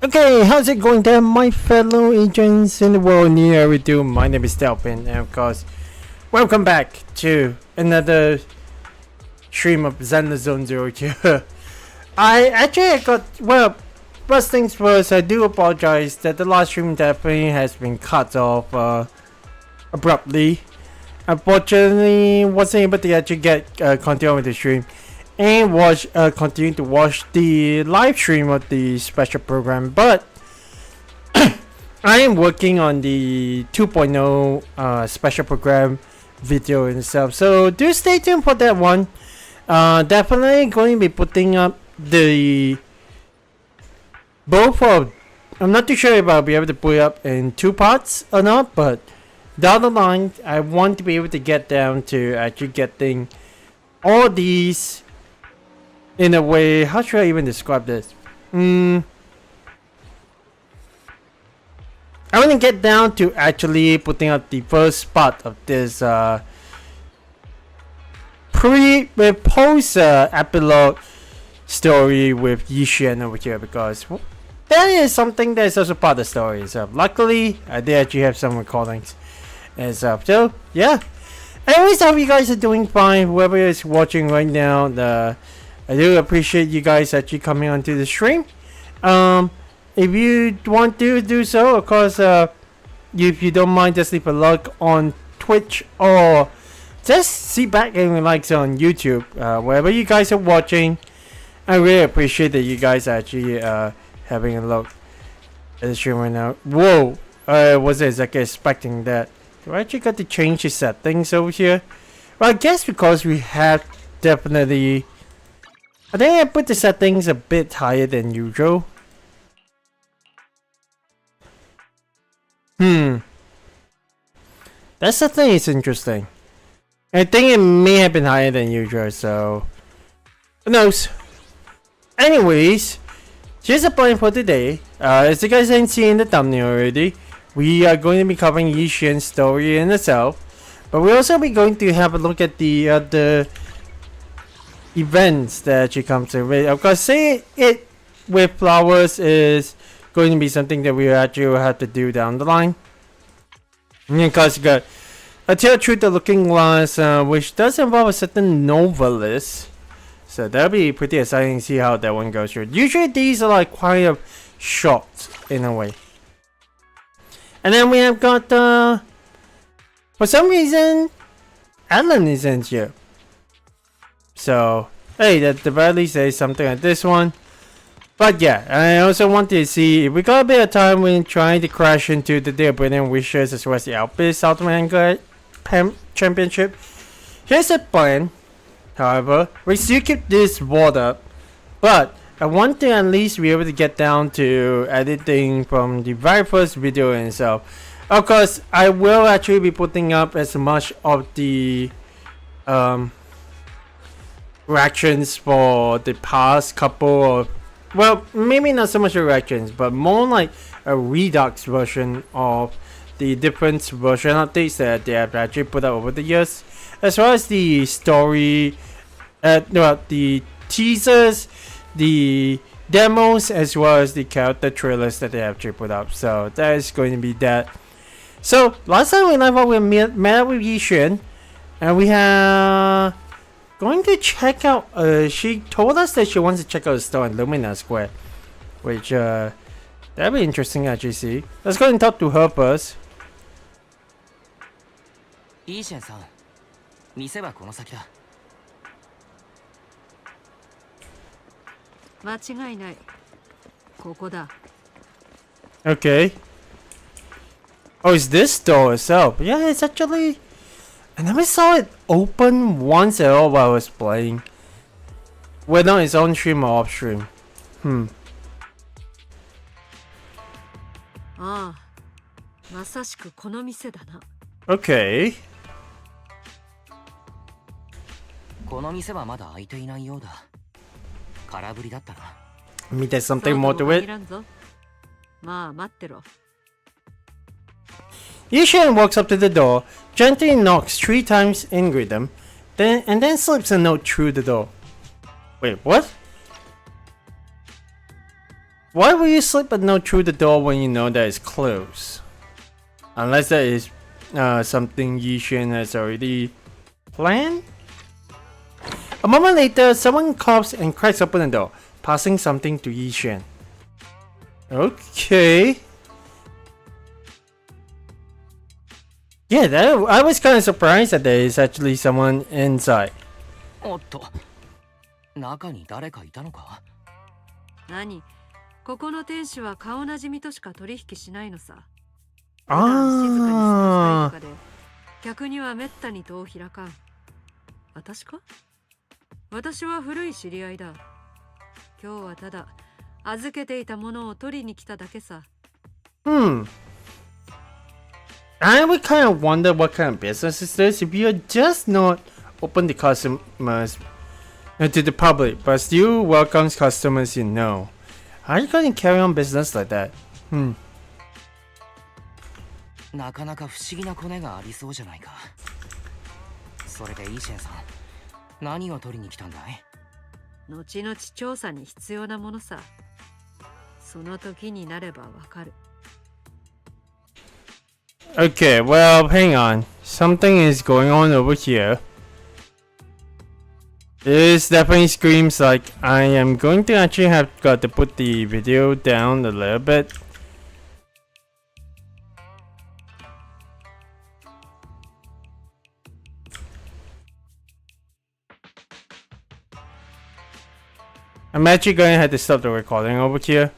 Okay, how's it going there, my fellow agents in the world near we do? My name is Delphin, and of course, welcome back to another stream of Zenless Zone Zero here. First things first, I do apologize that the last stream definitely has been cut off abruptly. Unfortunately, wasn't able to actually get continue with the stream and continue to watch the live stream of the special program, but I am working on the 2.0 special program video itself, so do stay tuned for that one. Definitely going to be putting up the both of, I'm not too sure if I'll be able to put it up in 2 parts or not, but down the line I want to be able to get down to actually getting all these in a way. How should I even describe this? I want to get down to actually putting up the first part of this post epilogue story with Yixuan over here, because that is something that is also part of the story. So luckily I did actually have some recordings and stuff. So yeah, anyways, I hope you guys are doing fine, whoever is watching right now. I do appreciate you guys actually coming onto the stream. If you want to do so, of course, if you don't mind, just leave a like on Twitch or just sit back and relax on YouTube. Wherever you guys are watching, I really appreciate that you guys are actually having a look at the stream right now. Whoa, I wasn't exactly expecting that. Do I actually got to change the settings over here? Well, I guess because we have definitely, I think I put the settings a bit higher than usual. That setting is interesting. I think it may have been higher than usual, so who knows? Anyways, here's the plan for today. As you guys can see in the thumbnail already, we are going to be covering Yixuan's story in itself, but we'll also be going to have a look at the other events that she comes in with. Of course, say it with flowers is going to be something that we actually will have to do down the line. Because you got a Tale Through the Looking Glass, which does involve a certain novelist. So that'll be pretty exciting to see how that one goes through. Usually these are like quite a short in a way. And then we have got, for some reason, Alan isn't here. So, hey, at the very least there is something like this one. But yeah, I also wanted to see if we got a bit of time when trying to crash into the Day of Brilliant Wishes as well as the Alpes Ultimate Championship. Here's the plan, however. We still keep this walled up, but I want to at least be able to get down to editing from the very first video itself. Of course, I will actually be putting up as much of the reactions for the past couple of, well, maybe not so much reactions, but more like a redux version of the different version updates that they have actually put out over the years, as well as the story, the teasers, the demos, as well as the character trailers that they have actually put up. So that is going to be that. So last time we left off, we met up with Yixuan, and we have going to check out, she told us that she wants to check out the store in Lumina Square, which that'd be interesting to actually see. Let's go and talk to her first. Yixuan-san, 店はこの先だ。間違いない。ここだ。 Okay. Oh, it's this store itself. Yeah, it's actually, I never saw it open once at all while I was playing. Whether on its on stream or off stream. ああ、まさしくこの店だな。 Okay. この店はまだ開いていないようだ。空振りだったな。 Maybe there's something more to it. まあ待ってろ。 Yixuan walks up to the door, gently knocks 3 times in rhythm, and then slips a note through the door. Wait, what? Why will you slip a note through the door when you know that it's closed? Unless that is something Yixuan has already planned? A moment later, someone coughs and cracks open the door, passing something to Yixuan. Okay. Yeah, I was kind of surprised that there is actually someone inside. おっと、中に誰かいたのか？何？ここの店主は顔なじみとしか取引しないのさ。あ静かに過ごしたいとかー。で、客にはめったに戸を開かん。私か？私は古い知り合いだ。今日はただ預けていたものを取りに来ただけさ。I would kind of wonder what kind of business is this if you're just not open to customers to the public, but still welcomes customers you know. How are you going to carry on business like that? なかなか不思議なコネがありそうじゃないか。それでイーシェンさん、何を取りに来たんだい？後々調査に必要なものさ。その時になればわかる。Okay, well, hang on. Something is going on over here. This definitely screams like I am going to actually have got to put the video down a little bit. I'm actually going to have to stop the recording over here.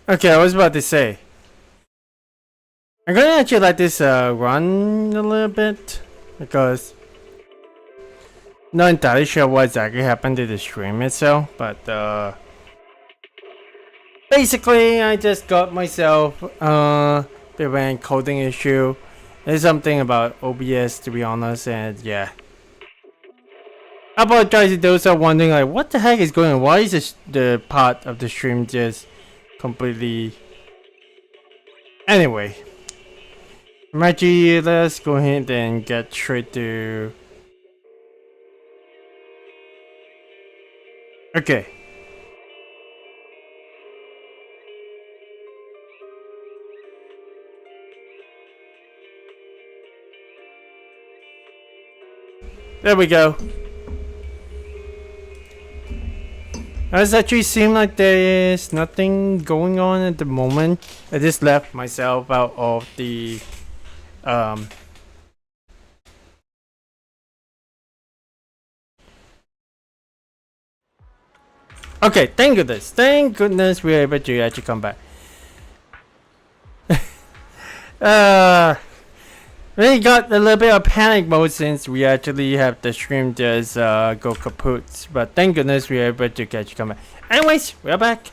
Okay, I was about to say. I'm gonna actually let this run a little bit because not entirely sure what exactly happened to the stream itself, but basically I just got myself bit of an encoding issue. There's something about OBS to be honest, and yeah. I apologize to those who are wondering like what the heck is going on? Why is this, the part of the stream just completely... Anyway. Maggie, let's go ahead and get straight to... Okay. There we go. Does actually seem like there is nothing going on at the moment. I just left myself out of the okay, thank goodness. Thank goodness we were able to actually come back. We got a little bit of panic mode since we actually have the stream just go kaput. But thank goodness we were able to catch come back. Anyways, we're back.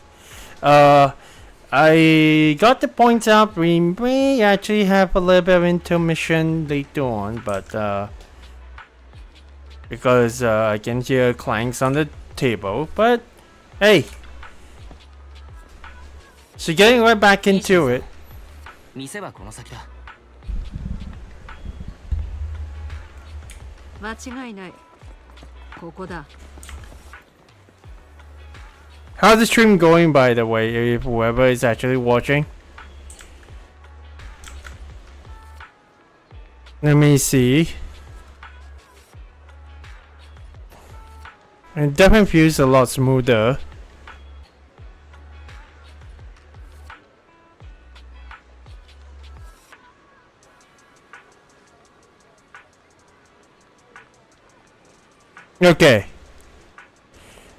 I got the points out. We may actually have a little bit of intermission later on, but because I can hear clanks on the table. But hey, so getting right back into it. 店はこの先だ。間違いない。ここだ。 How's the stream going, by the way, if whoever is actually watching? Let me see. It definitely feels a lot smoother. Okay.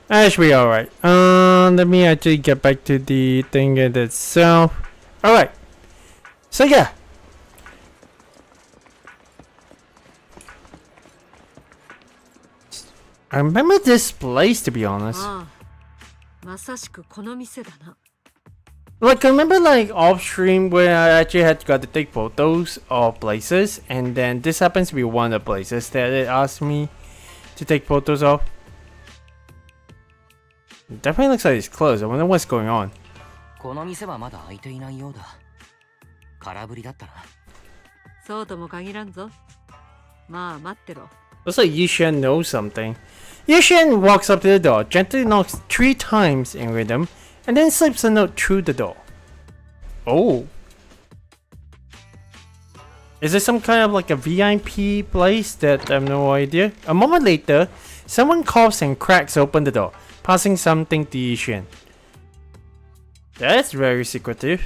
That should be alright. Let me actually get back to the thing in itself. Alright. So yeah. I remember this place, to be honest. Like, I remember like off stream where I actually had got to take photos of places, and then this happens to be one of the places that it asked me to take photos of. It definitely looks like it's closed. I wonder what's going on. この店はまだ開いていないようだ。空振りだったな。そうとも限らんぞ。まあ待ってろ。 Looks like Yixuan knows something. Yixuan walks up to the door, gently knocks 3 times in rhythm, and then slips a note through the door. Oh. Is this some kind of like a VIP place that I have no idea? A moment later, someone coughs and cracks open the door, passing something to Yixuan. That's very secretive.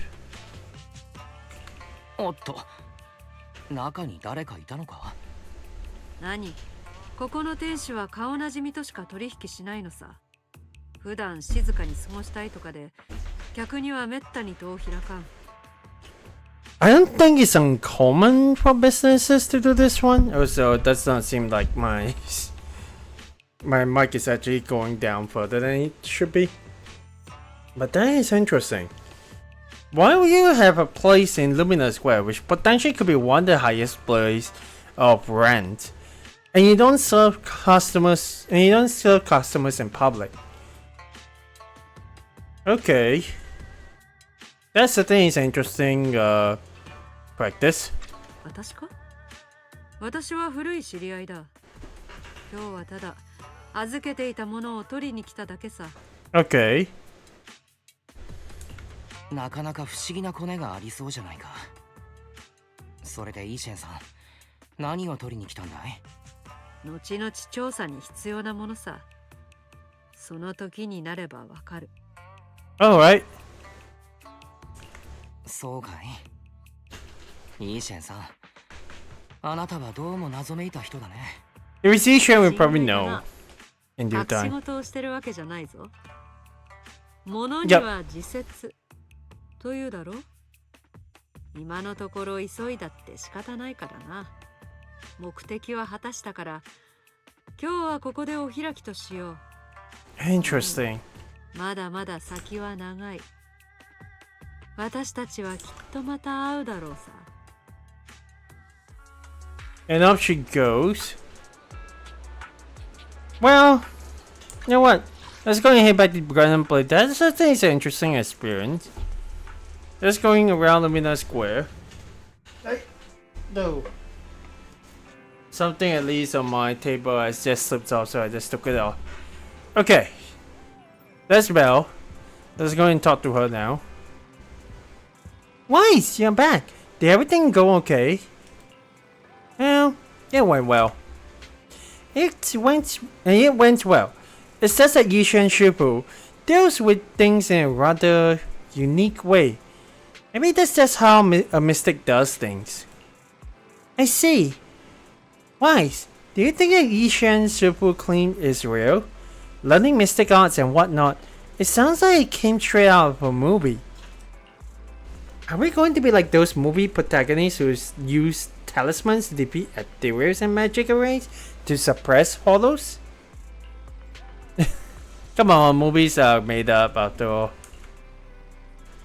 おっと、中に誰かいたのか？何？ここの店主は顔なじみとしか取引しないのさ。普段静かに過ごしたいとかで、客にはめったに戸を開かん。I don't think it's uncommon for businesses to do this one. Also, it does not seem like my mic is actually going down further than it should be. But that is interesting. Why would you have a place in Lumina Square which potentially could be one of the highest place of rent, and you don't serve customers in public? Okay. That's the thing, is interesting practice. 私か？私は古い知り合いだ。今日はただ預けていたものを取りに来ただけさ。Okay. なかなか不思議なコネがありそうじゃないか。それでイーシェンさん、何を取りに来たんだい？後々調査に必要なものさ。その時になればわかる。Alright. そうかい。イーシェンさん、あなたはどうも謎めいた人だね。If it's Yixuan, we probably know in due 隠し time. 事をしてるわけじゃないぞ。物には自説というだろ。今のところ急いだって仕方ないからな。目的は果たしたから、今日はここでお開きとしよう。Interesting. まだまだ先は長い。私たちはきっとまた会うだろうさ。And up she goes. Well, you know what? Let's go and head back to Grand Play. That's I think it's an interesting experience. Just going around Lumina Square. No. Something at least on my table has just slipped off, so I just took it off. Okay. That's Belle. Let's go and talk to her now. Weiss, you're back. Did everything go okay? Well, it went well. It went well. It's just that Yixuan Shifu deals with things in a rather unique way. Maybe that's just how a mystic does things. I see. Weiss, do you think that Yixuan Shifu claim is real? Learning mystic arts and whatnot, it sounds like it came straight out of a movie. Are we going to be like those movie protagonists who use talismans to defeat ethereals and magic arrays to suppress hollows? Come on, movies are made up after all.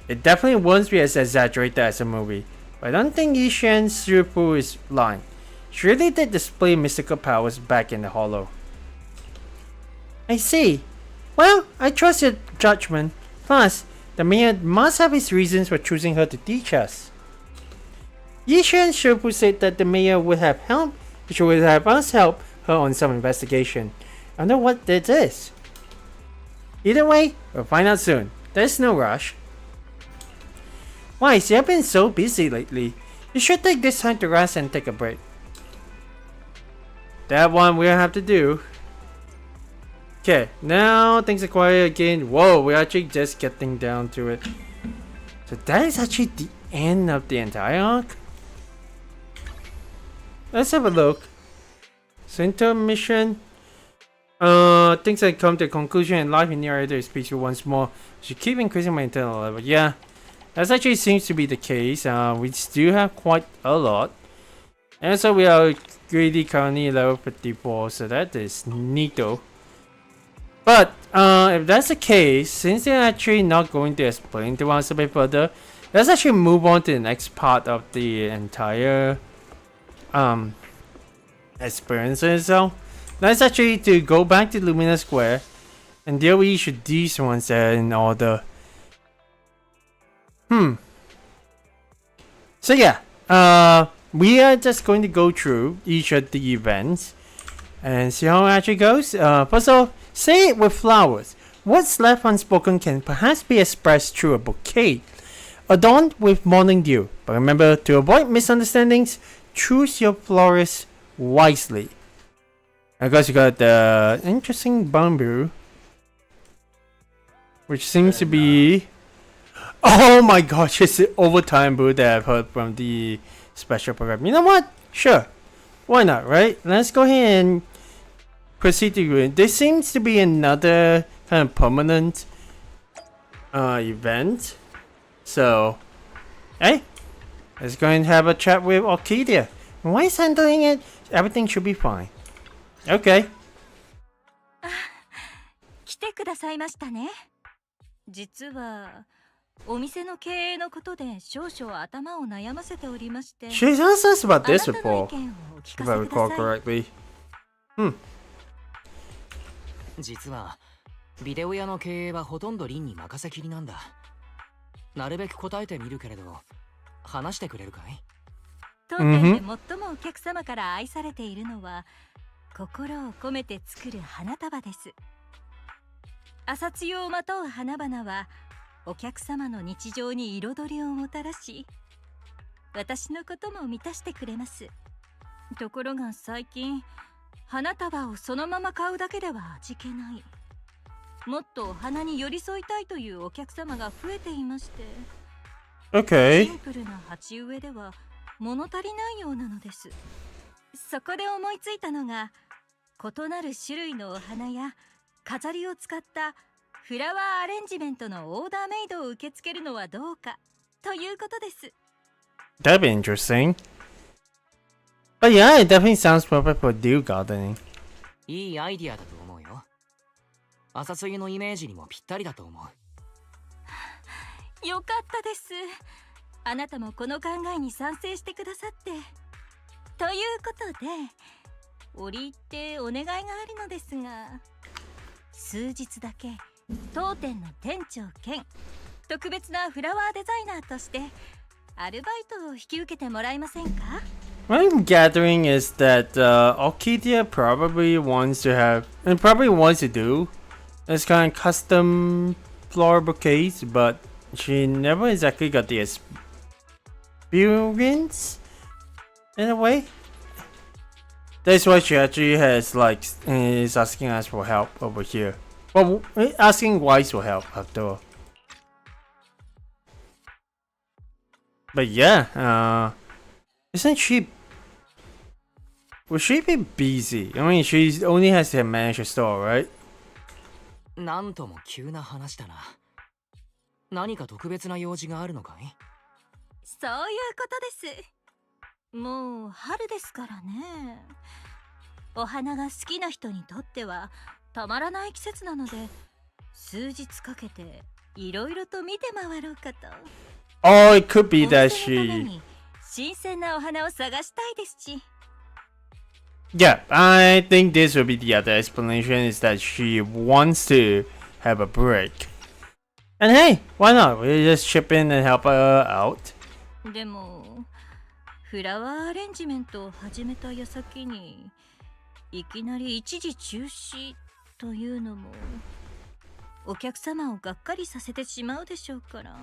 It definitely won't be as exaggerated as a movie, but I don't think Yixuan Shifu is lying. She really did display mystical powers back in the hollow. I see. Well, I trust your judgment. Plus, the mayor must have his reasons for choosing her to teach us. Yixuan Shifu said that the mayor would have us help her on some investigation. I wonder what that is. Either way, we'll find out soon. There's no rush. Why, you have been so busy lately. You should take this time to rest and take a break. That one we'll have to do. Okay, now things are quiet again. Whoa, we're actually just getting down to it. So that is actually the end of the entire arc. Let's have a look. Center mission. Things that come to a conclusion and life in the area is peaceful once more. Should keep increasing my internal level. Yeah, that actually seems to be the case. We still have quite a lot. And so we are greedy currently level 54, so that is neato. But if that's the case, since they're actually not going to explain to us a bit further, let's actually move on to the next part of the entire experiences. So let's actually to go back to Lumina Square and deal with each of these ones in order. So yeah, we are just going to go through each of the events and see how it actually goes. First of all, say it with flowers. What's left unspoken can perhaps be expressed through a bouquet, adorned with morning dew. But remember, to avoid misunderstandings, choose your florist wisely. I guess you got the interesting bamboo, which seems to be... Oh my gosh, it's the overtime boo that I've heard from the special program. You know what? Sure. Why not, right? Let's go ahead and proceed to it. There seems to be another kind of permanent event. So, hey, let's go and have a chat with Orchidia. Why is handling it? Everything should be fine. Okay. 来てくださいましたね。実はお店の経営のことで少々頭を悩ませておりまして。She's asked us about this before, if I recall correctly. 実はビデオ屋の経営はほとんどリンに任せきりなんだ。なるべく答えてみるけれど、話してくれるかい？当店で最もお客様から愛されているのは、心を込めて作る花束です。朝露をまとう花々はお客様の日常に彩りをもたらし、私のことも満たしてくれます。ところが最近、花束をそのまま買うだけでは味気ない。もっとお花に寄り添いたいというお客様が増えていまして、シンプルな鉢植えでは物足りないようなのです。そこで思いついたのが、異なる種類のお花や飾りを使ったフラワーアレンジメントのオーダーメイドを受け付けるのはどうかということです。 That'd be interesting. But yeah, it definitely sounds perfect for dew gardening. いいアイディアだと思うよ。朝露のイメージにもぴったりだと思う。よかったです。あなたもこの考えに賛成してくださって。ということで、折り入ってお願いがあるのですが、数日だけ当店の店長兼特別なフラワーデザイナーとしてアルバイトを引き受けてもらえませんか？ What I'm gathering is that Orchidea probably wants to have and probably wants to do this kind of custom flower bouquets, but she never exactly got the experience in a way. That's why she actually has like is asking us for help over here. Well, asking Wise for help after all. But yeah, isn't she? Will she be busy? I mean, she only has to manage a store, right? なんとも急な話だな。何か特別な用事があるのかい？そういうことです。もう春ですからね。お花が好きな人にとってはたまらない季節なので、数日かけていろいろと見て回ろうかと。Oh, it could be that お店のため she. に新鮮なお花を探したいですし。Yeah, I think this would be the other explanation is that she wants to have a break. And hey, why not? We just chip in and help her out. でもフラワーアレンジメントを始めた矢先にいきなり一時中止というのもお客様をがっかりさせてしまうでしょうから、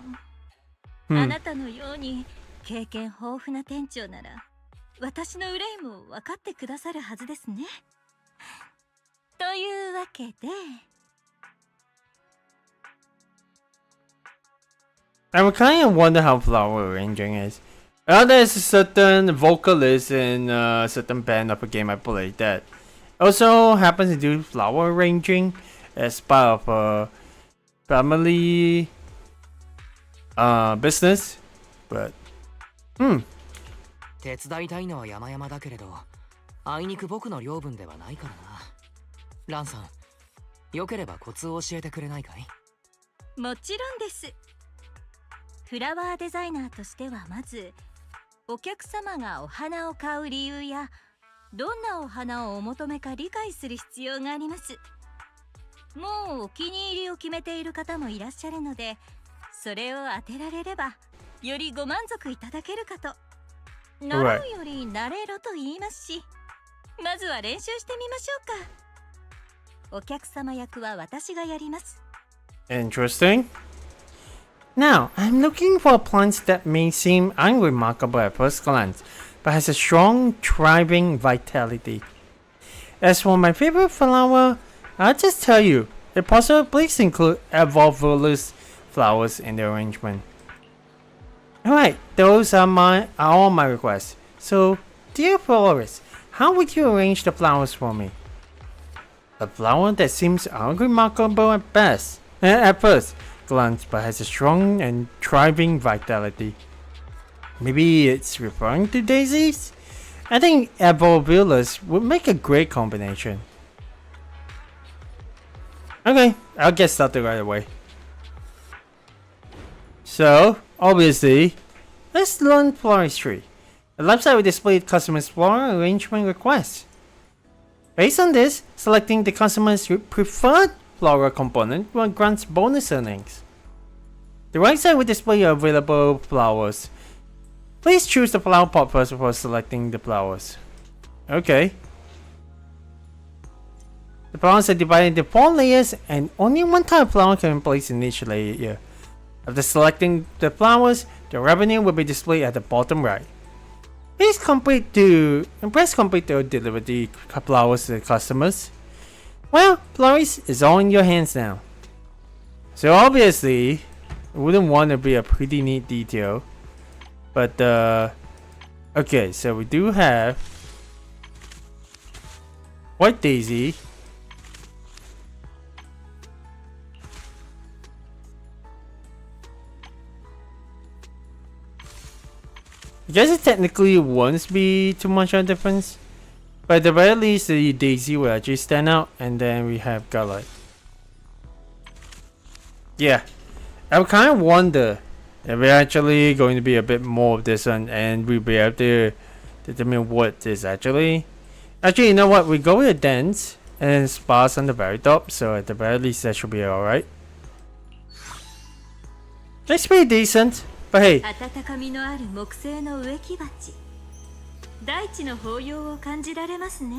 あなたのように経験豊富な店長なら私の憂いも分かってくださるはずですね。というわけで、I would kind of wonder how flower arranging is. There's a certain vocalist in a certain band of a game I played that also happens to do flower arranging as part of a family business. But, 手伝いたいのは山々だけれど、あいにく僕の領分ではないからな。ランさん、よければコツを教えてくれないかい？もちろんです。フラワーデザイナーとしてはまずお客様がお花を買う理由やどんなお花をお求めか理解する必要があります。もうお気に入りを決めている方もいらっしゃるので、それを当てられればよりご満足いただけるかと。習うより慣れろと言いますし、まずは練習してみましょうか。お客様役は私がやります。 interesting. Now, I'm looking for plants that may seem unremarkable at first glance, but has a strong, thriving vitality. As for my favorite flower, I'll just tell you, if possible, please include evolvolus flowers in the arrangement. Alright, those are all my requests. So, dear florist, how would you arrange the flowers for me? A flower that seems unremarkable at first glance, but has a strong and thriving vitality. Maybe it's referring to daisies? I think evolvolus would make a great combination. Okay, I'll get started right away. So, obviously, let's learn floristry. The left side will display the customer's floral arrangement requests. Based on this, selecting the customer's preferred floral component grants bonus earnings. The right side will display your available flowers. Please choose the flower pot first before selecting the flowers. Okay. The flowers are divided into 4 layers and only one type of flower can be placed in each layer. After selecting the flowers, the revenue will be displayed at the bottom right. Press complete to deliver the flowers to the customers. Well, florist is all in your hands now. So obviously, it wouldn't want to be a pretty neat detail. But okay, so we do have white daisy, I guess it technically won't be too much of a difference. But at the very least, the daisy will actually stand out, and then we have got like... Yeah. I would kind of wonder if we're actually going to be a bit more of this one, and we'll be able to determine what this actually... Actually, you know what? We go with a dense and sparse on the very top, so at the very least that should be alright. That's pretty decent, but hey. 温かみのある木製の植木鉢。大地の抱擁を感じられますね。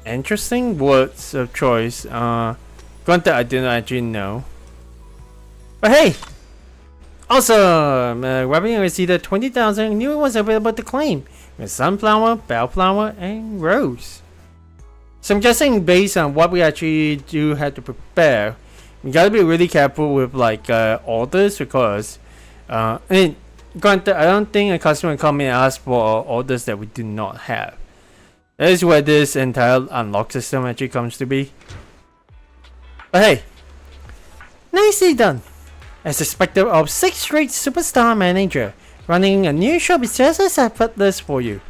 Interesting words of choice. Granted, I didn't actually know. But hey! Awesome! Revenue exceeded 20,000. New was available to claim with sunflower, bellflower, and rose. So I'm guessing based on what we actually do have to prepare, we gotta be really careful with like orders because granted, I don't think a customer will come in and ask for orders that we do not have. That is where this entire unlock system actually comes to be. But hey, nicely done. As expected of 6 straight superstar manager, running a new shop is just as effortless for you.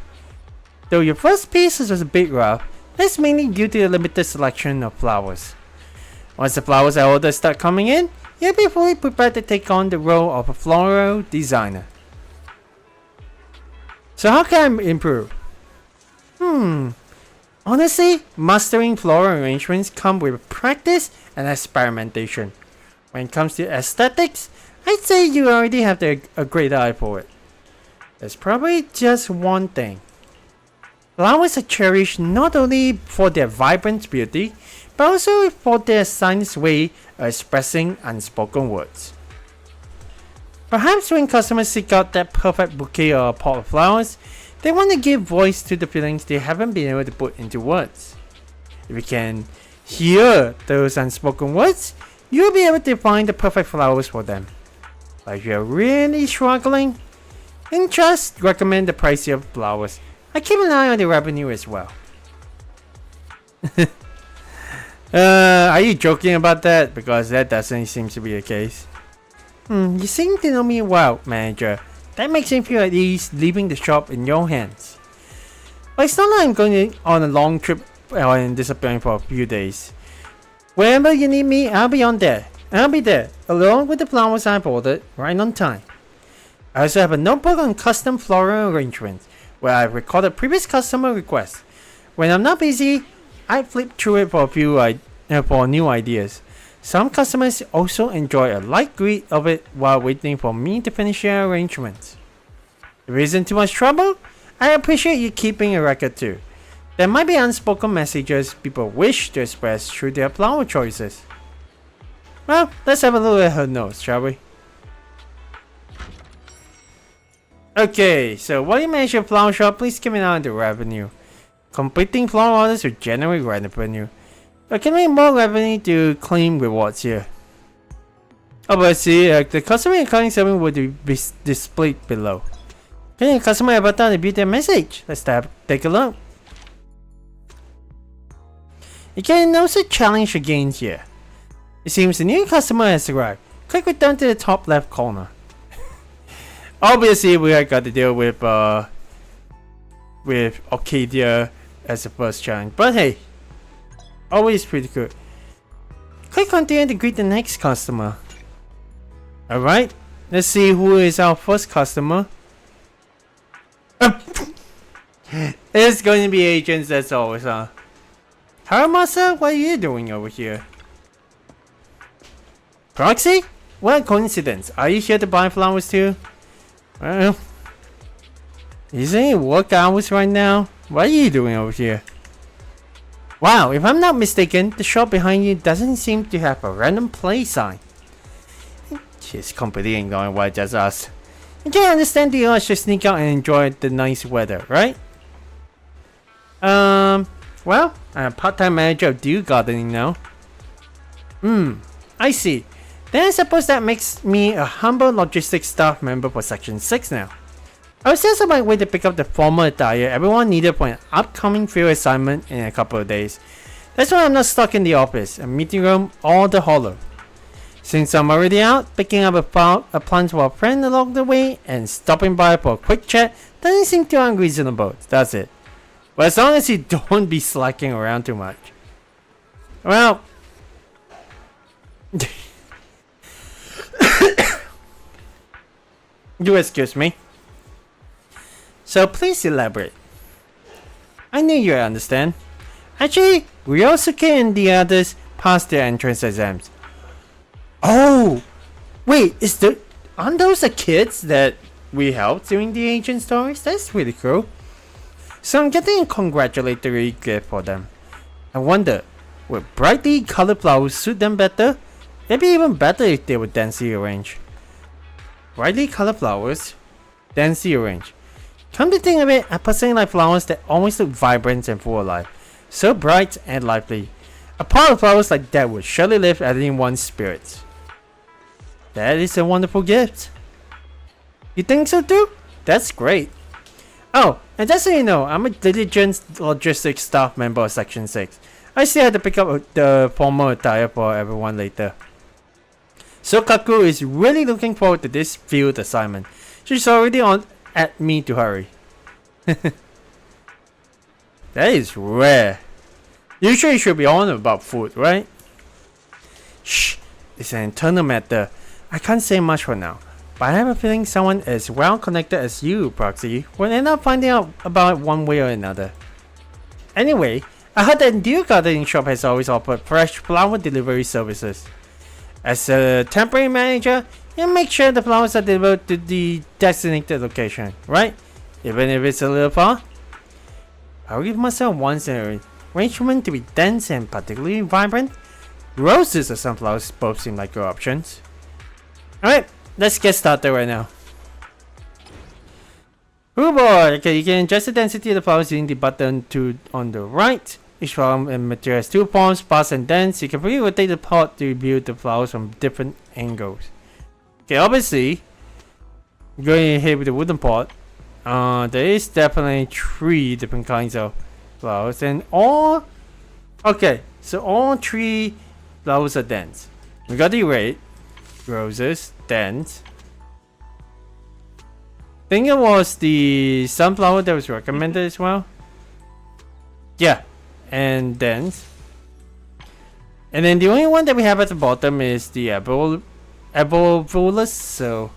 Though your first piece was a bit rough, that's mainly due to the limited selection of flowers. Once the flowers I ordered start coming in, you'll be fully prepared to take on the role of a floral designer. So how can I improve? Honestly, mastering floral arrangements come with practice and experimentation. When it comes to aesthetics, I'd say you already have a great eye for it. There's probably just one thing. Flowers are cherished not only for their vibrant beauty, but also for their science way of expressing unspoken words. Perhaps when customers seek out that perfect bouquet or pot of flowers, they want to give voice to the feelings they haven't been able to put into words. If you can hear those unspoken words, you'll be able to find the perfect flowers for them. But if you're really struggling, then just recommend the pricier flowers. I keep an eye on the revenue as well. Are you joking about that? Because that doesn't seem to be the case. You seem to know me well, manager. That makes me feel at ease leaving the shop in your hands. But it's not like I'm going on a long trip and disappearing for a few days. Wherever you need me, I'll be on there. I'll be there, along with the flowers I've ordered, right on time. I also have a notebook on custom floral arrangements, where I've recorded previous customer requests. When I'm not busy, I flip through it for for new ideas. Some customers also enjoy a light read of it while waiting for me to finish their arrangements. If it isn't too much trouble, I appreciate you keeping a record too. There might be unspoken messages people wish to express through their flower choices. Well, let's have a look at her notes, shall we? Okay, so while you manage your flower shop, please keep an eye on the revenue. Completing flower orders will generate revenue, but can make more revenue to claim rewards here. Oh, but see, the customer accounting segment will be displayed below. Can the customer avatar to view their message? Let's take a look. You can also challenge your gains here. It seems the new customer has arrived. Click return to the top left corner. Obviously, we have got to deal with Arcadia as the first challenge, but hey, always pretty good. Click continue to greet the next customer. Alright, let's see who is our first customer. It's going to be agents as always, huh? Haramasa, what are you doing over here? Proxy? What a coincidence. Are you here to buy flowers too? Well, isn't it work hours right now? What are you doing over here? Wow, if I'm not mistaken, the shop behind you doesn't seem to have a random play sign. She's completely ignoring what I just asked. I can't understand the urge to sneak out and enjoy the nice weather, right? Well, I'm a part-time manager of dew gardening now. I see. Then I suppose that makes me a humble logistics staff member for Section 6 now. I was just on my way to pick up the formal attire everyone needed for an upcoming field assignment in a couple of days. That's why I'm not stuck in the office, a meeting room, or the holo. Since I'm already out, picking up a plant for a friend along the way and stopping by for a quick chat doesn't seem too unreasonable, does it? But as long as you don't be slacking around too much. Well... you excuse me. So please elaborate. I knew you'd understand. Actually, Ryosuke and the others passed their entrance exams. Oh! Wait, aren't those the kids that we helped during the ancient stories? That's really cool. So I'm getting a congratulatory gift for them. I wonder, would brightly colored flowers suit them better? It'd be even better if they were densely arranged. Brightly colored flowers, densely arranged. Come to think of it, I personally like flowers that always look vibrant and full of life. So bright and lively. A pot of flowers like that would surely lift anyone's spirits. That is a wonderful gift. You think so too? That's great. Oh, and just so you know, I'm a diligent logistics staff member of Section 6. I still have to pick up the formal attire for everyone later. So Kaku is really looking forward to this field assignment. She's already on at me to hurry. That is rare. Usually you should be on about food, right? Shh, it's an internal matter. I can't say much for now, but I have a feeling someone as well connected as you, Proxy, will end up finding out about it one way or another. Anyway, I heard that Deer Gardening Shop has always offered fresh flower delivery services. As a temporary manager, you make sure the flowers are delivered to the designated location, right? Even if it's a little far. I'll give myself once an arrangement to be dense and particularly vibrant. Roses or sunflowers both seem like good options. Alright, let's get started right now. Oh boy, okay, you can adjust the density of the flowers using the button on the right. Each flower and material has 2 forms, sparse and dense. You can really rotate the pot to view the flowers from different angles. Okay, obviously, going ahead with the wooden pot, there is definitely 3 different kinds of flowers, and all... okay, so all 3 flowers are dense. We got the red, roses, dense. I think it was the sunflower that was recommended as well. Yeah, and dense. And then the only one that we have at the bottom is the Epilogue, so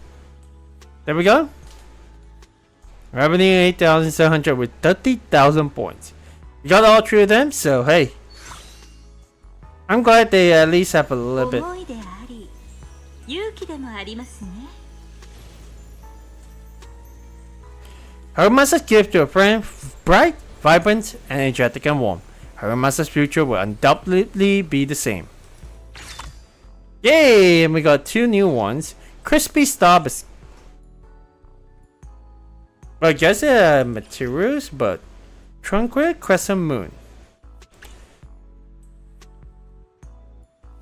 there we go. Revenue 8,700 with 30,000 points. We got all 3 of them, so hey. I'm glad they at least have a little bit. Harumasa's gift to a friend, bright, vibrant, energetic and warm. Harumasa's future will undoubtedly be the same. Yay! And we got 2 new ones. Crispy Star Biscuit. Well, I guess materials, but Tranquil Crescent Moon.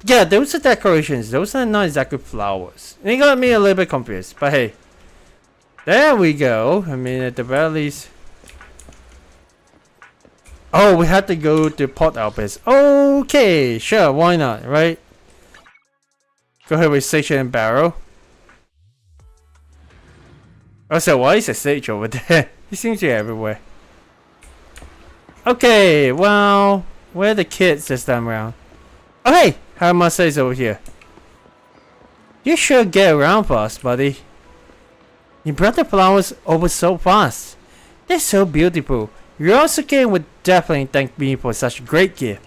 Yeah, those are decorations. Those are not exactly flowers. And it got me a little bit confused, but hey. There we go. I mean, at the very least. Oh, we had to go to pot outfits. Okay, sure, why not, right? Go ahead with station and barrel. Also, why is a stage over there? It seems to be everywhere. Okay, well, where are the kids this time around? Oh hey, Haramasa is over here. You should get around fast, buddy. You brought the flowers over so fast. They're so beautiful. Ryosuke would definitely thank me for such a great gift.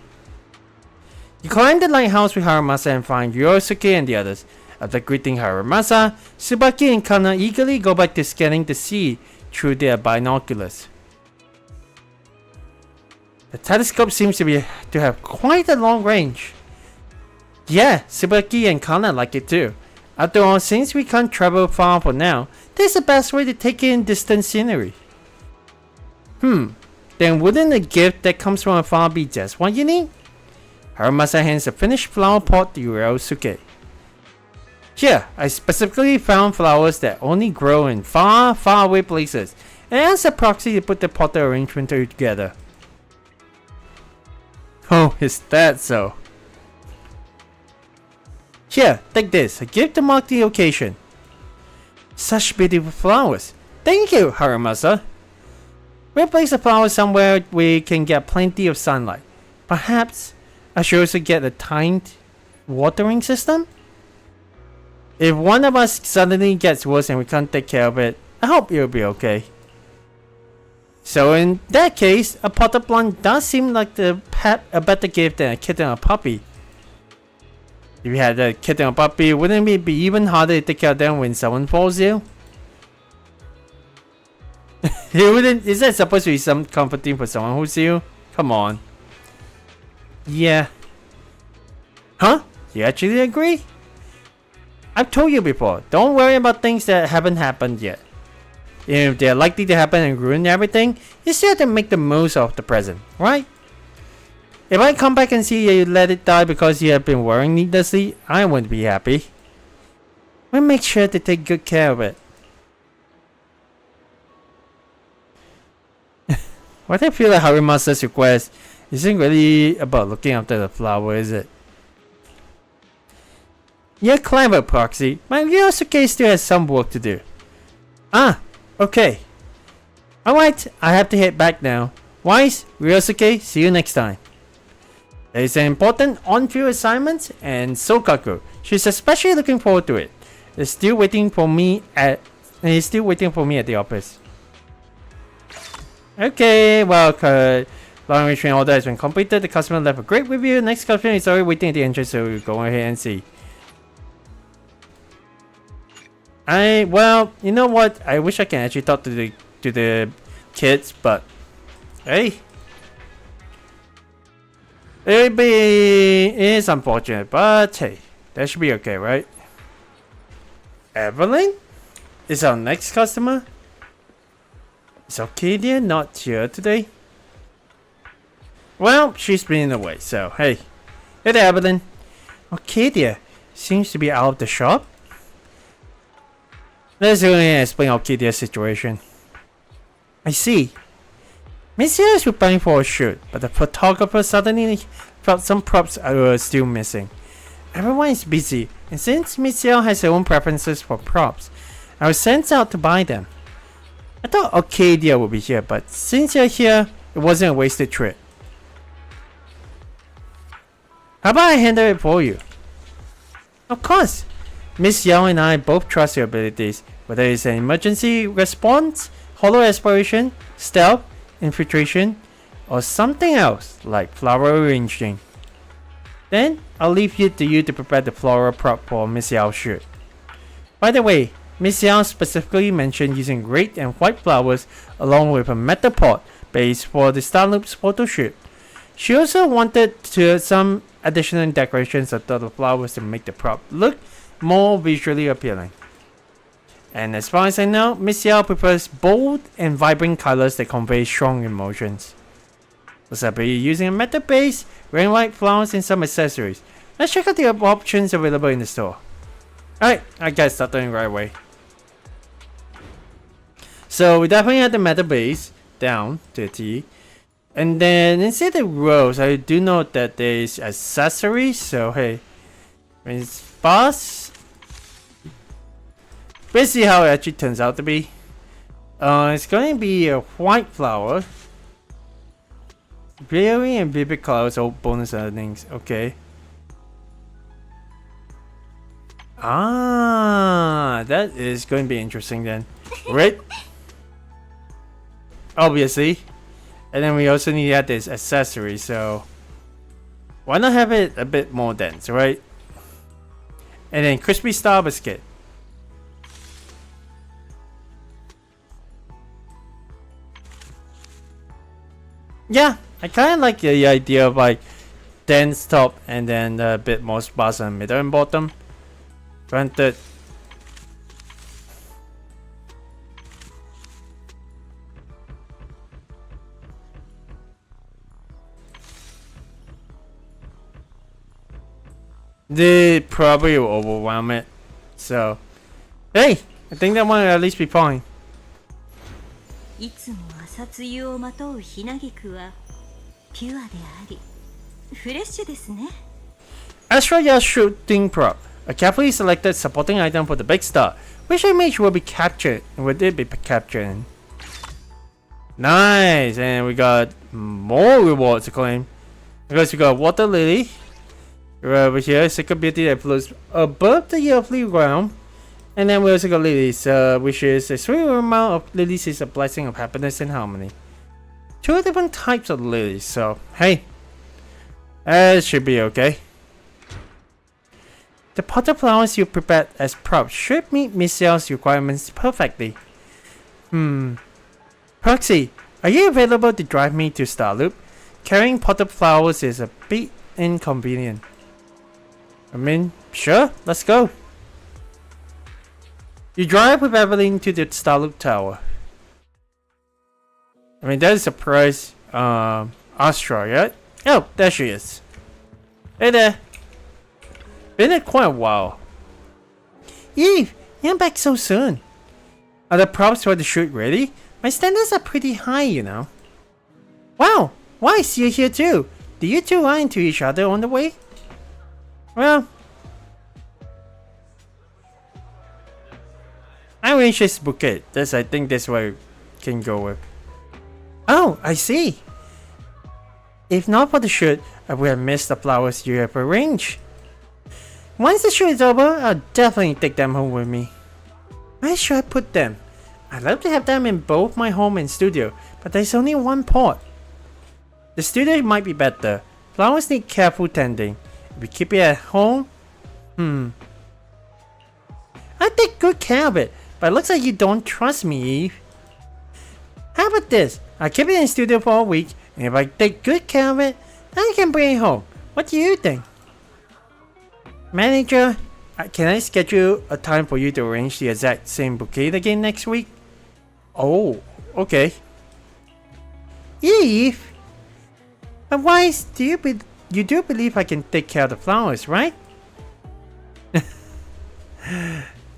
You climb the lighthouse with Haramasa and find Ryosuke and the others. After greeting Haramasa, Tsubaki and Kana eagerly go back to scanning the sea through their binoculars. The telescope seems to have quite a long range. Yeah, Tsubaki and Kana like it too. After all, since we can't travel far for now, this is the best way to take in distant scenery. Then wouldn't a gift that comes from afar be just what you need? Haramasa hands a finished flower pot to Ryosuke. Here, I specifically found flowers that only grow in far, far away places, and asked a proxy to put the pot arrangement together. Oh, is that so? Here, take this, a gift to mark the occasion. Such beautiful flowers. Thank you, Haramasa. We'll place the flowers somewhere we can get plenty of sunlight. Perhaps I should also get a timed watering system? If one of us suddenly gets worse and we can't take care of it, I hope you'll be okay. So in that case, a potted plant does seem like a better gift than a kitten or puppy. If you had a kitten or puppy, wouldn't it be even harder to take care of them when someone falls ill? Is that supposed to be some comforting for someone who's ill? Come on. Yeah. Huh? You actually agree? I've told you before, don't worry about things that haven't happened yet. If they're likely to happen and ruin everything, you still have to make the most of the present, right? If I come back and see you let it die because you have been worrying needlessly, I wouldn't be happy. We'll make sure to take good care of it. What I feel like Harimasa's request isn't really about looking after the flower, is it? You're clever, Proxy. My Ryosuke still has some work to do. Ah, okay. Alright, I have to head back now. Wise, Ryosuke, see you next time. There's an important on-field assignment, and Sokaku, she's especially looking forward to it. He's still waiting for me at the office. Okay, well, long range train order has been completed. The customer left a great review. Next customer is already waiting at the entrance, so we'll go ahead and see. Well, you know what? I wish I can actually talk to the kids, but hey, it is unfortunate, but hey, that should be okay, right? Evelyn is our next customer. Is Arcadia not here today? Well, she's been away, so hey. Hey there, Evelyn. Arcadia seems to be out of the shop. Let's go ahead and explain Arcadia's situation. I see. Miss Yao is preparing for a shoot, but the photographer suddenly felt some props were still missing. Everyone is busy, and since Miss Yao has her own preferences for props, I was sent out to buy them. I thought Arcadia would be here, but since you're here, it wasn't a wasted trip. How about I handle it for you? Of course! Miss Yao and I both trust your abilities, whether it's an emergency response, hollow aspiration, stealth, infiltration, or something else like flower arranging. Then, I'll leave it to you to prepare the floral prop for Miss Yao's shoot. By the way, Miss Yao specifically mentioned using red and white flowers along with a metal pot base for the Star Loop's photo shoot. She also wanted some additional decorations of the flowers to make the prop look more visually appealing. And as far as I know, Miss Yao prefers bold and vibrant colors that convey strong emotions. So I'll be using a metal base, red and white flowers, and some accessories. Let's check out the options available in the store. Alright, I guess starting right away. So we definitely have the metal base down to a T. And then instead of rose, I do note that there is accessories. So hey, it's fast. Let's see how it actually turns out to be. It's going to be a white flower. Very and vivid colors, all bonus earnings. Okay. Ah, that is going to be interesting then. Right? Obviously. And then we also need to add this accessory, so why not have it a bit more dense, right? And then crispy star biscuit. Yeah, I kind of like the idea of like dense top and then a bit more sparse on middle and bottom. Granted, they probably will overwhelm it. So, hey, I think that one will at least be fine. いつも朝露をまとうひなぎくはピュアでありフレッシュですね。 As for your shooting prop, A carefully selected supporting item for the big star. Which image will be captured? Will it be captured? Nice! And we got more rewards to claim. Because we got Water Lily. Right over here, Sacred Beauty that floats above the earthly realm. And then we also got Lilies, which is a sweet amount of lilies is a blessing of happiness and harmony. 2 different types of lilies, so hey. It should be okay. The potted flowers you prepared as props should meet Miss Xiao's requirements perfectly. Proxy, are you available to drive me to Starloop? Carrying potted flowers is a bit inconvenient. I mean, sure, let's go. You drive with Evelyn to the Starloop Tower. I mean, that is a surprise. Astra, right? Oh, there she is. Hey there. Been there quite a while. Eve, you're back so soon. Are the props for the shoot ready? My standards are pretty high, you know. Wow, why is you here too? Do you two run into each other on the way? Well, I arranged this bouquet. I think that's what I can go with. Oh, I see. If not for the shoot, I would have missed the flowers you have arranged. Once the shoot is over, I'll definitely take them home with me. Where should I put them? I'd love to have them in both my home and studio, but there's only one pot. The studio might be better. Flowers need careful tending. If we keep it at home, I take good care of it, but it looks like you don't trust me, Eve. How about this? I'll keep it in the studio for a week, and if I take good care of it, then I can bring it home. What do you think? Manager, can I schedule a time for you to arrange the exact same bouquet again next week? Oh, okay. Eve! But why do you do believe I can take care of the flowers, right?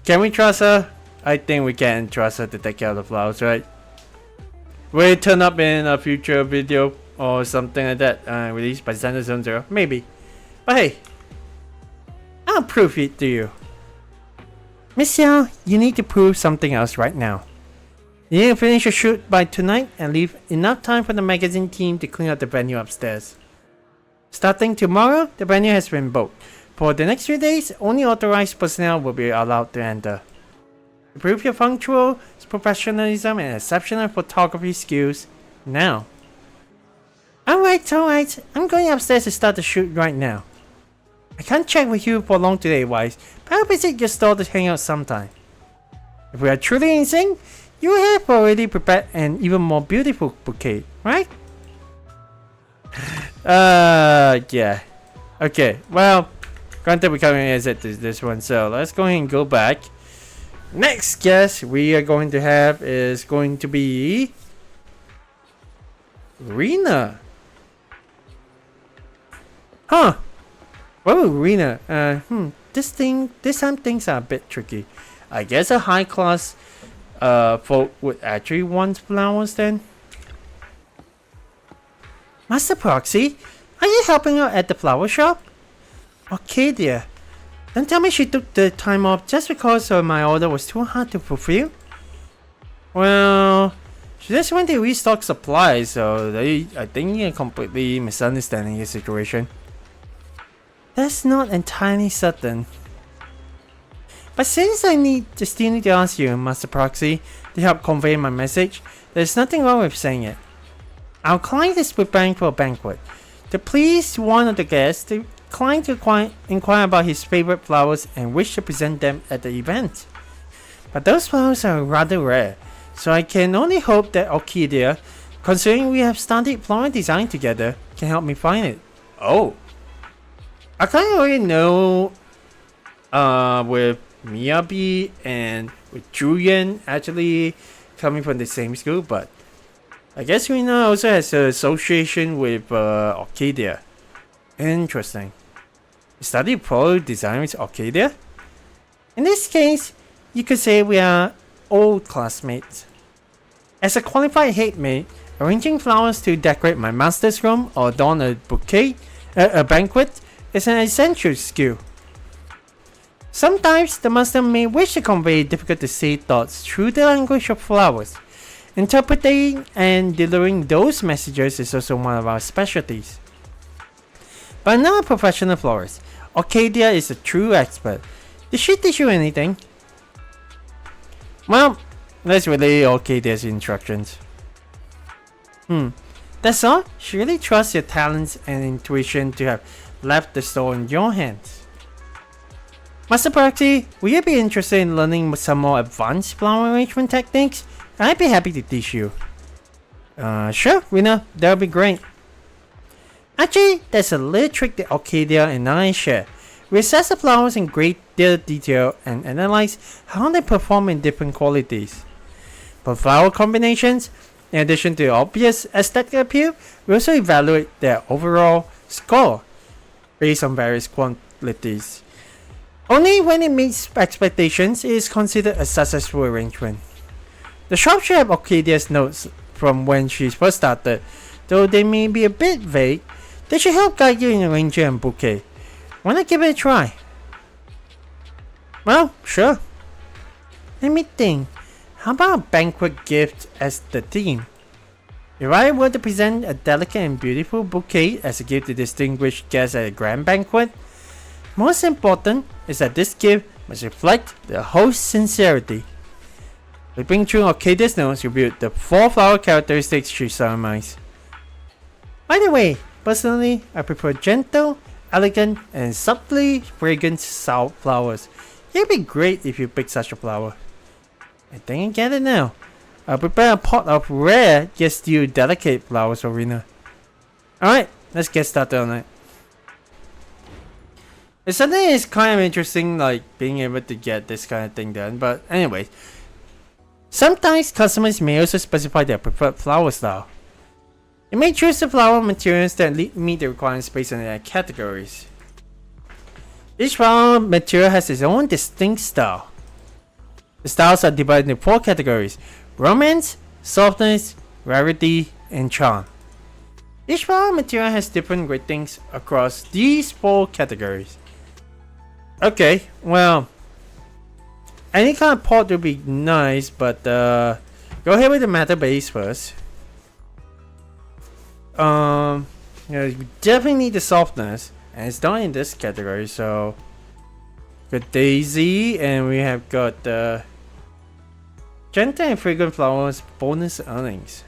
Can we trust her? I think we can trust her to take care of the flowers, right? Will it turn up in a future video or something like that released by Zenless Zone Zero? Maybe. But hey, I'll prove it to you. Miss Xiao, you need to prove something else right now. You need to finish your shoot by tonight and leave enough time for the magazine team to clean up the venue upstairs. Starting tomorrow, the venue has been booked. For the next 3 days, only authorized personnel will be allowed to enter. To prove your punctual professionalism and exceptional photography skills, now. Alright, I'm going upstairs to start the shoot right now. I can't check with you for long today, Wise, but I'll visit your store to hang out sometime. If we are truly in sync, you have already prepared an even more beautiful bouquet, right? Yeah. Okay, well, granted we're coming as it to this one, so let's go ahead and go back. Next guest we are going to have is going to be Rena. Huh. Well, Rena, this time things are a bit tricky. I guess a high class folk would actually want flowers then. Master Proxy, are you helping out at the flower shop? Okay, dear. Don't tell me she took the time off just because my order was too hard to fulfill. Well, she just went to restock supplies, so I think you're completely misunderstanding the situation. That's not entirely certain. But since I still need to ask you, Master Proxy, to help convey my message, there's nothing wrong with saying it. Our client is preparing for a banquet. To please one of the guests, the client to inquire about his favorite flowers and wish to present them at the event. But those flowers are rather rare, so I can only hope that Orchidea, considering we have studied flower design together, can help me find it. Oh. I kind of already know with Miyabi and with Julian actually coming from the same school, but I guess Rena also has an association with Orchidea. Interesting. Study flower design with Orchidea? In this case, you could say we are old classmates. As a qualified head maid, arranging flowers to decorate my master's room or adorn a banquet is an essential skill. Sometimes the master may wish to convey difficult to say thoughts through the language of flowers. Interpreting and delivering those messages is also one of our specialties. But I'm not a professional florist. Arcadia is a true expert. Did she teach you anything? Well, let's relay Arcadia's instructions. That's all? She really trusts your talents and intuition to have left the store in your hands. Master Praxi, will you be interested in learning some more advanced flower arrangement techniques? I'd be happy to teach you. Sure, Rina, that would be great. Actually, there's a little trick that Arcadia and I share. We assess the flowers in great detail and analyze how they perform in different qualities. For flower combinations, in addition to obvious aesthetic appeal, we also evaluate their overall score based on various qualities. Only when it meets expectations is considered a successful arrangement. The shop should have Arcadia's notes from when she first started, though they may be a bit vague. They should help guide you in arranging a bouquet. Wanna give it a try? Well, sure. Let me think. How about a banquet gift as the theme? If I were to present a delicate and beautiful bouquet as a gift to distinguished guests at a grand banquet, most important is that this gift must reflect the host's sincerity. Flipping through Arcadia's notes revealed the 4 flower characteristics she summarized. By the way, personally, I prefer gentle, elegant, and subtly fragrant flowers. It'd be great if you pick such a flower. I think I get it now. I'll prepare a pot of rare yet still delicate flowers for Rina. Alright, let's get started on it. It's something that's kind of interesting, like being able to get this kind of thing done, but anyway. Sometimes customers may also specify their preferred flower style. You may choose the flower materials that meet the requirements based on their categories. Each flower material has its own distinct style. The styles are divided into 4 categories: romance, softness, rarity, and charm. Each flower material has different ratings across these 4 categories. Okay, well, any kind of pot would be nice, but go ahead with the matter base first. You definitely need the softness, and it's not in this category, so got Daisy, and we have got gentle and fragrant flowers bonus earnings.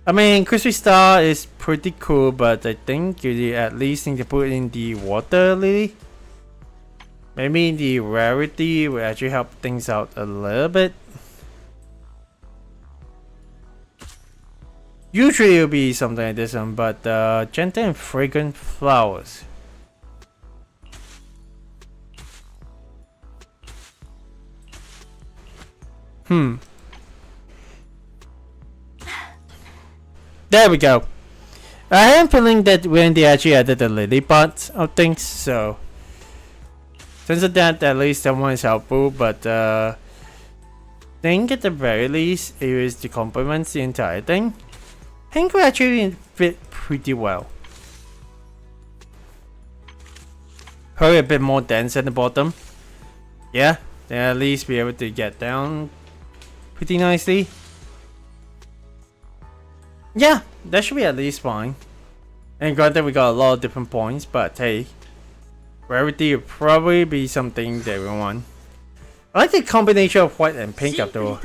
I mean, Crispy Star is pretty cool, but I think you at least need to put in the water lily. Maybe the rarity will actually help things out a little bit. Usually it will be something like this one, but gentle and fragrant flowers. There we go. I am feeling that when they actually added the lily part of things, so since of that, at least someone is helpful, but I think at the very least it is to complement the entire thing. I think we actually fit pretty well. Probably a bit more dense at the bottom. Yeah, then at least be able to get down pretty nicely. Yeah, that should be at least fine. And granted, we got a lot of different points, but hey, rarity would probably be something that we want. I like the combination of white and pink after all.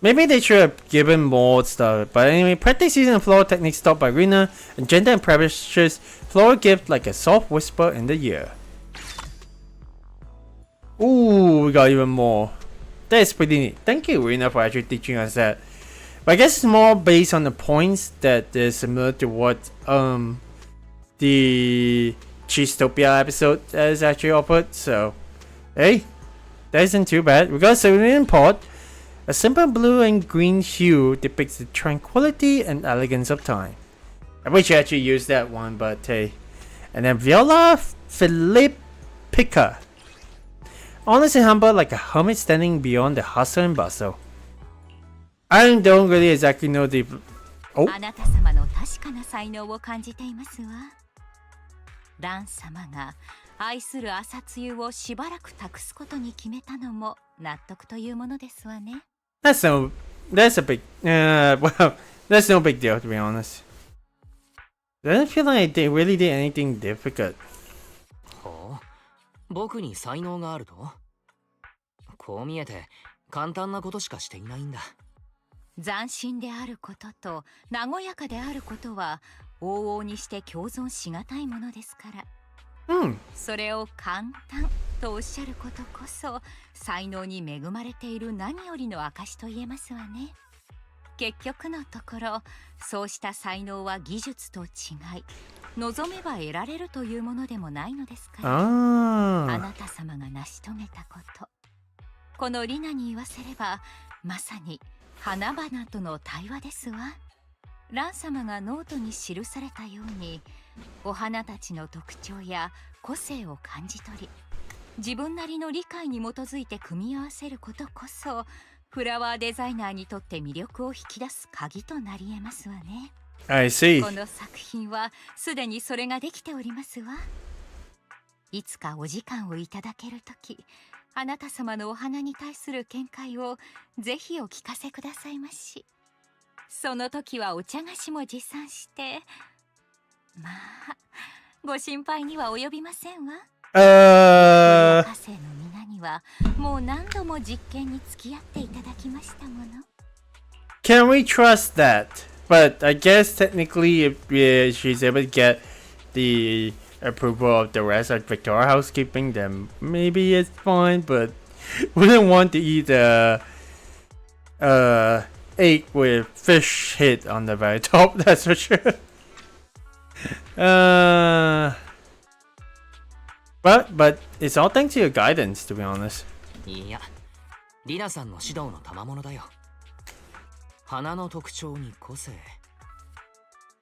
Maybe they should have given more stuff, but anyway, practice using the floral techniques taught by Rina, and gentle and precious floral gift like a soft whisper in the ear. Ooh, we got even more. That is pretty neat. Thank you, Rina, for actually teaching us that. But I guess it's more based on the points that is similar to what the Cheesetopia episode is actually offered. So, hey, that isn't too bad. We got a cerulean pot. A simple blue and green hue depicts the tranquility and elegance of time. I wish I actually used that one, but hey. And then Viola Philippica. Honest and humble like a hermit standing beyond the hustle and bustle. I don't really exactly know the... Oh. 確かな才能を感じていますわ。ラン様が愛する朝露をしばらく託すことに決めたのも納得というものですわね。That's a big, well, that's no big deal to be honest. Doesn't feel like they really did anything difficult. ほう、僕に才能があると？こう見えて簡単なことしかしていないんだ。斬新であることと和やかであることは往々にして共存しがたいものですから。それを簡単とおっしゃることこそ才能に恵まれている何よりの証と言えますわね。結局のところそうした才能は技術と違い望めば得られるというものでもないのですから。あなた様が成し遂げたこと、このリナに言わせればまさに花々との対話ですわ。ラン様がノートに記されたようにお花たちの特徴や個性を感じ取り自分なりの理解に基づいて組み合わせることこそフラワーデザイナーにとって魅力を引き出す鍵となり得ますわね。I see. この作品はすでにそれができておりますわ。いつかお時間をいただけるときあなた様のお花に対する見解をぜひお聞かせくださいまし。その時はお茶菓子も持参してまあご心配には及びませんわ。火星の皆にはもう何度も実験に付き合っていただきましたもの。 Can we trust that? But I guess technically if she's able to get the approval of the rest of Victoria housekeeping, then maybe it's fine, but wouldn't want to eat egg with fish head on the very top, that's for sure. But it's all thanks to your guidance, to be honest. いや、リナさんの指導の賜物だよ。花の特徴に個性、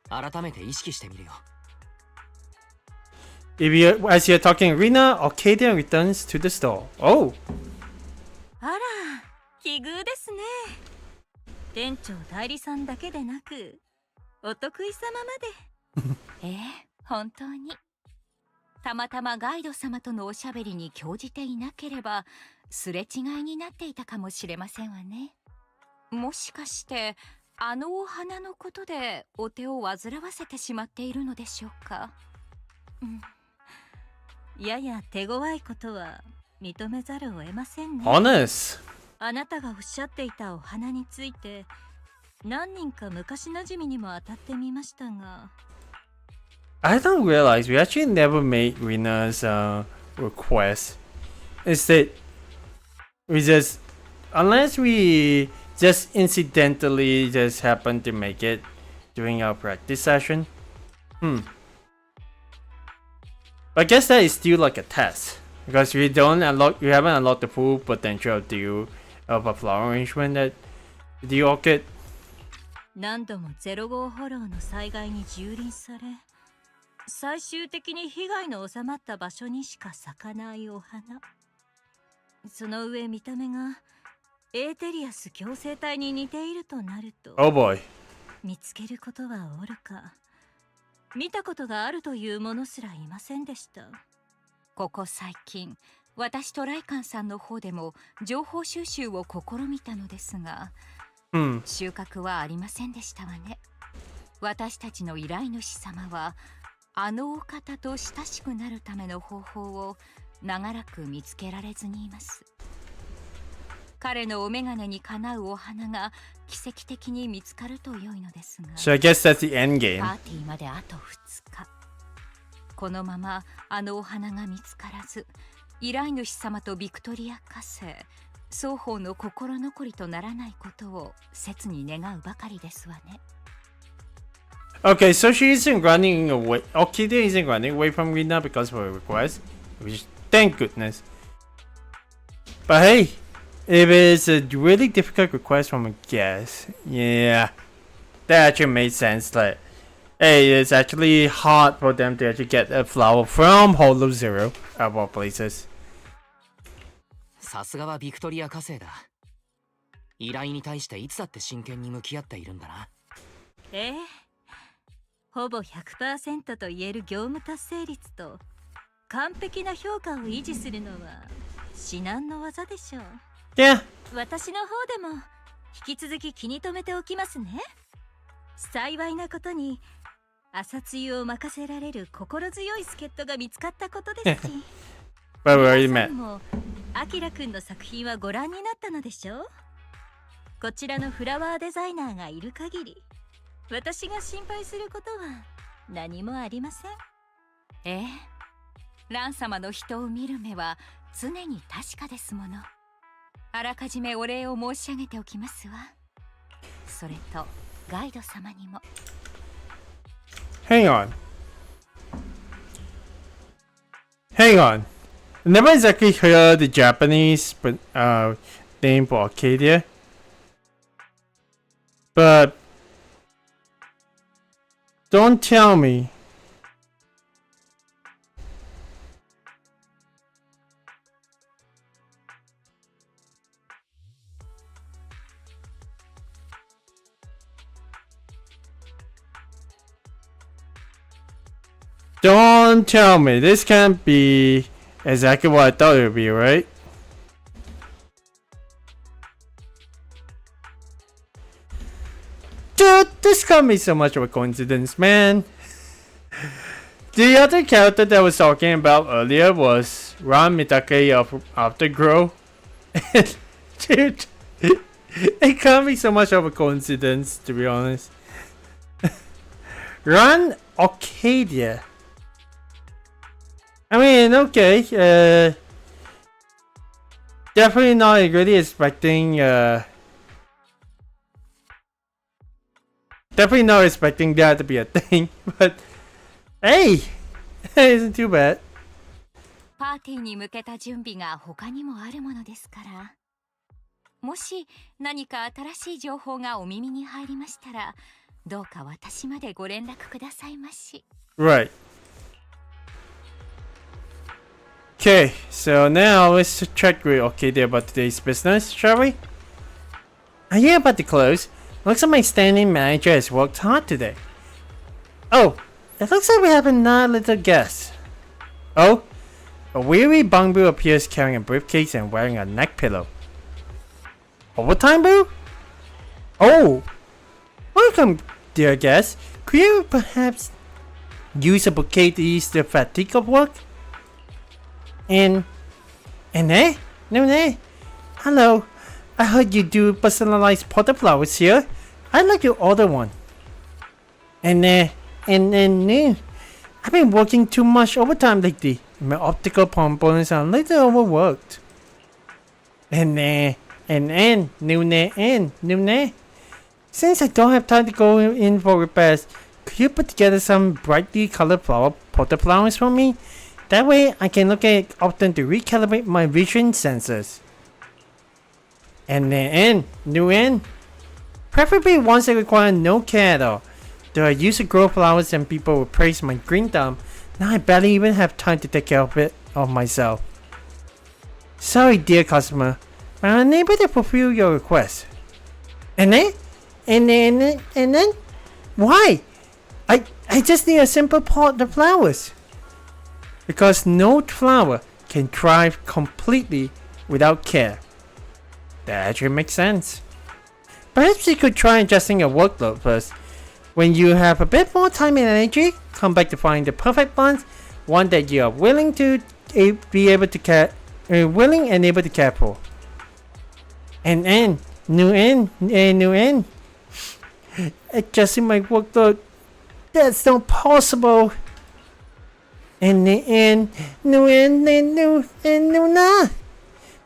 改めて意識してみるよ。As you're talking arena, Arcadia returns to the store. Oh! あら、奇遇ですね。店長代理さんだけでなくお得意様まで本当にたまたまガイド様とのおしゃべりに興じていなければすれ違いになっていたかもしれませんわね。もしかしてあのお花のことでお手を煩わせてしまっているのでしょうか。やや手強いことは認めざるを得ませんね。Honest. あなたがおっしゃっていたお花について何人か昔なじみにも当たってみましたが I don't realize we actually never made Rina's request. Instead, we just, unless we just incidentally just happen to make it during our practice session. But I guess that is still like a test because we haven't unlocked the full potential of a flower arrangement that the orchid. 何度も05フォローの災害に蹂躙され最終的に被害の収まった場所にしか咲かないお花。その上見た目がエーテリアス共生体に似ているとなると Oh boy. 見つけることはおろか見たことがあるというものすらいませんでした。ここ最近私とライカンさんの方でも情報収集を試みたのですが、収穫はありませんでしたわね。私たちの依頼主様はあのお方と親しくなるための方法を長らく見つけられずにいます。彼のお眼鏡にかなうお花が奇跡的に見つかると良いのですが、 So I guess that's the end game. パーティーまであと2日。このままあのお花が見つからず依頼主様とビクトリア家政双方の心残りとならないことを切に願うばかりですわね。 Okay, so she isn't running away. Orchidea isn't running away from Rina because of her request, which thank goodness. But hey, if it's a really difficult request from a guest, yeah, that actually made sense. Like, hey, it's actually hard for them to actually get a flower from Hollow Zero of all places. さすがはビクトリア家政だ。依頼に対していつだって真剣に向き合っているんだな。ほぼ 100% と言える業務達成率と完璧な評価を維持するのは至難の技でしょう。 Yeah. 私の方でも引き続き気に留めておきますね。幸いなことに朝露を任せられる心強い助っ人が見つかったことですしBut we already 皆 met. さんもアキラくんの作品はご覧になったのでしょう。こちらのフラワーデザイナーがいる限り私が心配することは何もありません。ええ、ラン様の人を見る目は常に確かですもの。あらかじめお礼を申し上げておきますわ。それとガイド様にも。 Hang on. Hang on. I never exactly heard the Japanese name for Arcadia. But don't tell me. Don't tell me. This can't be exactly what I thought it would be, right? Dude, this can't be so much of a coincidence, man. The other character that I was talking about earlier was Ran Mitake of Afterglow. Dude, it can't be so much of a coincidence, to be honest. Ran Arcadia. I mean, okay, definitely not really expecting, definitely not expecting that to be a thing, but hey, it isn't too bad. パーティーに向けた準備が他にもあるものですから、もし何か新しい情報がお耳に入りましたら、どうか私までご連絡くださいまし。 Right. Okay, so now let's check with Arcadia about today's business, shall we? Are you about to close? Looks like my standing manager has worked hard today. Oh, it looks like we have another little guest. Oh, a weary Bangbu appears carrying a briefcase and wearing a neck pillow. Overtime, Boo? Oh, welcome, dear guest. Could you perhaps use a bouquet to ease the fatigue of work? And no, hello. I heard you do personalized potted flowers here. I'd like to order one. And I've been working too much overtime lately. My optical components are a little overworked. And no. Since I don't have time to go in for repairs, could you put together some brightly colored potted flowers for me? That way I can look at it often to recalibrate my vision sensors. And preferably ones that require no care at all. Though I used to grow flowers and people would praise my green thumb, now I barely even have time to take care of myself. Sorry, dear customer, but I'm unable to fulfill your request. And then? Why? I just need a simple pot of flowers. Because no flower can thrive completely without care. That actually makes sense. Perhaps you could try adjusting your workload first. When you have a bit more time and energy, come back to find the perfect plant, one that you are willing to be able to care, willing and able to care for. And adjusting my workload, that's not possible. No.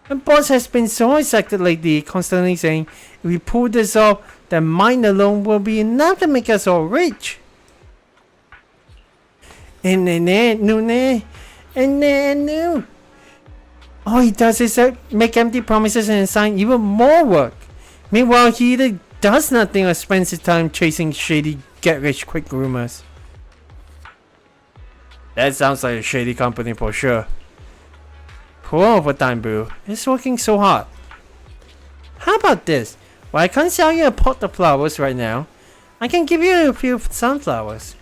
My boss has been so excited lately, constantly saying, if we pull this off, then mine alone will be enough to make us all rich. No. All he does is make empty promises and assign even more work. Meanwhile, he either does nothing or spends his time chasing shady get-rich-quick rumors. That sounds like a shady company for sure. Poor overtime, Boo. It's working so hard. How about this? Well, I can't sell you a pot of flowers right now. I can give you a few sunflowers.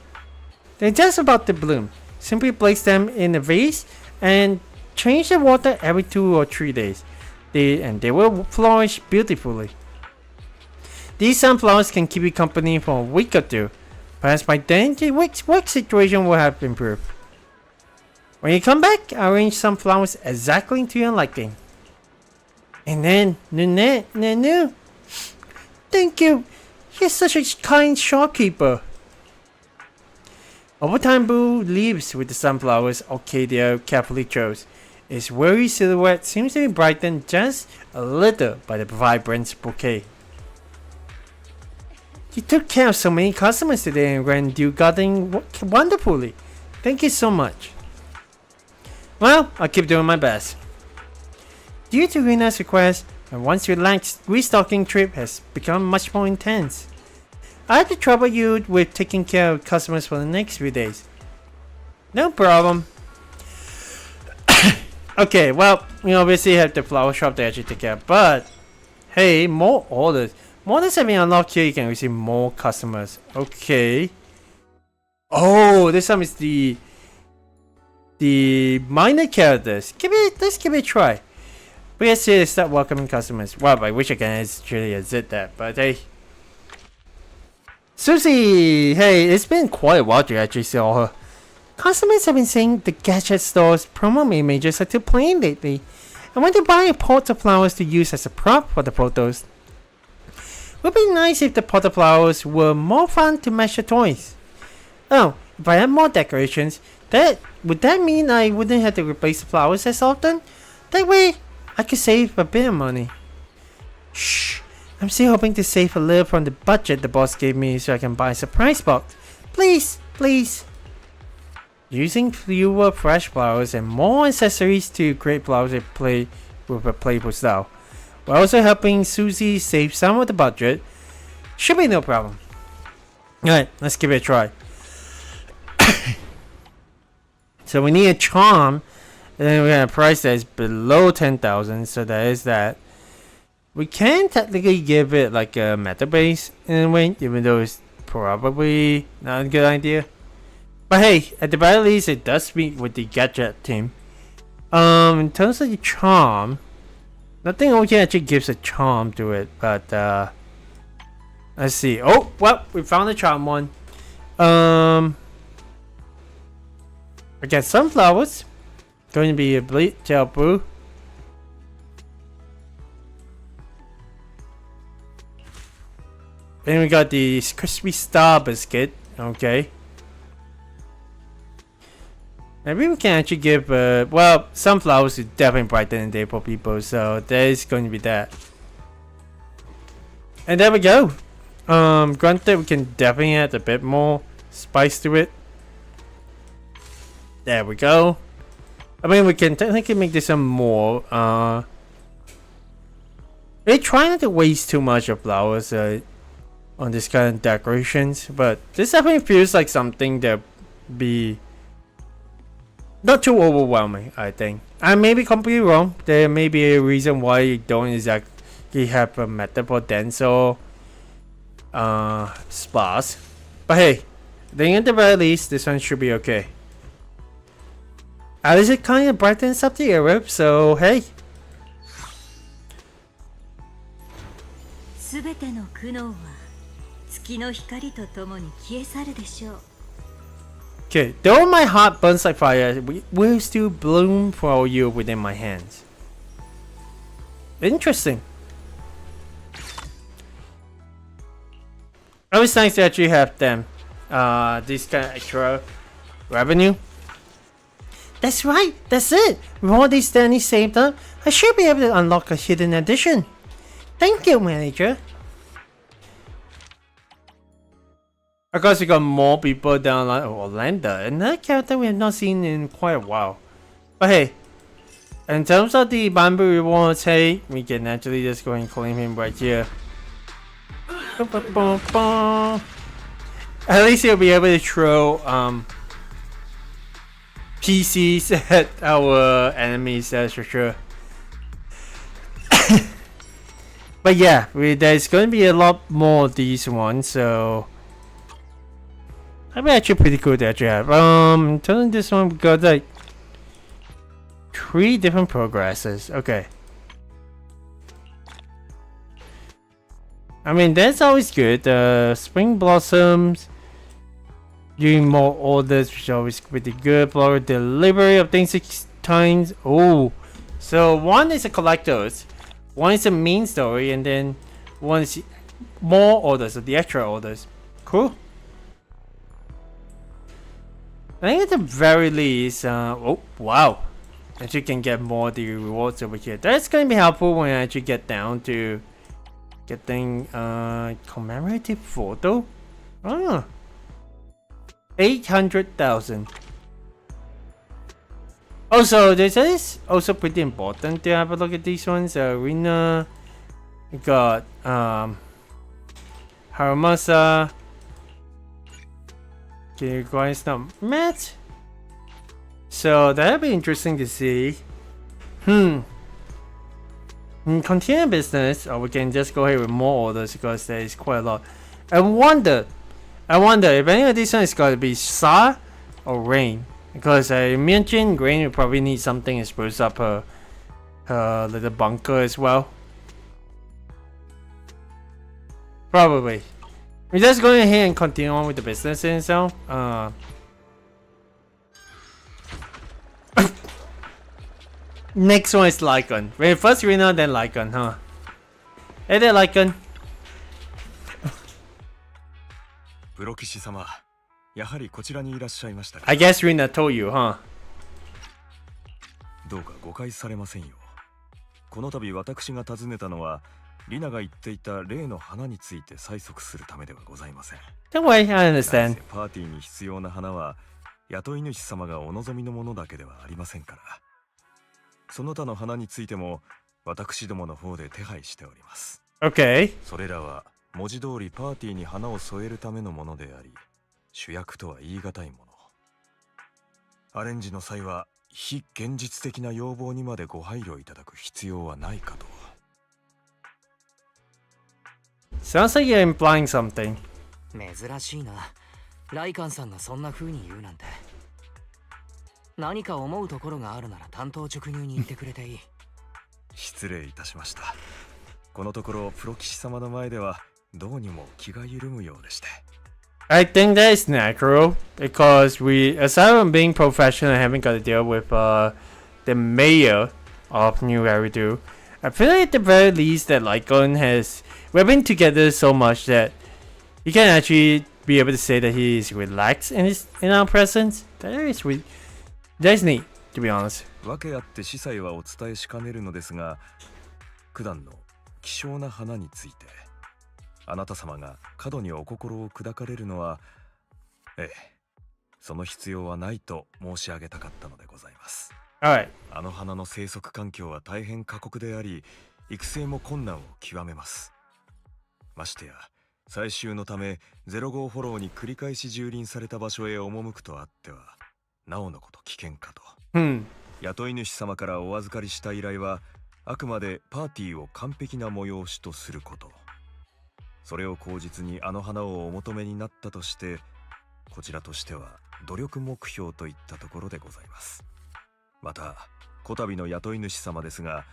They're just about to bloom. Simply place them in a vase and change the water every 2 or 3 days. They will flourish beautifully. These sunflowers can keep you company for a week or 2. Perhaps by then your work situation will have improved. When you come back, I'll arrange some flowers exactly to your liking. And then, no. Thank you. You're such a kind shopkeeper. Over time, Boo leaves with the sunflowers Arcadia carefully chose. Its weary silhouette seems to be brightened just a little by the vibrant bouquet. You took care of so many customers today and ran your garden wonderfully. Thank you so much. Well, I'll keep doing my best. Due to Rina's request, my once relaxed restocking trip has become much more intense. I have to trouble you with taking care of customers for the next few days. No problem. Okay, well, we obviously have the flower shop to actually take care of, but hey, more orders. More orders have been unlocked here, you can receive more customers. Okay. Oh, this time is the minor characters. Let's give it a try. We have to start welcoming customers. Well, I wish I can actually exit that, but hey. Susie! Hey, it's been quite a while to actually see her. Customers have been saying the gadget store's promo images are too plain lately, and want to buy a pot of flowers to use as a prop for the photos. Would be nice if the pot of flowers were more fun to match the toys. Oh, if I had more decorations, would that mean I wouldn't have to replace the flowers as often? That way, I could save a bit of money. Shh, I'm still hoping to save a little from the budget the boss gave me so I can buy a surprise box. Please. Using fewer fresh flowers and more accessories to create flowers that play with a playful style, while also helping Susie save some of the budget, should be no problem. Alright, let's give it a try. So we need a charm, and then we have a price that is below 10,000, so that is that. We can technically give it like a meta base in a way, even though it's probably not a good idea. But hey, at the very least, it does meet with the gadget team. In terms of the charm, nothing over here actually gives a charm to it, but let's see. Oh, well, we found the charm one. We got sunflowers. Going to be a bleach gel brew. Then we got the crispy star biscuit. Okay. Maybe we can actually give well, sunflowers is definitely brighten the day for people, so there is going to be that. And there we go. Granted, we can definitely add a bit more spice to it. There we go. I mean, we can technically make this some more. We're trying not to waste too much of flowers on this kind of decorations, but this definitely feels like something that be not too overwhelming, I think. I may be completely wrong. There may be a reason why you don't exactly have a method for denso spas. But hey, I think at the very least, this one should be okay. At least it kind of brightens up the area, so hey. すべての苦悩は月の光とともに消え去るでしょう。 Okay, though my heart burns like fire, we will still bloom for you within my hands. Interesting. Always nice to actually have them. This kind of extra revenue. That's right, that's it. With all these Danny saved up, I should be able to unlock a hidden addition. Thank you, manager. Of course, we got more people down like Orlando, another character we have not seen in quite a while. But hey, in terms of the bamboo rewards, hey, we can actually just go and claim him right here. At least he'll be able to throw PCs at our enemies, that's for sure. But yeah, there's going to be a lot more of these ones, so That'd be actually pretty cool to actually have. Telling this one we got like 3 different progresses. Okay. I mean, that's always good. Spring blossoms, doing more orders, which is always pretty good. Flower delivery of things 6 times. Oh, so one is a collector's, one is a main story, and then one is more orders, so the extra orders. Cool. I think at the very least, oh wow, actually can get more of the rewards over here. That's gonna be helpful when I actually get down to getting commemorative photo. Oh, 800,000. Also, this is also pretty important to have a look at these ones. Arena, we got Haramasa. Okay, guys, not met. So that'll be interesting to see. Continue business, or we can just go ahead with more orders because there is quite a lot. I wonder if any of these ones is going to be Sa or Rain, because I mentioned Rain will probably need something to spruce up her little bunker as well. Probably. We're just going ahead and continue on with the business itself. Next one is Lycon. Wait, first Rena, then Lycon, huh? Hey there, Lycon. プロ騎士様、やはりこちらにいらっしゃいましたか。 I guess Rena told you, huh? どうか誤解されませんよ。この度私が訪ねたのは、リナが言っていた例の花について催促するためではございません。Don't worry, I understand. パーティーに必要な花は、雇い主様がお望みのものだけではありませんから。その他の花についても、私どもの方で手配しております。Okay. それらは文字通りパーティーに花を添えるためのものであり、主役とは言い難いもの。アレンジの際は非現実的な要望にまでご配慮いただく必要はないかと。Sounds like you're implying something. 珍しいな。ライカンさんがそんな風に言うなんて。何か思うところがあるなら担当直入に言ってくれていい。失礼いたしました。このところプロ騎士様の前ではどうにも気が緩むようでして。I think that is natural because we, aside from being professional and having got to deal with the mayor of New Eridu, I feel like at the very least that Lycon has, we've been together so much that you can actually be able to say that he is relaxed in our presence. That's neat, to be honest. 訳あって司祭はお伝えしかねるのですが、九段の希少な花についてあなた様が過度にお心を砕かれるのは、その必要はないと申し上げたかったのでございます。Alright. あの花の生息環境は大変過酷であり、育成も困難を極めます。ましてや採集のため0号フォローに繰り返し蹂躙された場所へ赴くとあってはなおのこと危険かと。雇い主様からお預かりした依頼はあくまでパーティーを完璧な催しとすること。それを口実にあの花をお求めになったとして、こちらとしては努力目標といったところでございます。またこたびの雇い主様ですが、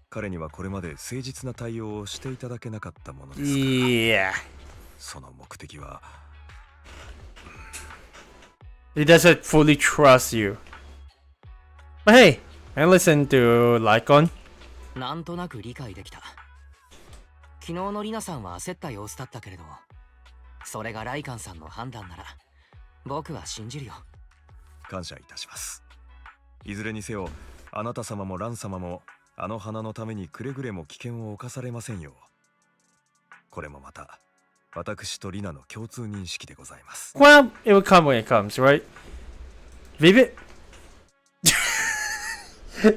彼にはこれまで誠実な対応をしていただけなかったものですから。Yeah. その目的は。He doesn't fully trust you. But hey, I listened to Lycon. なんとなく理解できた。昨日のリナさんは焦った様子だったけれど、それがライカンさんの判断なら僕は信じるよ。感謝いたします。いずれにせよあなた様もラン様もあの花のためにくれぐれも危険を冒されませんよう。これもまた私とリナの共通認識でございます。Well, it will come when it comes, right? Vivian?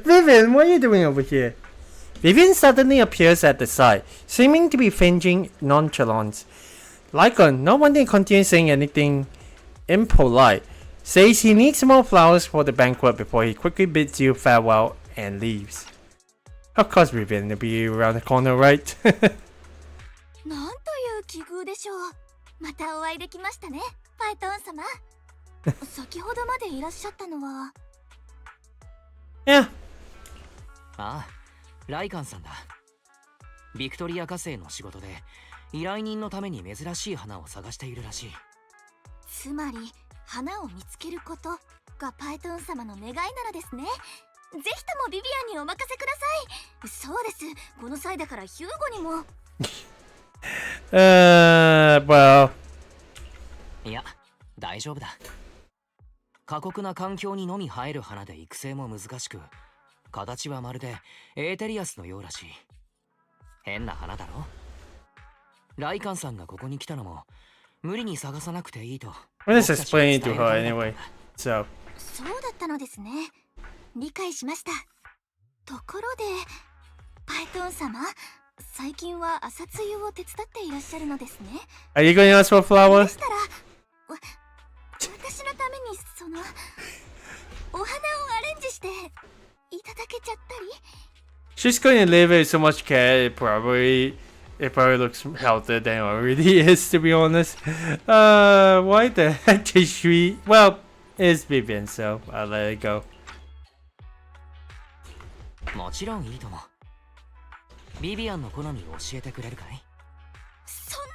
Vivian, what are you doing over here? Vivian suddenly appears at the side, seeming to be feigning nonchalance. Lycon, not wanting to continue saying anything impolite, says he needs more flowers for the banquet before he quickly bids you farewell and leaves. Of course, Vivian will be around the corner, right? なんという奇遇でしょう。またお会いできましたね、パイトン様。先ほどまでいらっしゃったのは。Yeah. ああ、ライカンさんだ。ビクトリア火星の仕事で依頼人のために珍しい花を探しているらしい。つまり花を見つけることがパイトン様の願いなのですね。ぜひともビビアンにお任せください。そうです、この際だからヒューゴにも。Well. いや、大丈夫だ。過酷な環境にのみ生える花で育成も難しく、形はまるでエーテリアスのようらしい。変な花だろ。ライカンさんがここに来たのも無理に探さなくていいと。I'm just explaining to her anyway. So. そうだったのですね。理解しました。ところでパイトン様、最近は朝露を手伝っていらっしゃるのですね。 Are you going to ask for で flowers? したら私のためにそのお花をアレンジしていただけちゃったり。 She's going to leave it so much care. It probably looks healthier than it already is, to be honest. Why the heck did she? Well, it's Vivian, so I'll let it go. もちろんいいとも。ビビアンの好みを教えてくれるかい？そんな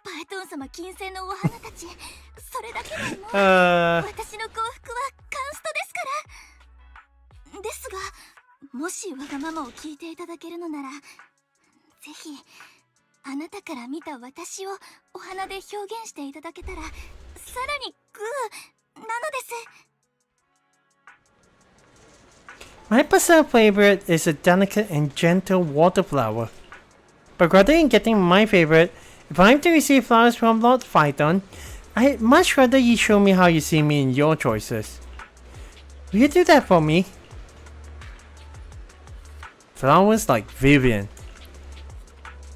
パイトン様金星のお花たち、それだけでも私の幸福はカンストですから。ですが、もしわがままを聞いていただけるのなら、ぜひあなたから見た私をお花で表現していただけたら、さらにグーなのです。My personal favorite is a delicate and gentle water flower. But rather than getting my favorite, if I'm to receive flowers from Lord Phaeton, I'd much rather you show me how you see me in your choices. Will you do that for me? Flowers like Vivian.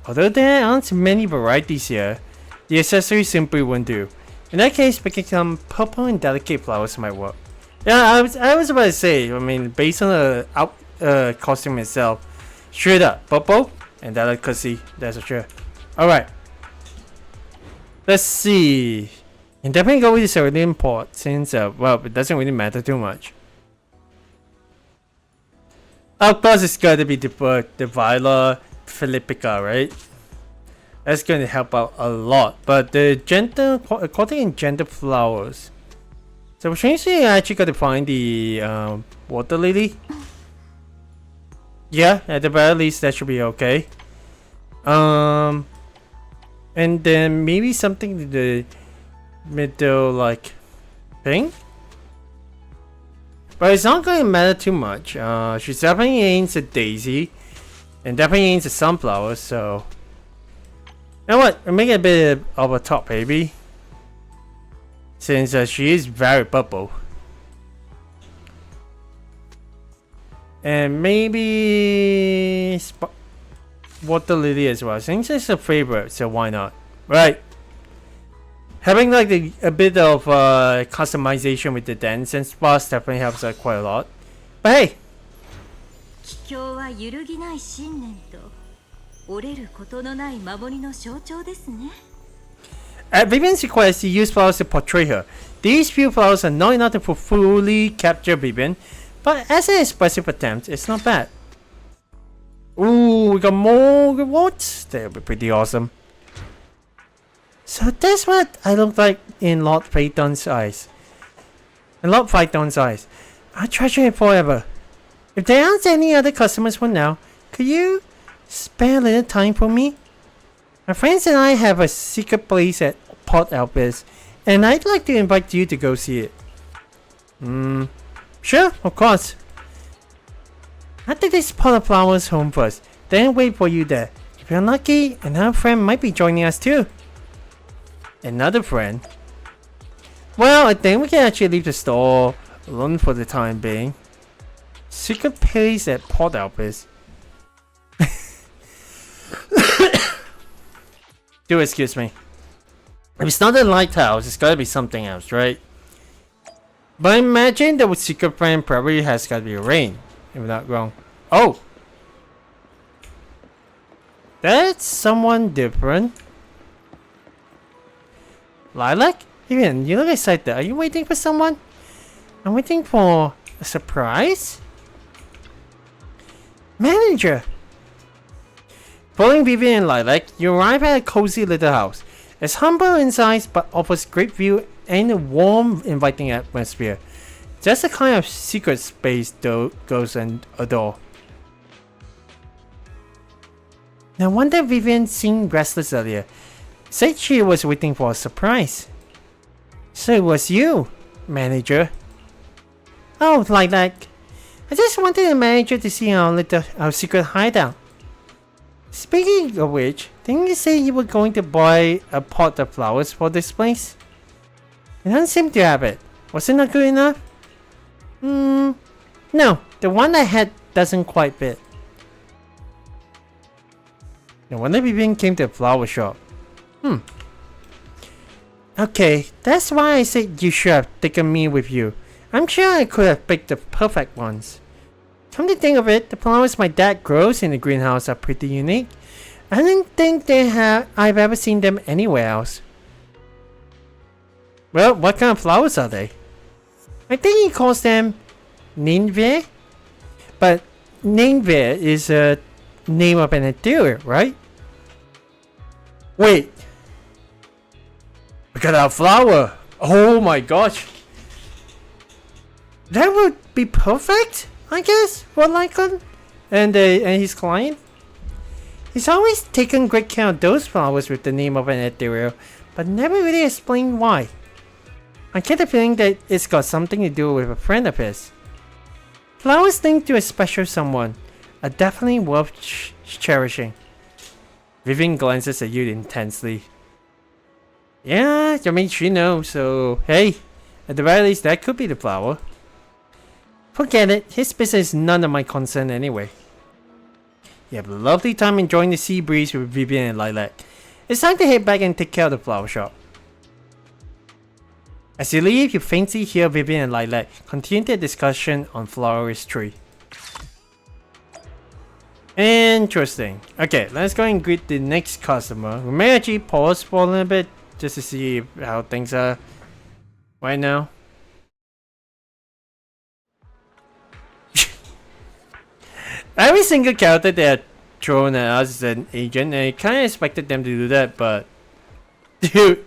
Although there aren't many varieties here, the accessory simply won't do. In that case, picking some purple and delicate flowers might work. Yeah, I was about to say, I mean, based on the costume itself, straight up, purple and delicacy, that's for sure. Alright. Let's see. And definitely go with the cerulean port since, well, it doesn't really matter too much. Of course, it's gotta be the Viola Philippica, right? That's gonna help out a lot. But the gentle, quality and gentle flowers. So which means you actually gotta find the water lily. Yeah, at the very least that should be okay. And then maybe something in the middle like thing. But it's not going to matter too much. She's definitely aims at Daisy. And definitely aims at Sunflower, so... You know what? We'll make it a bit of a top baby. Since she is very purple. And maybe... Water Lily as well. Since it's a favorite, so why not? Right. Having like a bit of customization with the dance and spots definitely helps out quite a lot. But hey! 帰郷は揺るぎない信念と折れることのない守りの象徴ですね。At Vivian's request, he used flowers to portray her. These few flowers are not enough to fully capture Vivian, but as an expressive attempt, it's not bad. Ooh, we got more rewards? That'll be pretty awesome. So that's what I look like in Lord Phaeton's eyes. In Lord Phaeton's eyes. I'll treasure it forever. If there aren't any other customers for now, could you spare a little time for me? My friends and I have a secret place at Port Albis, and I'd like to invite you to go see it. Sure, of course. I'll take this pot of flowers home first, then wait for you there. If you're lucky, another friend might be joining us too. Another friend? Well, I think we can actually leave the store alone for the time being. Secret place at Port Albis. Do excuse me. If it's not a lighthouse, it's gotta be something else, right? But I imagine the secret friend probably has gotta be a rain, if I'm not wrong. Oh! That's someone different. Lilac? Vivian, you look excited. Are you waiting for someone? I'm waiting for a surprise? Manager! Following Vivian and Lilac, you arrive at a cozy little house. It's humble in size but offers great view and a warm, inviting atmosphere. Just the kind of secret space ghosts and adore. No wonder Vivian seemed restless earlier. Said she was waiting for a surprise. So it was you, manager. Oh, Lilac. I just wanted the manager to see our secret hideout. Speaking of which, didn't you say you were going to buy a pot of flowers for this place? You don't seem to have it. Was it not good enough? No, the one I had doesn't quite fit. No wonder Vivian came to the flower shop. Okay, that's why I said you should have taken me with you. I'm sure I could have picked the perfect ones. Come to think of it, the flowers my dad grows in the greenhouse are pretty unique. I don't think I've ever seen them anywhere else. Well, what kind of flowers are they? I think he calls them Nineveh. But Nineveh is a name of an ethereal, right? Wait. Look at that flower. Oh my gosh. That would be perfect, I guess, for Lycon and his client. He's always taken great care of those flowers with the name of an ethereal, but never really explained why. I get the feeling that it's got something to do with a friend of his. Flowers linked to a special someone are definitely worth cherishing. Vivian glances at you intensely. Yeah, I mean, she knows, so hey, at the very least, that could be the flower. Forget it, his business is none of my concern anyway. You have a lovely time enjoying the sea breeze with Vivian and Lilac. It's time to head back and take care of the flower shop. As you leave, you faintly hear Vivian and Lilac continue their discussion on floristry. Interesting. Okay, let's go and greet the next customer. We may actually pause for a little bit just to see how things are right now. Every single character they are thrown at us is an agent, and I kind of expected them to do that, but dude,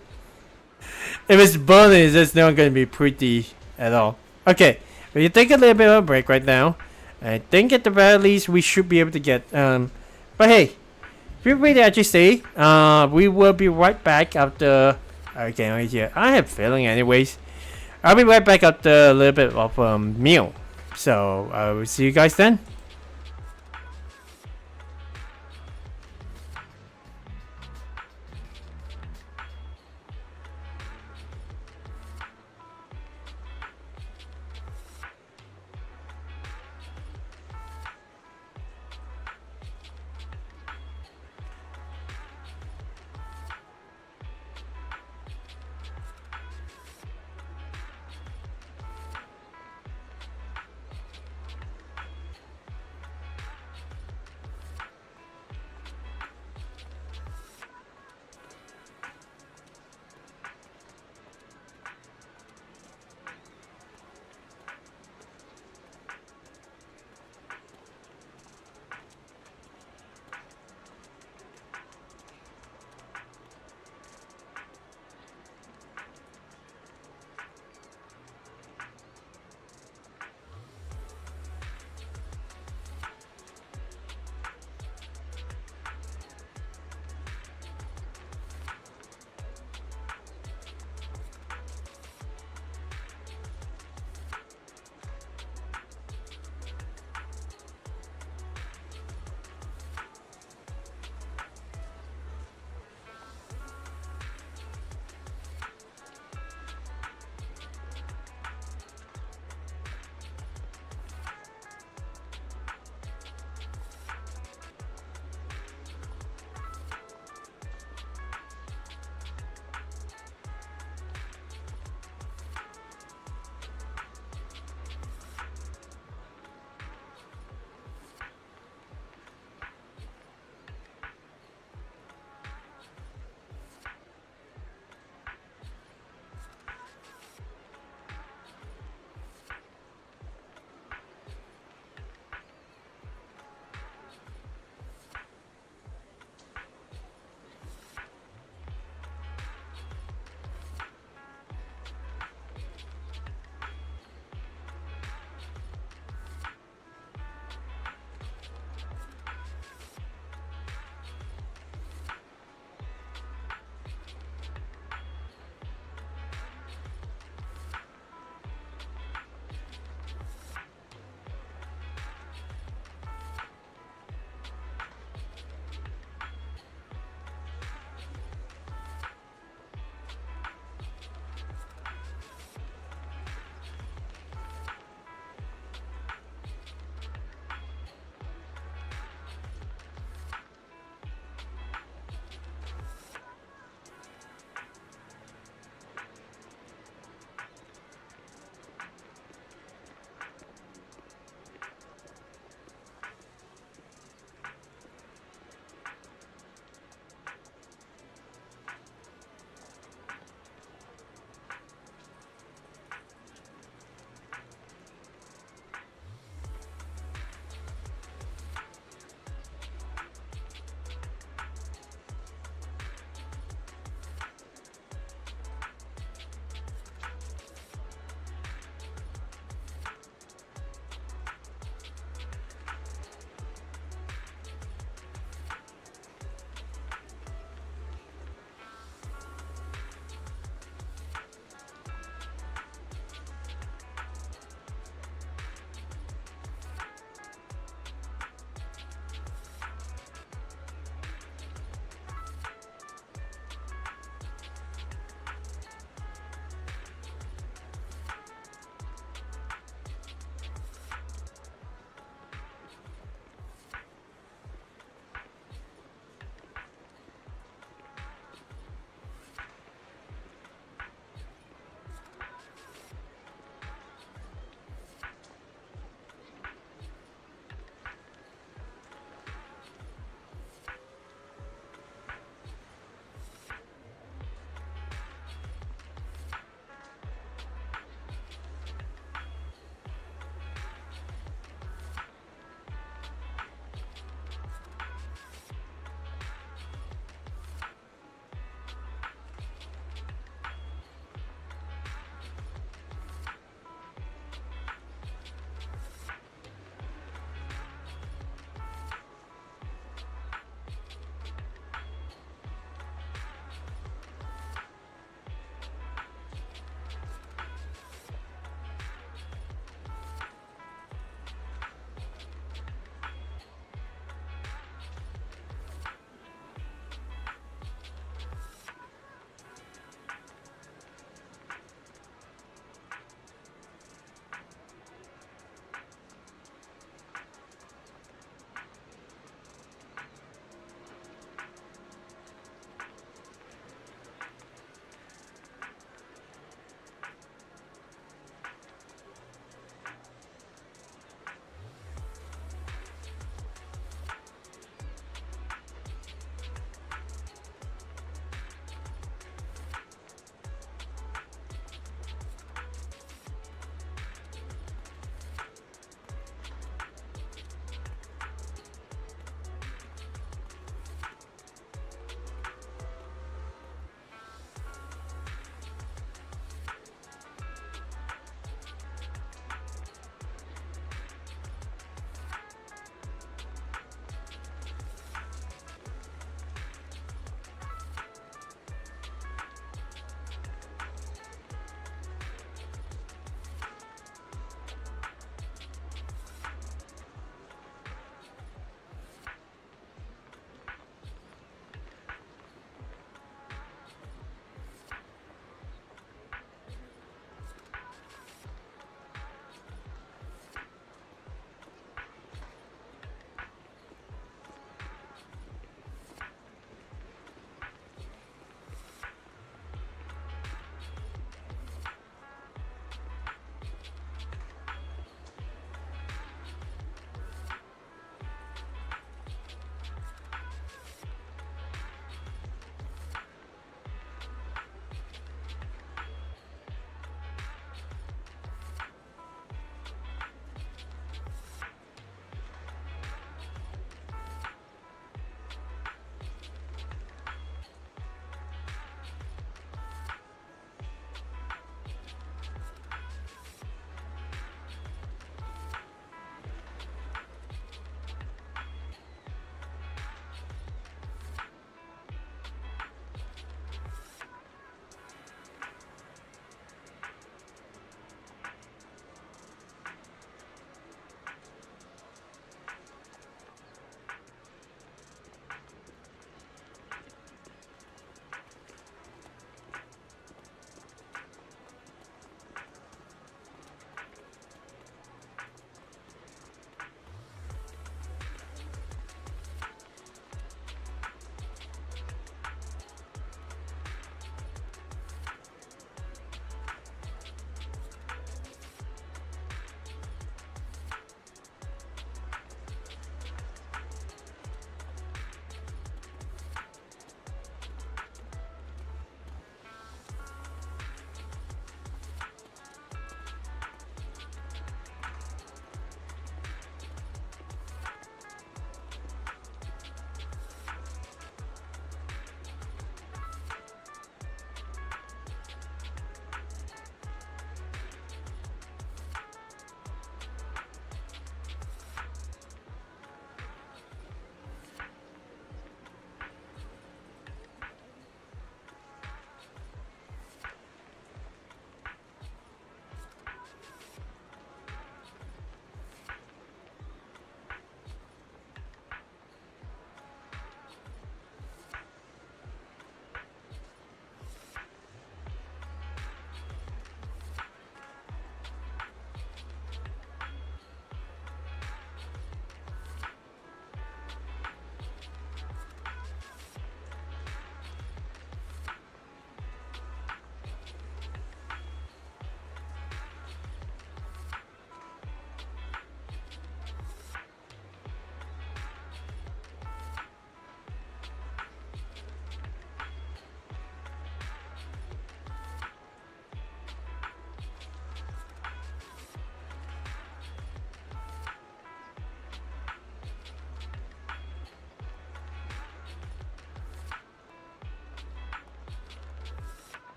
if it's bonus, it's not going to be pretty at all. Okay, we'll take a little bit of a break right now. I think at the very least we should be able to get but hey, feel free to actually stay. We will be right back after. Okay, right here. I have a feeling, anyways. I'll be right back after a little bit of meal. So I will see you guys then.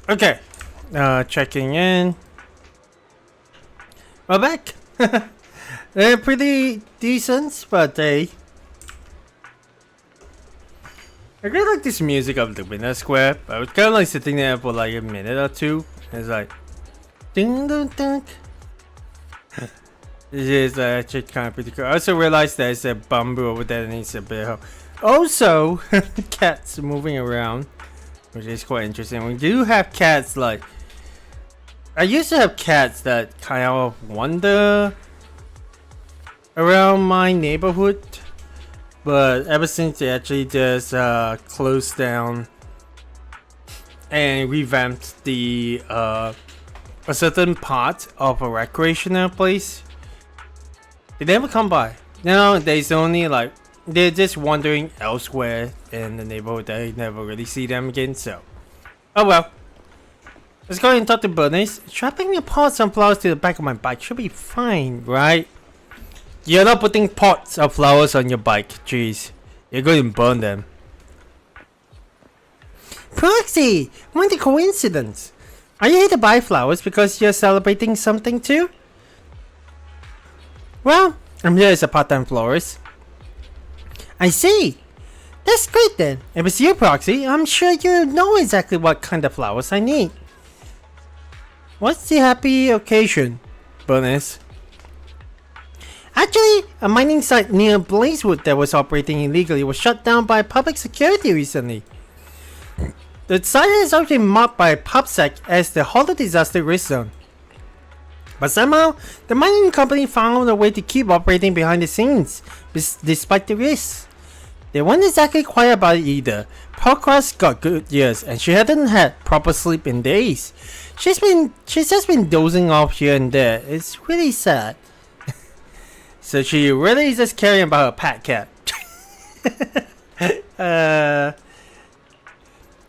Okay, checking in. We're back. They're pretty decent, but I really like this music of the Winner Square. I was kind of like sitting there for like a minute or two. It's like, ding ding ding. It is actually kind of pretty cool. I also realized there's a bamboo over there that needs a bit of help. Also, cats moving around, which is quite interesting. We do have cats like, I used to have cats that kind of wander around my neighborhood, but ever since they actually just closed down and revamped the a certain part of a recreational place, they never come by. Now there's only like, they're just wandering elsewhere in the neighborhood. I never really see them again, so oh well. Let's go ahead and talk to Bernice. Strapping the pots and flowers to the back of my bike should be fine, right? You're not putting pots of flowers on your bike, jeez. You're going to burn them. Proxy! What a coincidence! Are you here to buy flowers because you're celebrating something too? Well, I'm here as a part-time florist. I see! That's great then. If it's you, Proxy, I'm sure you know exactly what kind of flowers I need. What's the happy occasion, Bernice? Actually, a mining site near Blazewood that was operating illegally was shut down by public security recently. The site is actually marked by PubSec as the Holo Disaster Risk Zone. But somehow, the mining company found a way to keep operating behind the scenes, despite the risks. They weren't exactly quiet about it either. Procra's got good years, and she hadn't had proper sleep in days. She's just been dozing off here and there. It's really sad. So she really is just caring about her pet cat.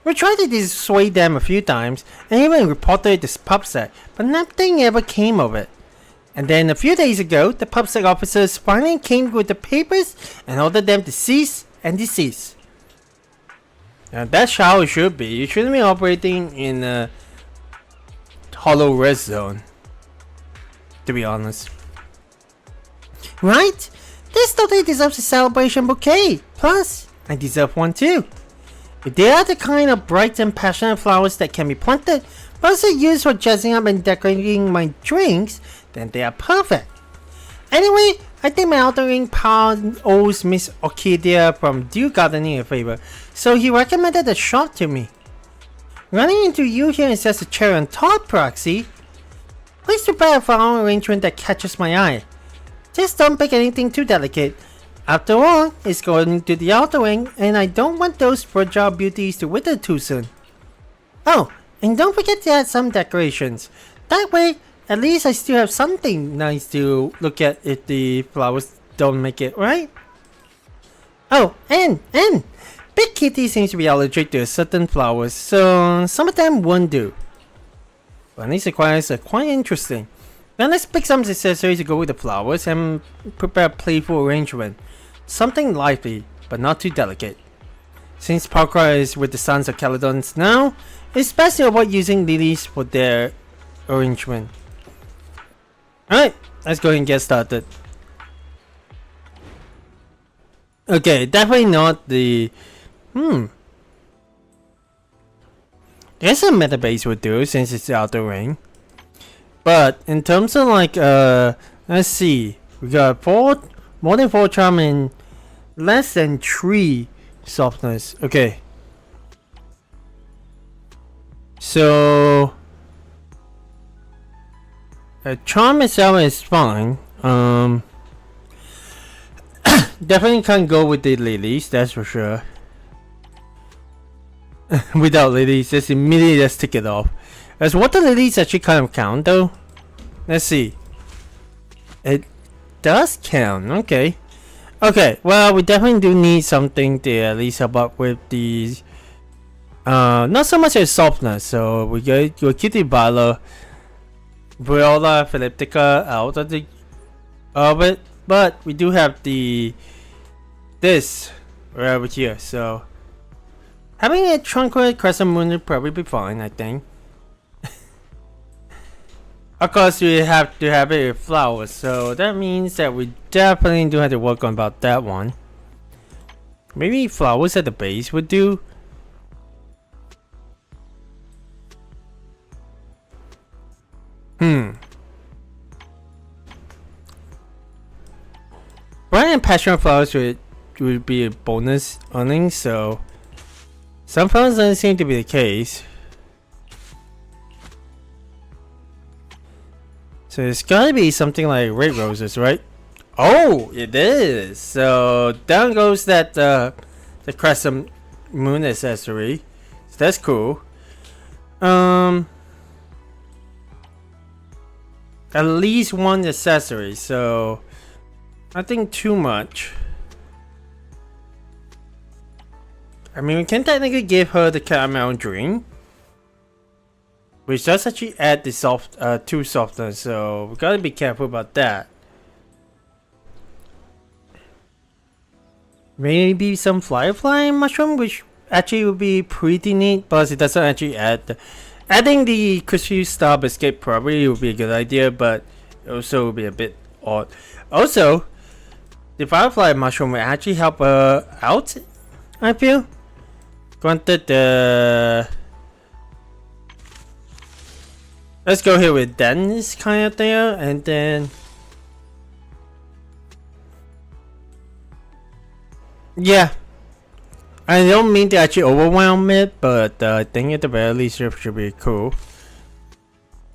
We tried to dissuade them a few times, and even reported it to PubSec, but nothing ever came of it. And then a few days ago, the PubSec officers finally came with the papers and ordered them to cease and desist. Now that's how it should be. You shouldn't be operating in a hollow red zone. To be honest. Right? This totally deserves a celebration bouquet. Plus, I deserve one too. If they are the kind of bright and passionate flowers that can be planted, but also used for jazzing up and decorating my drinks, then they are perfect. Anyway, I think my outer ring pal owes Miss Orchidea from Dew Gardening a favor, so he recommended the shop to me. Running into you here is just a cherry on top, Proxy. Please prepare a flower arrangement that catches my eye. Just don't pick anything too delicate. After all, it's going to the outer ring, and I don't want those fragile beauties to wither too soon. Oh, and don't forget to add some decorations. That way, at least I still have something nice to look at if the flowers don't make it, right? Oh, and Big Kitty seems to be allergic to certain flowers, so some of them won't do. But these requires are quite interesting. Then let's pick some accessories to go with the flowers and prepare a playful arrangement. Something lively, but not too delicate. Since Parkra is with the Sons of Caledons now, it's best to avoid using lilies for their arrangement. Alright, let's go and get started. Okay, definitely not the... Guess a meta base would do since it's the outer ring. But in terms of like, let's see. We got more than 4 charm and less than 3 softness. Okay. So... charm itself is fine. Definitely can't go with the lilies, that's for sure. Without lilies, just immediately just take it off. As water lilies actually kind of count though. Let's see. It does count, okay. Okay, well we definitely do need something to at least help out with the not so much as softness, so we'll keep the Viola Viola Philiptica out of the it, but we do have this right over here, so having a tranquil crescent moon would probably be fine, I think. Of course, we have to have it with flowers, so that means that we definitely do have to work on about that one. Maybe flowers at the base would do. Bright and passionate flowers would be a bonus earning, so some flowers doesn't seem to be the case. So it's gotta be something like red roses, right? Oh, it is. So down goes that the crescent moon accessory. So that's cool. At least one accessory, so nothing too much. I mean, we can technically give her the caramel drink, which does actually add the two softness, so we gotta be careful about that. Maybe some firefly mushroom, which actually would be pretty neat, but it doesn't actually add. Adding the crispy star biscuit probably would be a good idea, but also would be a bit odd. Also, the firefly mushroom will actually help her out, I feel. Granted, let's go here with Dennis kind of there, and then yeah, I don't mean to actually overwhelm it, but I think at the very least it should be cool.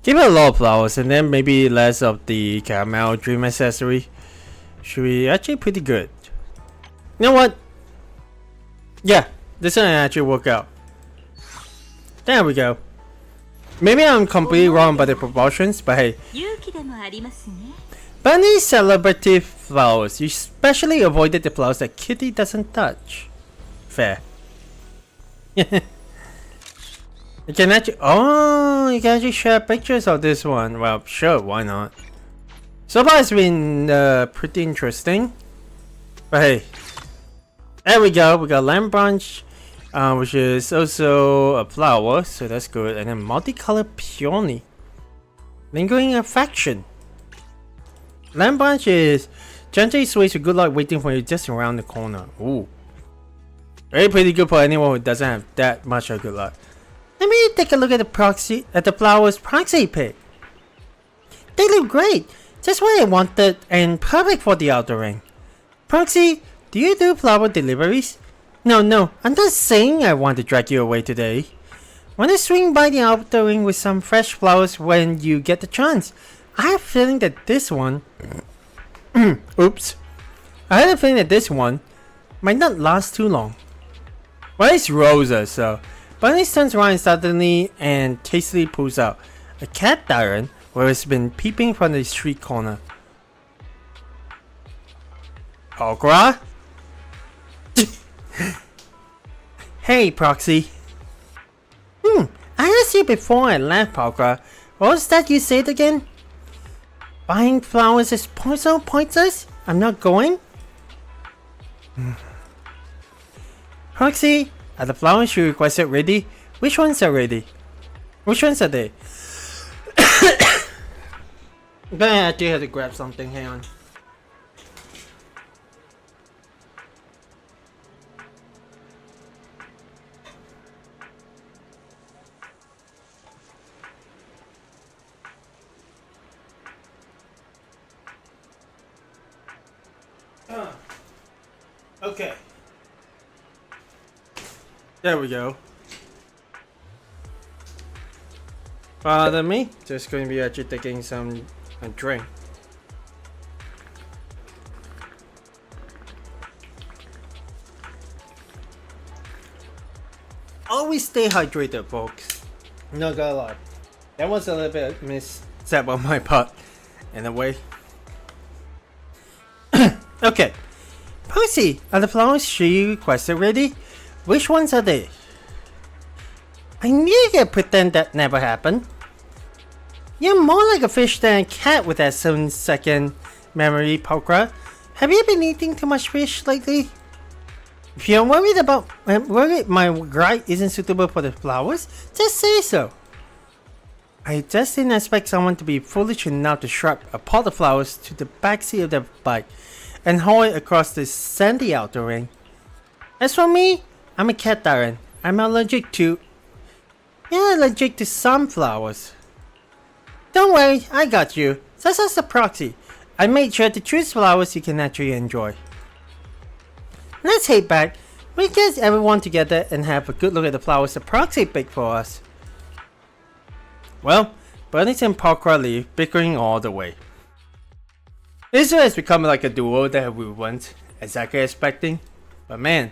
Give it a lot of flowers, and then maybe less of the caramel dream accessory. Should be actually pretty good. You know what? Yeah, this one actually work out. There we go. Maybe I'm completely wrong about the proportions, but hey. Bunny celebrative flowers. You specially avoided the flowers that Kitty doesn't touch. Fair. You can actually you can actually share pictures of this one. Well, sure, why not? So far it's been pretty interesting. But hey, there we go. We got lamb branch, which is also a flower, so that's good. And then multicolored peony. Lingering affection. Lamb branch is gently sways with good luck waiting for you just around the corner. Ooh. Very pretty good for anyone who doesn't have that much of good luck. Let me take a look at the flowers proxy pick. They look great. Just what I wanted and perfect for the outer ring. Proxy, do you do flower deliveries? No, I'm not saying I want to drag you away today. Want to swing by the outer ring with some fresh flowers when you get the chance. I have a feeling that this one... Oops. I had a feeling that this one might not last too long. Well, it's Rosa, so... Bunny turns around suddenly and tastily pulls out a cat siren where it's been peeping from the street corner. Okra? Hey, Proxy. I asked you before I left, Okra. What was that you said again? Buying flowers is so pointless? I'm not going? Proxy, are the flowers you requested ready? Which ones are ready? Which ones are they? But I do have to grab something, hang on. Okay. There we go. Pardon me, just going to be actually taking a drink. Always stay hydrated, folks. Not gonna lie. That was a little bit misstep on my part, in a way. Okay. Percy, are the flowers she requested ready? Which ones are they? I knew you could pretend that never happened. You're more like a fish than a cat with that 7-second memory, Pokra. Have you been eating too much fish lately? If you're worried my gripe isn't suitable for the flowers, just say so. I just didn't expect someone to be foolish enough to strap a pot of flowers to the backseat of their bike and haul it across the sandy outer ring. As for me, I'm a cat tyrant. I'm allergic to some flowers. Don't worry, I got you. That's just a proxy. I made sure to choose flowers you can actually enjoy. Let's head back. We get everyone together and have a good look at the flowers the proxy picked for us. Well, Bernice and Pokra leave, bickering all the way. This has become like a duo that we weren't exactly expecting, but man.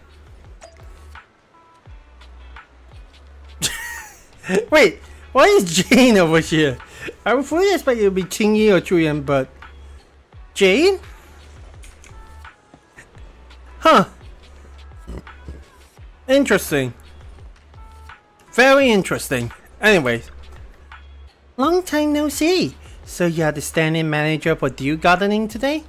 Wait, why is Jane over here? I would fully expect it to be Qingyi or Chuyan, but Jane? Huh. Interesting. Very interesting. Anyways. Long time no see. So you are the stand-in manager for Dew Gardening today?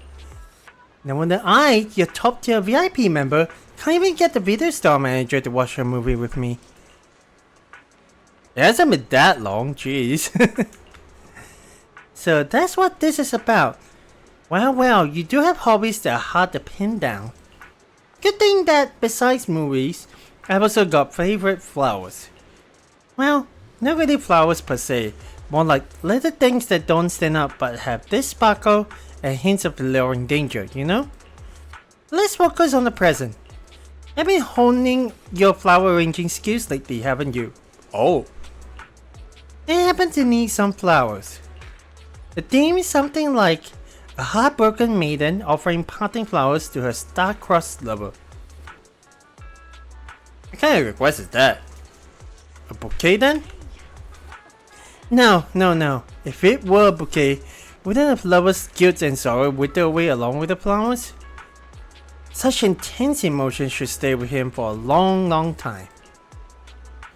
No wonder I, your top tier VIP member, can't even get the video store manager to watch a movie with me. It hasn't been that long, jeez. So that's what this is about. Well, you do have hobbies that are hard to pin down. Good thing that besides movies, I've also got favorite flowers. Well, not really flowers per se, more like little things that don't stand out but have this sparkle and hints of alluring danger, you know? Let's focus on the present. I've been honing your flower arranging skills lately, haven't you? Oh. I happen to need some flowers. The theme is something like a heartbroken maiden offering parting flowers to her star-crossed lover. What kind of request is that? A bouquet then? No. If it were a bouquet, wouldn't the lover's guilt and sorrow wither away along with the flowers? Such intense emotion should stay with him for a long time.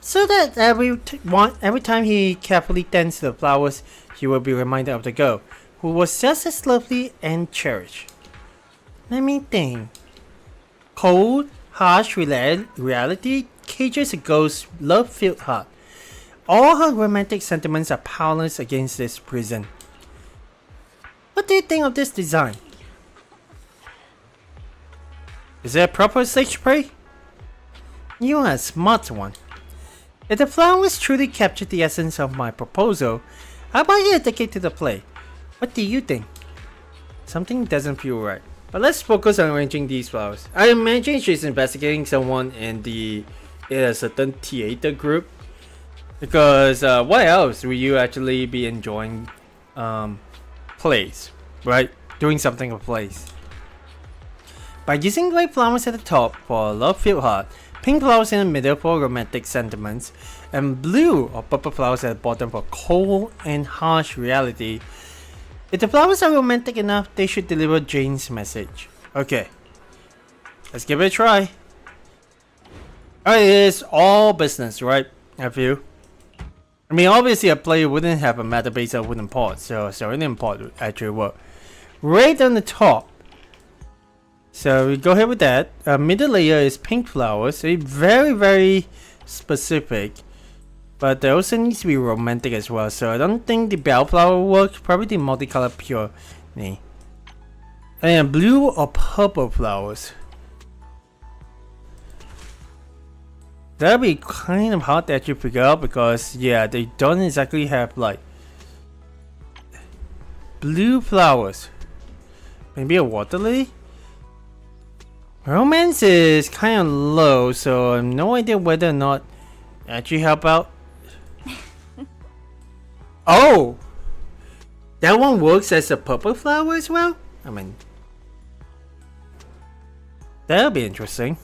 So that every time he carefully tends to the flowers, he will be reminded of the girl, who was just as lovely and cherished. Let me think. Cold, harsh reality cages a ghost's love-filled heart. all her romantic sentiments are powerless against this prison. What do you think of this design? Is it a proper stage play? You are a smart one. If the flowers truly captured the essence of my proposal, I'll buy you a ticket to the play. What do you think? Something doesn't feel right. But let's focus on arranging these flowers. I imagine she's investigating someone in a certain theater group. Because what else will you actually be enjoying plays, right? Doing something with plays. By using white flowers at the top for a love-filled heart, pink flowers in the middle for romantic sentiments, and blue or purple flowers at the bottom for cold and harsh reality. If the flowers are romantic enough, they should deliver Jane's message. Okay, let's give it a try. Alright, it is all business, right? I feel. I mean, obviously a player wouldn't have a matter based on wooden pot, so an pot would actually work. Right on the top. So we go ahead with that. Middle layer is pink flowers. It's very specific. But there also needs to be romantic as well. So I don't think the bellflower will work. Probably the multicolored peony. And blue or purple flowers. That'll be kind of hard to actually figure out because yeah, they don't exactly have like blue flowers. Maybe a water lily? Romance is kind of low, so I have no idea whether or not actually help out. Oh! That one works as a purple flower as well? I mean, that'll be interesting.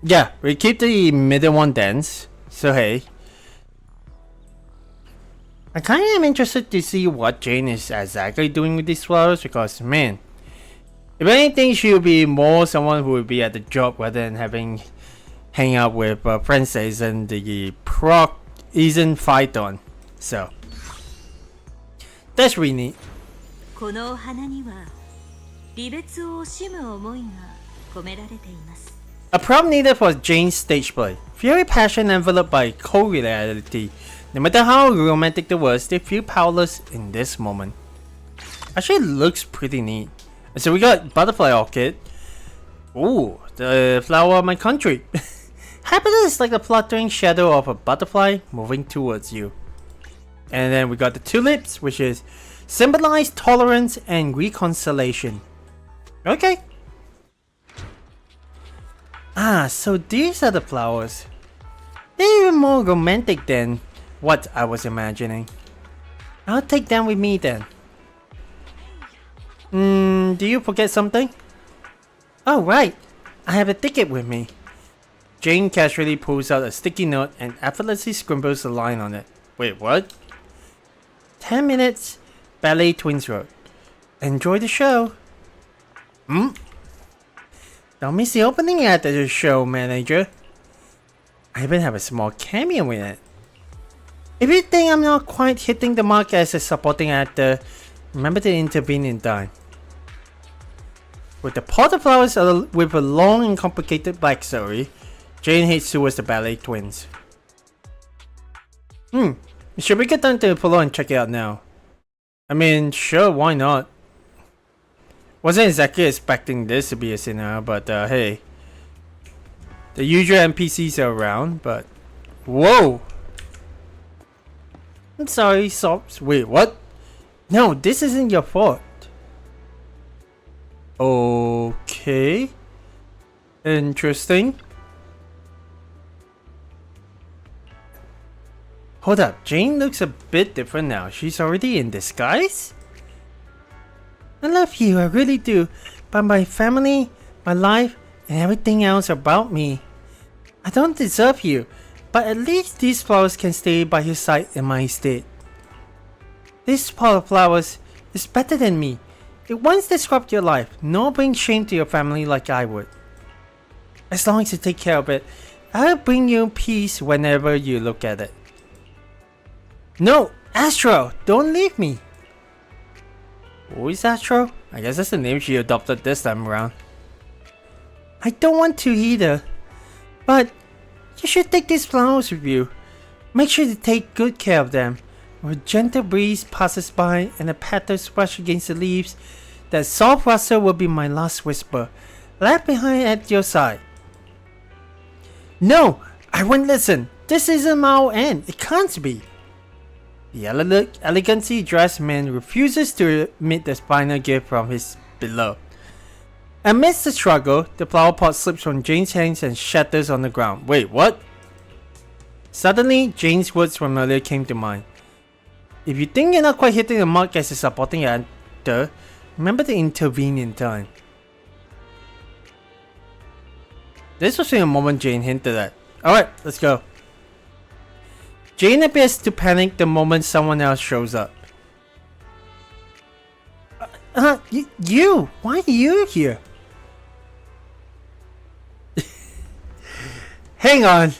Yeah, we keep the middle one dense, so hey. I kinda am interested to see what Jane is exactly doing with these flowers because man, if anything, she would be more someone who would be at the job rather than hang out with Princess and the proc isn't fight on. So that's really neat. このお花には離別を惜しむ思いが込められています。 A prop needed for Jane's stage play. Fury passion enveloped by cold reality. No matter how romantic the words, they feel powerless in this moment. Actually, it looks pretty neat. So we got butterfly orchid. Ooh, the flower of my country. Happiness is like the fluttering shadow of a butterfly moving towards you. And then we got the tulips, which is symbolize tolerance and reconciliation. Okay. Ah, so these are the flowers. They're even more romantic than what I was imagining. I'll take them with me then. Do you forget something? Oh right, I have a ticket with me. Jane casually pulls out a sticky note and effortlessly scribbles a line on it. Wait, what? 10 minutes, Ballet Twins Road. Enjoy the show. Don't miss the opening act of the show, manager. I even have a small cameo in it. If you think I'm not quite hitting the mark as a supporting actor, remember to intervene in time. With the pot of flowers with a long and complicated backstory, Jane heads towards the ballet twins. Should we get down to Epilogue and check it out now? I mean, sure, why not? Wasn't exactly expecting this to be a scenario, but hey. The usual NPCs are around, but... Whoa! I'm sorry, Sobs. Wait, what? No, this isn't your fault. Okay. Interesting. Hold up, Jane looks a bit different now. She's already in disguise? I love you, I really do. But my family, my life, and everything else about me. I don't deserve you, but at least these flowers can stay by your side in my estate. This pot of flowers is better than me. It once described your life, nor bring shame to your family like I would. As long as you take care of it, I'll bring you peace whenever you look at it. No, Astro, don't leave me. Who is Astro? I guess that's the name she adopted this time around. I don't want to either, but You should take these flowers with you. Make sure to take good care of them. When a gentle breeze passes by and the petals brush against the leaves, that soft rustle will be my last whisper, left behind at your side. No, I won't listen. This isn't our end. It can't be. The elegantly dressed man refuses to admit the final gift from his beloved. Amidst the struggle, the flower pot slips from Jane's hands and shatters on the ground. Wait, what? Suddenly, Jane's words from earlier came to mind. If you think you're not quite hitting the mark as a supporting actor, remember to intervene in time. This was in a moment Jane hinted at. Alright, let's go. Jane appears to panic the moment someone else shows up. You? Why are you here? Hang on.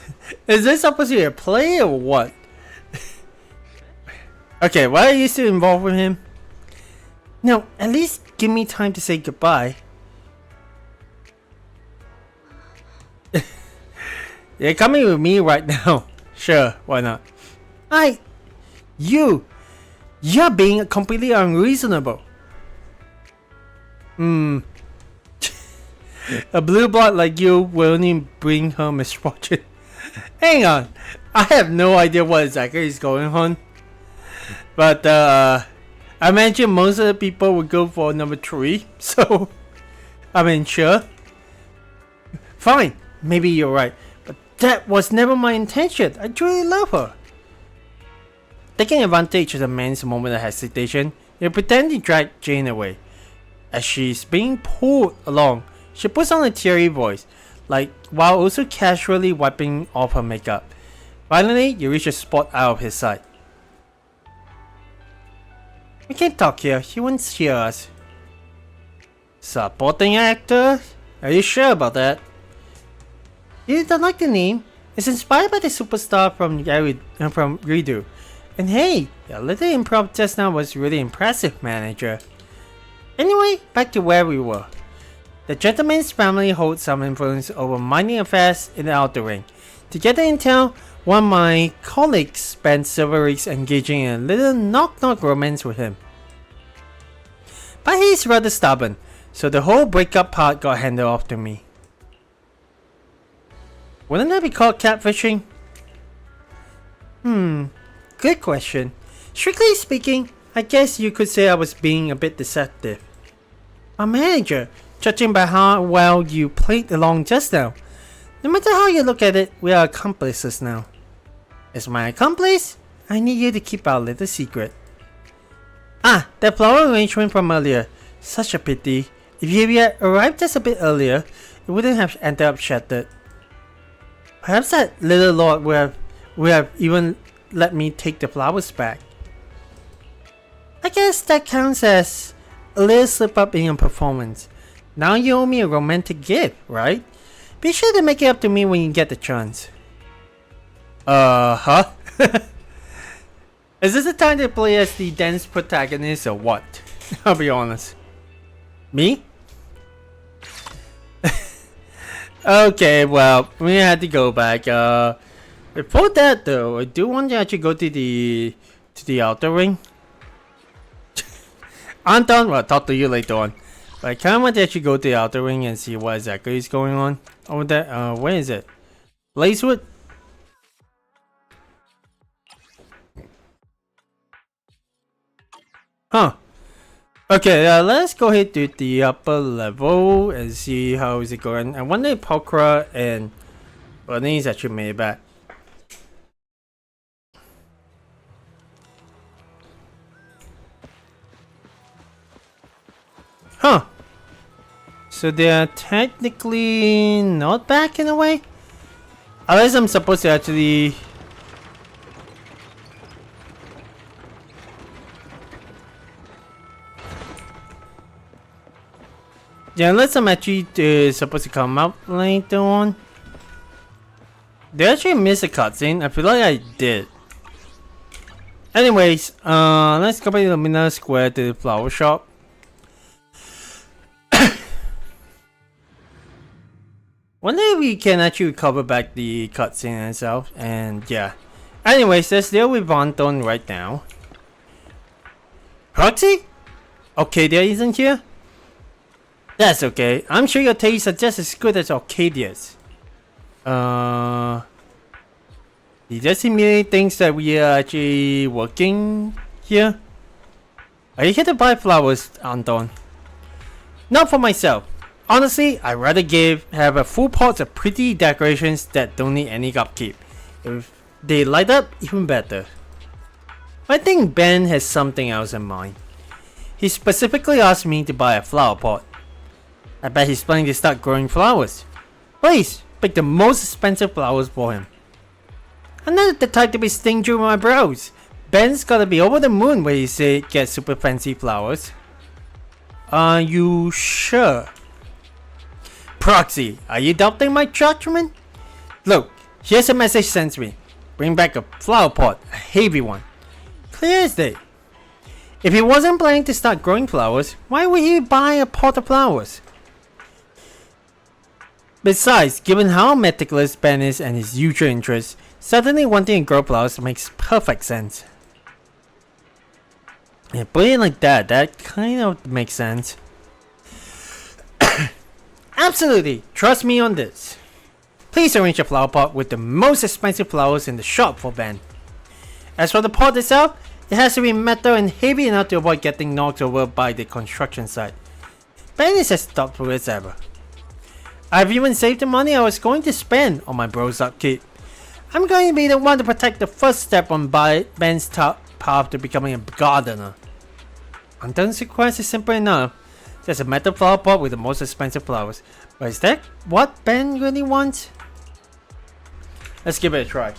Is this supposed to be a play or what? Okay, why are you still involved with him? No, at least give me time to say goodbye. You're coming with me right now. Sure, why not? You're being completely unreasonable. A blue blood like you will only bring her misfortune. Hang on, I have no idea what exactly is going on. But I imagine most of the people would go for number 3. So, I mean, sure. Fine, maybe you're right. But that was never my intention. I truly love her. Taking advantage of the man's moment of hesitation, he pretends to drag Jane away. As she's being pulled along, she puts on a teary voice, like while also casually wiping off her makeup. Finally, you reach a spot out of his sight. We can't talk here, he won't hear us. Supporting actor? Are you sure about that? You don't like the name? It's inspired by the superstar from Redo. And hey, your little improv just now was really impressive, manager. Anyway, back to where we were. The gentleman's family holds some influence over mining affairs in the outer ring. To get the intel, one of my colleagues spent several weeks engaging in a little knock-knock romance with him. But he's rather stubborn, so the whole breakup part got handed off to me. Wouldn't that be called catfishing? Good question. Strictly speaking, I guess you could say I was being a bit deceptive. My manager, judging by how well you played along just now, no matter how you look at it, we are accomplices now. As my accomplice, I need you to keep our little secret. That flower arrangement from earlier. Such a pity. If you had arrived just a bit earlier, it wouldn't have ended up shattered. Perhaps that little lord would have even let me take the flowers back. I guess that counts as a little slip up in your performance. Now you owe me a romantic gift, right? Be sure to make it up to me when you get the chance. Huh? Is this the time to play as the dance protagonist or what? I'll be honest. Me? Okay, well, we had to go back. Before that though, I do want to actually go to the outer ring. Anton, well, I'll talk to you later on. But I kind of want to actually go to the outer ring and see what exactly is going on over there. Where is it? Blazewood? Huh. Okay, let's go ahead to the upper level and see how is it going. I wonder if Pokra and Bernice actually made it back. Huh. So they're technically not back in a way? Unless I'm supposed to actually... Yeah, unless I'm actually supposed to come up later on. Did I actually miss a cutscene? I feel like I did. Anyways, let's go back to the Middle Square to the flower shop. Wonder if we can actually cover back the cutscene itself, and yeah. Anyways, let's deal with Vonton right now. Proxy? Arcadia isn't here? That's okay. I'm sure your tastes are just as good as Arcadia's. He just immediately thinks that we are actually working here. Are you here to buy flowers, Anton? Not for myself. Honestly, I'd rather have a full pot of pretty decorations that don't need any upkeep. If they light up, even better. I think Ben has something else in mind. He specifically asked me to buy a flower pot. I bet he's planning to start growing flowers. Please, pick the most expensive flowers for him. I'm not the type to be stingy with my bros. Ben's gotta be over the moon when he gets super fancy flowers. Are you sure? Proxy, are you doubting my judgment? Look, here's a message sent me. Bring back a flower pot, a heavy one. Clear as day. If he wasn't planning to start growing flowers, why would he buy a pot of flowers? Besides, given how meticulous Ben is and his usual interests, suddenly wanting to grow flowers makes perfect sense. Yeah, put it like that, that kind of makes sense. Absolutely, trust me on this. Please arrange a flower pot with the most expensive flowers in the shop for Ben. As for the pot itself, it has to be metal and heavy enough to avoid getting knocked over by the construction site. Ben is as thoughtful as ever. I've even saved the money I was going to spend on my bro's upkeep. I'm going to be the one to protect the first step on Ben's path to becoming a gardener. Anton's request is simple enough. Just a metal flower pot with the most expensive flowers. But is that what Ben really wants? Let's give it a try.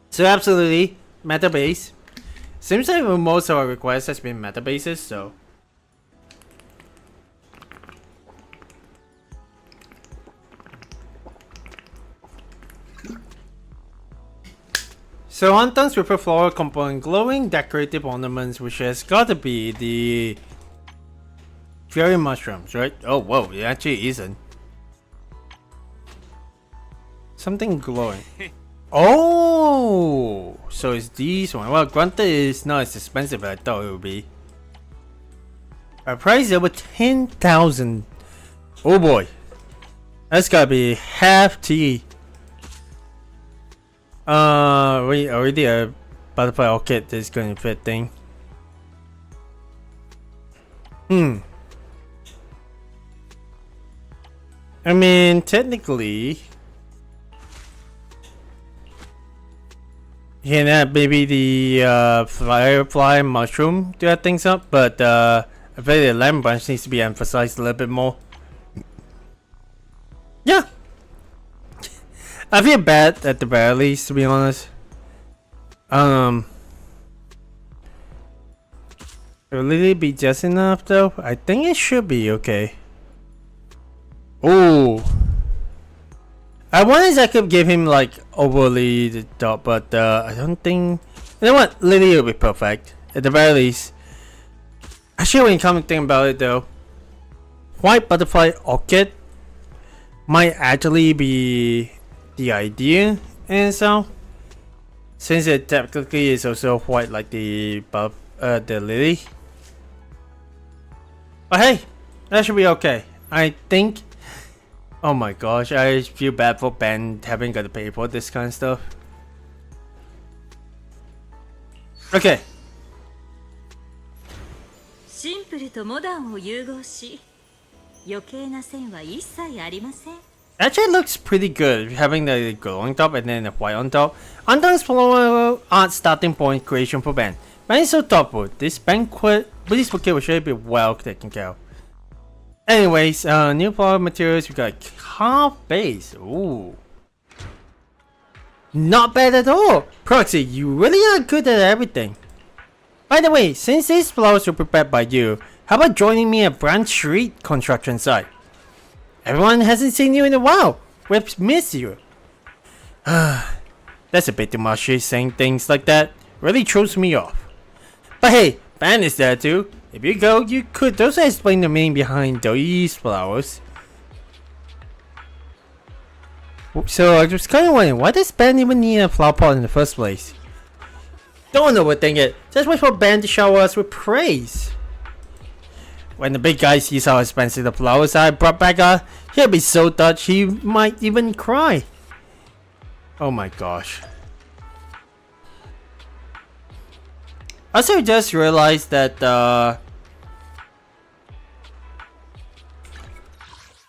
So absolutely, meta base. Seems like most of our requests has been meta bases, so. So Anton's preferred floral component glowing decorative ornaments, which has gotta be the fairy mushrooms, right? Oh whoa, it actually isn't. Something glowing. Oh, so it's these one. Well, granted, it's not as expensive as I thought it would be. Our price is over 10,000. Oh boy, that's gotta be half T. We already a butterfly orchid is going to fit thing. I mean, technically, you can add maybe the firefly mushroom to add things up, but I feel the lemon branch needs to be emphasized a little bit more. Yeah. I feel bad at the very least, to be honest. Will it be just enough though? I think it should be okay. Oh, I wanted if I could give him like overly the top, but I don't think. You know what? Lily will be perfect at the very least. Actually, when you come to think about it though, white butterfly orchid might actually be the idea in itself, since it technically is also white like the lily. But hey, that should be okay. I think. Oh my gosh, I feel bad for Ben having got to pay for this kind of stuff. Okay. シンプルとモダンを融合し、余計な線は一切ありません。 Actually looks pretty good, having the glowing top and then the white on top. Anton's floral art starting point creation for Ben. Ben is so thoughtful. This bouquet will surely be well taken care of. Anyways, new flower materials, we got carved base. Ooh. Not bad at all. Proxy, you really are good at everything. By the way, since these flowers were prepared by you, how about joining me at Branch Street construction site? Everyone hasn't seen you in a while. We've missed you. That's a bit too much. Saying things like that really throws me off. But hey, Ben is there too. If you go, you could also explain the meaning behind these flowers. So I was kind of wondering, why does Ben even need a flower pot in the first place? Don't overthink it. Just wait for Ben to shower us with praise. When the big guy sees how expensive the flowers I brought back are, he'll be so touched he might even cry. Oh my gosh. I also just realized that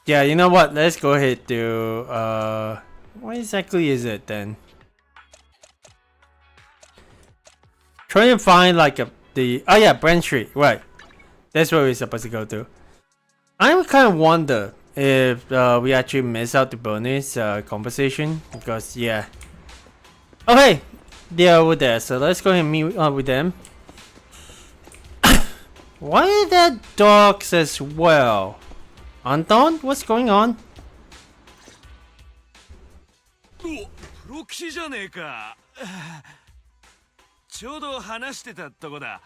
yeah, you know what? Let's go ahead to what exactly is it then? Try to find like oh yeah, Brent Street, right. That's where we're supposed to go to. I would kind of wonder if we actually miss out the bonus conversation because yeah. Okay, they're over there, so let's go ahead and meet up with them. Why are there dogs as well? Anton, what's going on? プロ棋士じゃねえか。ちょうど話してたとこだ。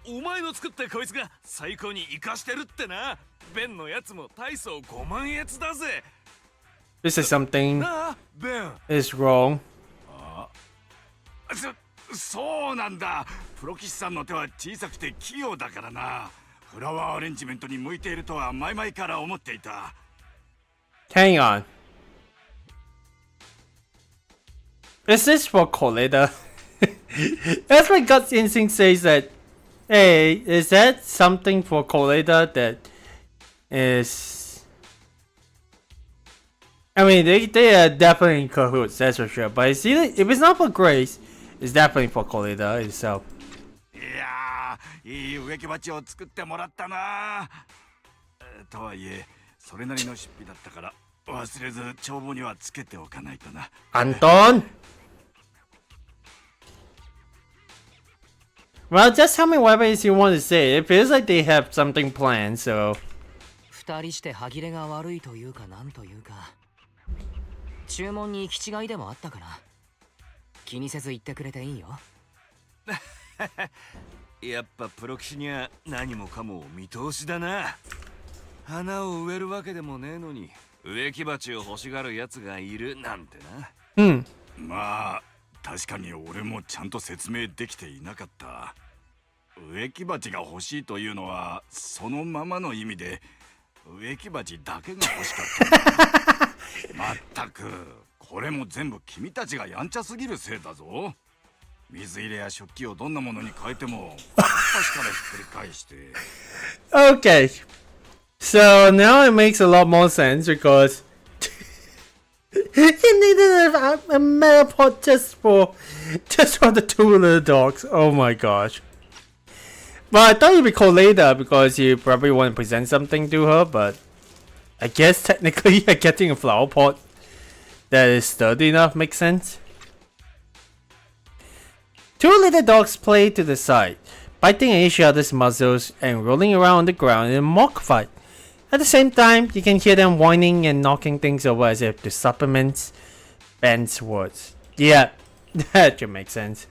お前の作ったこいつが最高に活かしてるってな。ベンのやつも大層5万円だぜ。This is something なあ、ベン。is wrong. そうなんだ。プロ棋士さんの手は小さくて器用だからな。フラワーアレンジメントに向いているとは前々から思っていた。Hang on. Is this for Coletta? That's my gut instinct says that. Hey, is that something for Coletta that is? I mean, they are definitely in cahoots, that's for sure. But it's either, if it's not for Grace, it's definitely for Coletta itself. いやー、いい植木鉢を作ってもらったな。とはいえ、それなりの出費だったから忘れず帳簿にはつけておかないとな。Anton. Well, just tell me whatever it is you want to say. It feels like they have something planned, so. 二人して歯切れが悪いというかなんというか注文に行き違いでもあったかな。気にせず言ってくれていいよ。やっぱプロ棋士には何もかも見通しだな。花を植えるわけでもねえのに植木鉢を欲しがるやつがいるなんてな。まあ確かに俺もちゃんと説明できていなかった。植木鉢が欲しいというのはそのままの意味で植木鉢だけが欲しかった。まったくこれも全部君たちがやんちゃすぎるせいだぞ。水入れや食器をどんなものに変えても確からひっくり返して。Okay. So now it makes a lot more sense because he needed a Metapod just for the two little dogs. Oh my gosh. Well, I thought you'd be called later because you probably want to present something to her, but I guess technically getting a flower pot that is sturdy enough makes sense. Two little dogs play to the side, biting at each other's muzzles and rolling around on the ground in a mock fight. At the same time, you can hear them whining and knocking things over as if to supplement Ben's words. Yeah, that should make sense.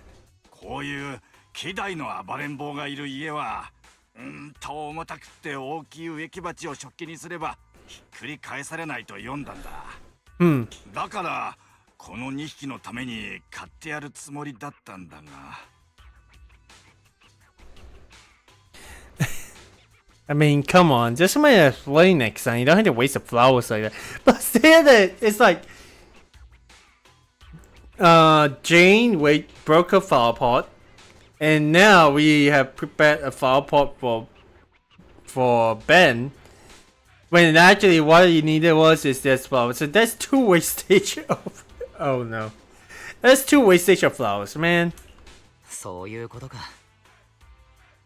こういう希代の暴れん坊がいる家は重たくて大きい植木鉢を食器にすればひっくり返されないと読んだんだ。だからこの2匹のために買ってやるつもりだったんだが。I mean, come on, just make a flame next time. You don't have to waste the flowers like that. But still, it's like Jane broke her flower pot, and now we have prepared a flower pot for Ben. When actually what you needed was this flower. So that's two wastage of. Oh no, that's two wastage of flowers, man. そういうことか。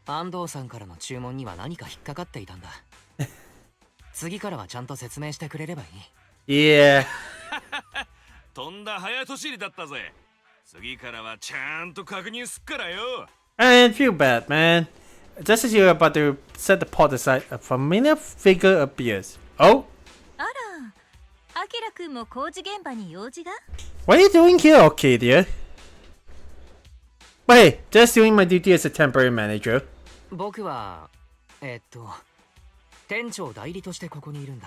安藤さんからの注文には何か引っかかっていたんだ。次からはちゃんと説明してくれればいい。Yeah. とんだ早とちりだったぜ。次からはちゃんと確認すっからよ。And feel bad, man. Just as you're about to set the pot aside, a familiar figure appears. Oh? あら、アキラくんも工事現場に用事が？ What are you doing here, Arcadia? But hey, just doing my duty as a temporary manager. 僕は店長代理としてここにいるんだ。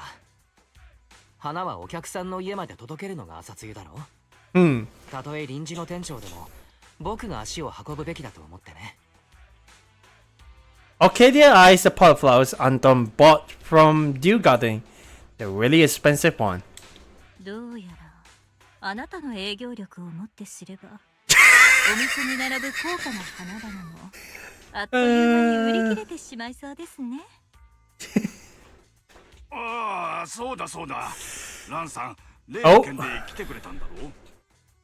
花はお客さんの家まで届けるのが朝露だろ。たとえ臨時の店長でも僕が足を運ぶべきだと思ってね。Arcadia eyes the pot of flowers Anton bought from Dew Garden. The really expensive one. どうやらあなたの営業力をもってすればお店に並ぶ高価な花々もあっという間に売り切れてしまいそうですね。ああ、そうだそうだ。ランさん、例の件で来てくれたんだろう。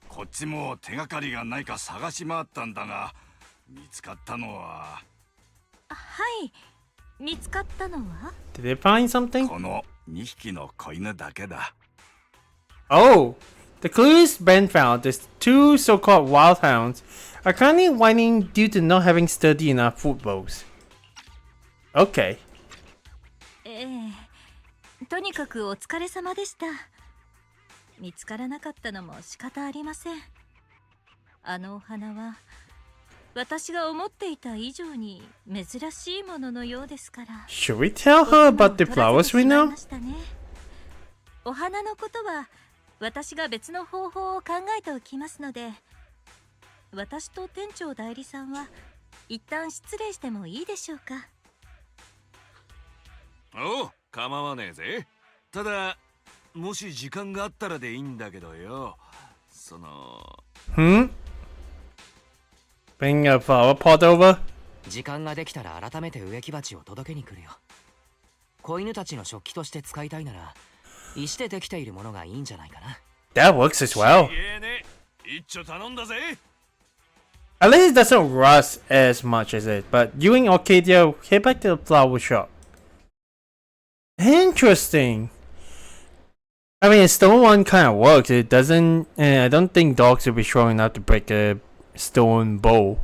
こっちも手がかりがないか探し回ったんだが、見つかったのは。はい、見つかったのは Did they find something? この2匹の子犬だけだ。Oh, the clues Ben found is two so-called wild hounds are currently whining due to not having sturdy enough foot bowls. Okay. とにかくお疲れ様でした。見つからなかったのも仕方ありません。あのお花は私が思っていた以上に珍しいもののようですから。Should we tell her about the flowers we know? お花のことは私が別の方法を考えておきますので、私と店長代理さんは一旦失礼してもいいでしょうか。おう、構わねえぜ。ただもし時間があったらでいいんだけどよ。そのBring a flower pot over? 時間ができたら改めて植木鉢を届けに来るよ。子犬たちの食器として使いたいなら石でできているものがいいんじゃないかな。 That works as well. 一丁頼んだぜ。 At least it doesn't rust as much as it, but you and Arcadia head back to the flower shop. Interesting. I mean, a stone one kind of works. It doesn't. I don't think dogs will be strong enough to break a stone bowl.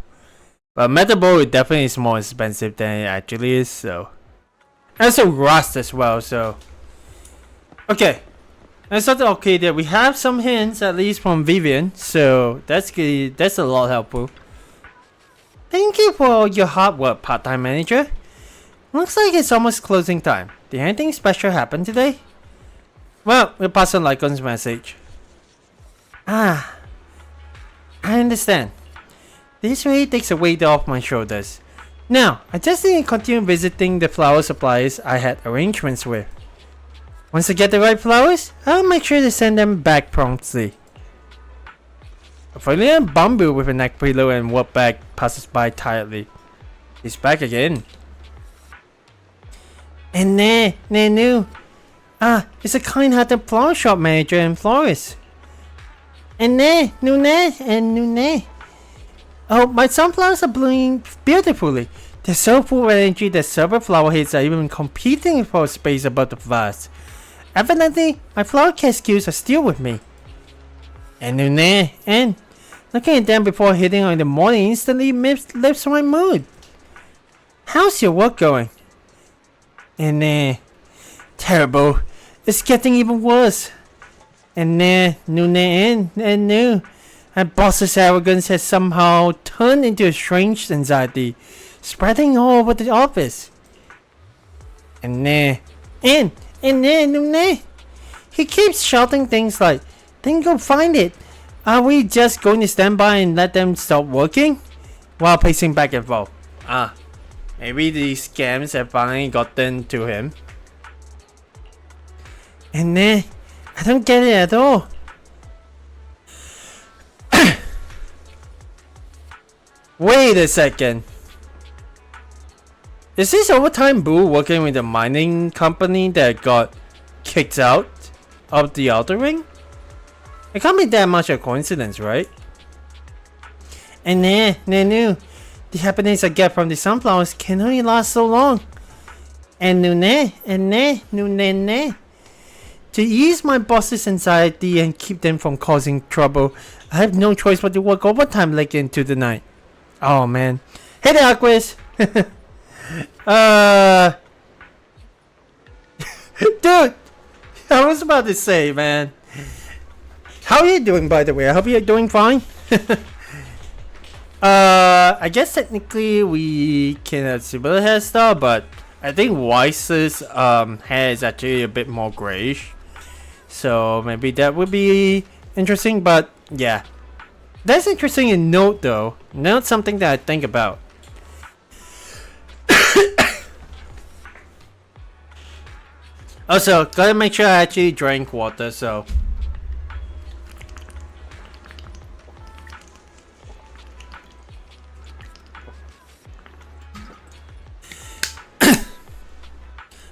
But a metal bowl definitely is more expensive than it actually is. So, and also rust as well. So, okay. Let's start to Arcadia. We have some hints at least from Vivian. So that's good. That's a lot helpful. Thank you for your hard work, part-time manager. Looks like it's almost closing time. Did anything special happen today? Well, we'll pass on Lycon's message. I understand. This really takes a weight off my shoulders. Now, I just need to continue visiting the flower suppliers I had arrangements with. Once I get the right flowers, I'll make sure to send them back promptly. A familiar bamboo with a neck pillow and work bag passes by tiredly. He's back again. And there, Nenu. It's a kind-hearted flower shop manager and florist. And there, Nune. Oh, my sunflowers are blooming beautifully. They're so full of energy that several flower heads are even competing for space above the vase. Evidently, my flower care skills are still with me. And Nune, and looking at them before hitting on in the morning instantly lifts my mood. How's your work going? And terrible. It's getting even worse. And Nune and Nu. My boss's arrogance has somehow turned into a strange anxiety, spreading all over the office. And Nune. He keeps shouting things like, "Then go find it. Are we just going to stand by and let them stop working?" While pacing back and forth. Maybe these scams have finally gotten to him. And I don't get it at all. Wait a second. Is this overtime Boo working with the mining company that got kicked out of the Outer Ring? It can't be that much a coincidence, right? And Nenu. The happiness I get from the sunflowers can only last so long. And Nune. To ease my boss's anxiety and keep them from causing trouble, I have no choice but to work overtime late into the night. Oh man. Hey there, Aquis! Dude! I was about to say, man. How are you doing, by the way? I hope you're doing fine. I guess technically we can have similar hairstyle, but I think Weiss's hair is actually a bit more grayish. So maybe that would be interesting, but yeah. That's interesting in note though. Not something that I think about. Also, gotta make sure I actually drink water, so.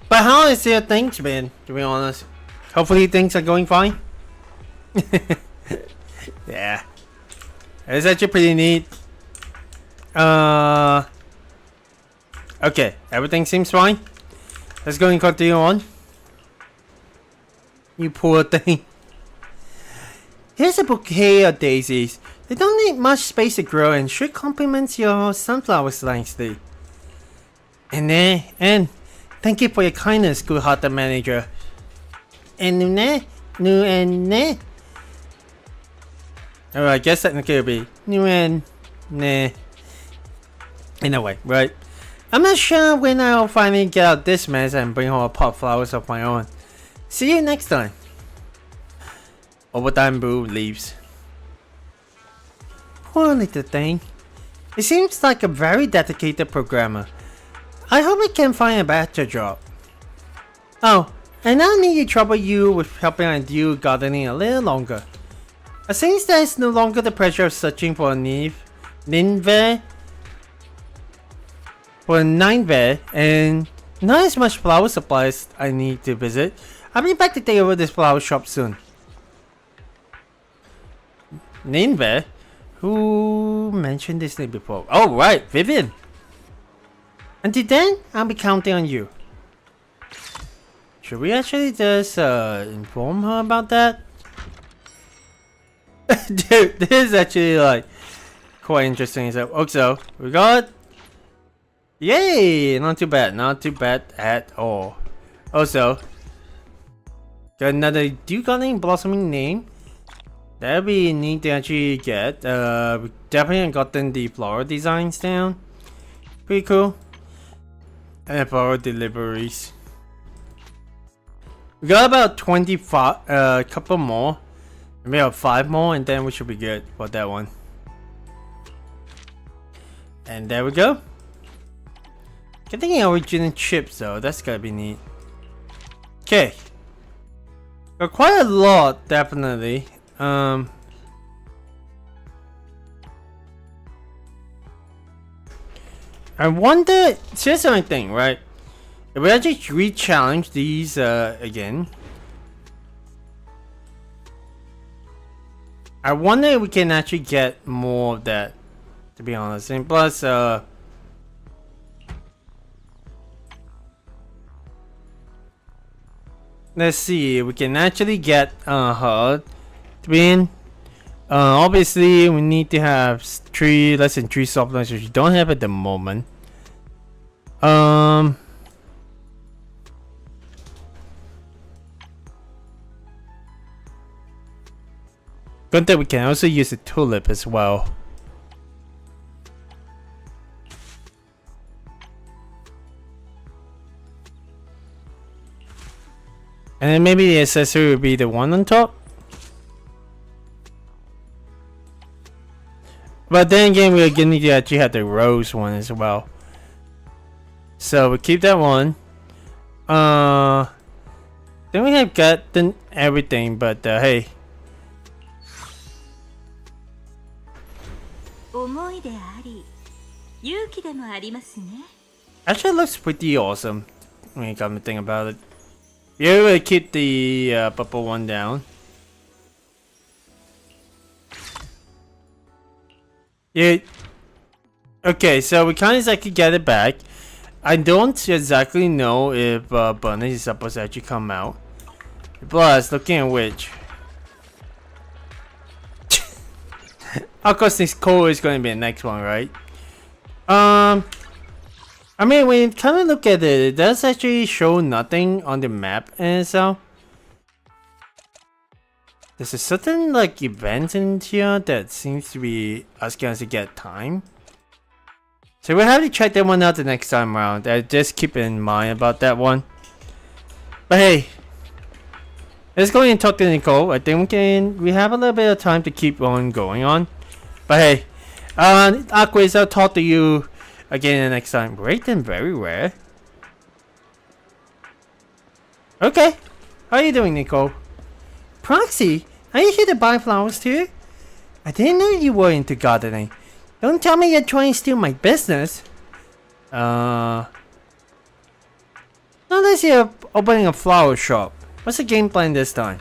But how is your things been, to be honest? Hopefully things are going fine. Yeah. It's actually pretty neat. Okay, everything seems fine. Let's go and continue on. You poor thing. Here's a bouquet of daisies. They don't need much space to grow and should complement your sunflowers nicely. And thank you for your kindness, good-hearted manager. And oh, I guess technically it would be in a way, right? I'm not sure when I'll finally get out this mess and bring home a pot of flowers of my own. See you next time. Overtime Boo leaves. Poor little thing. It seems like a very dedicated programmer. I hope I can find a better job. Oh, and I need to trouble you with helping I do gardening a little longer. Since there is no longer the pressure of searching for a ninve, and not as much flower supplies I need to visit, I'll be back to take over this flower shop soon. Ninve? Who mentioned this name before? Oh right, Vivian! Until then, I'll be counting on you. Should we actually just inform her about that? Dude, this is actually like quite interesting. So also, we got, yay! Not too bad at all. Also, got another Duke blossoming name. That'd be neat to actually get. We definitely gotten the floral designs down. Pretty cool. And floral deliveries. We got about 25, couple more. Maybe about 5 more, and then we should be good for that one. And there we go. Getting original chips though, that's gotta be neat. Okay. Got quite a lot, definitely. I wonder, here's the thing, right? If we actually re-challenge these again, I wonder if we can actually get more of that, to be honest. And plus, let's see, we can actually get her to be in. Obviously, we need to have less than 3 soft lines, which we don't have at the moment. Good that we can also use a tulip as well. And then maybe the accessory would be the one on top. But then again, we're going to actually have the rose one as well. So we keep that one. Then we have gotten everything, but hey. Actually, it looks pretty awesome when you come to think about it. Yeah, we'll keep the purple one down. Yeah. Okay, so we can't exactly get it back. I don't exactly know if Bunny is supposed to actually come out. Plus, looking at which, of course, this core is going to be the next one, right? I mean, when you kind of look at it, it does actually show nothing on the map and so. There's a certain like event in here that seems to be asking us to get time. So we'll have to check that one out the next time around. Just keep in mind about that one. But hey, Let's go and talk to Nicole. I think we have a little bit of time to keep on going on. But hey, Aquis, I'll talk to you again next time. Great and very rare. Okay. How are you doing, Nicole? Proxy, are you here to buy flowers too? I didn't know you were into gardening. Don't tell me you're trying to steal my business. Unless you're opening a flower shop. What's the game plan this time?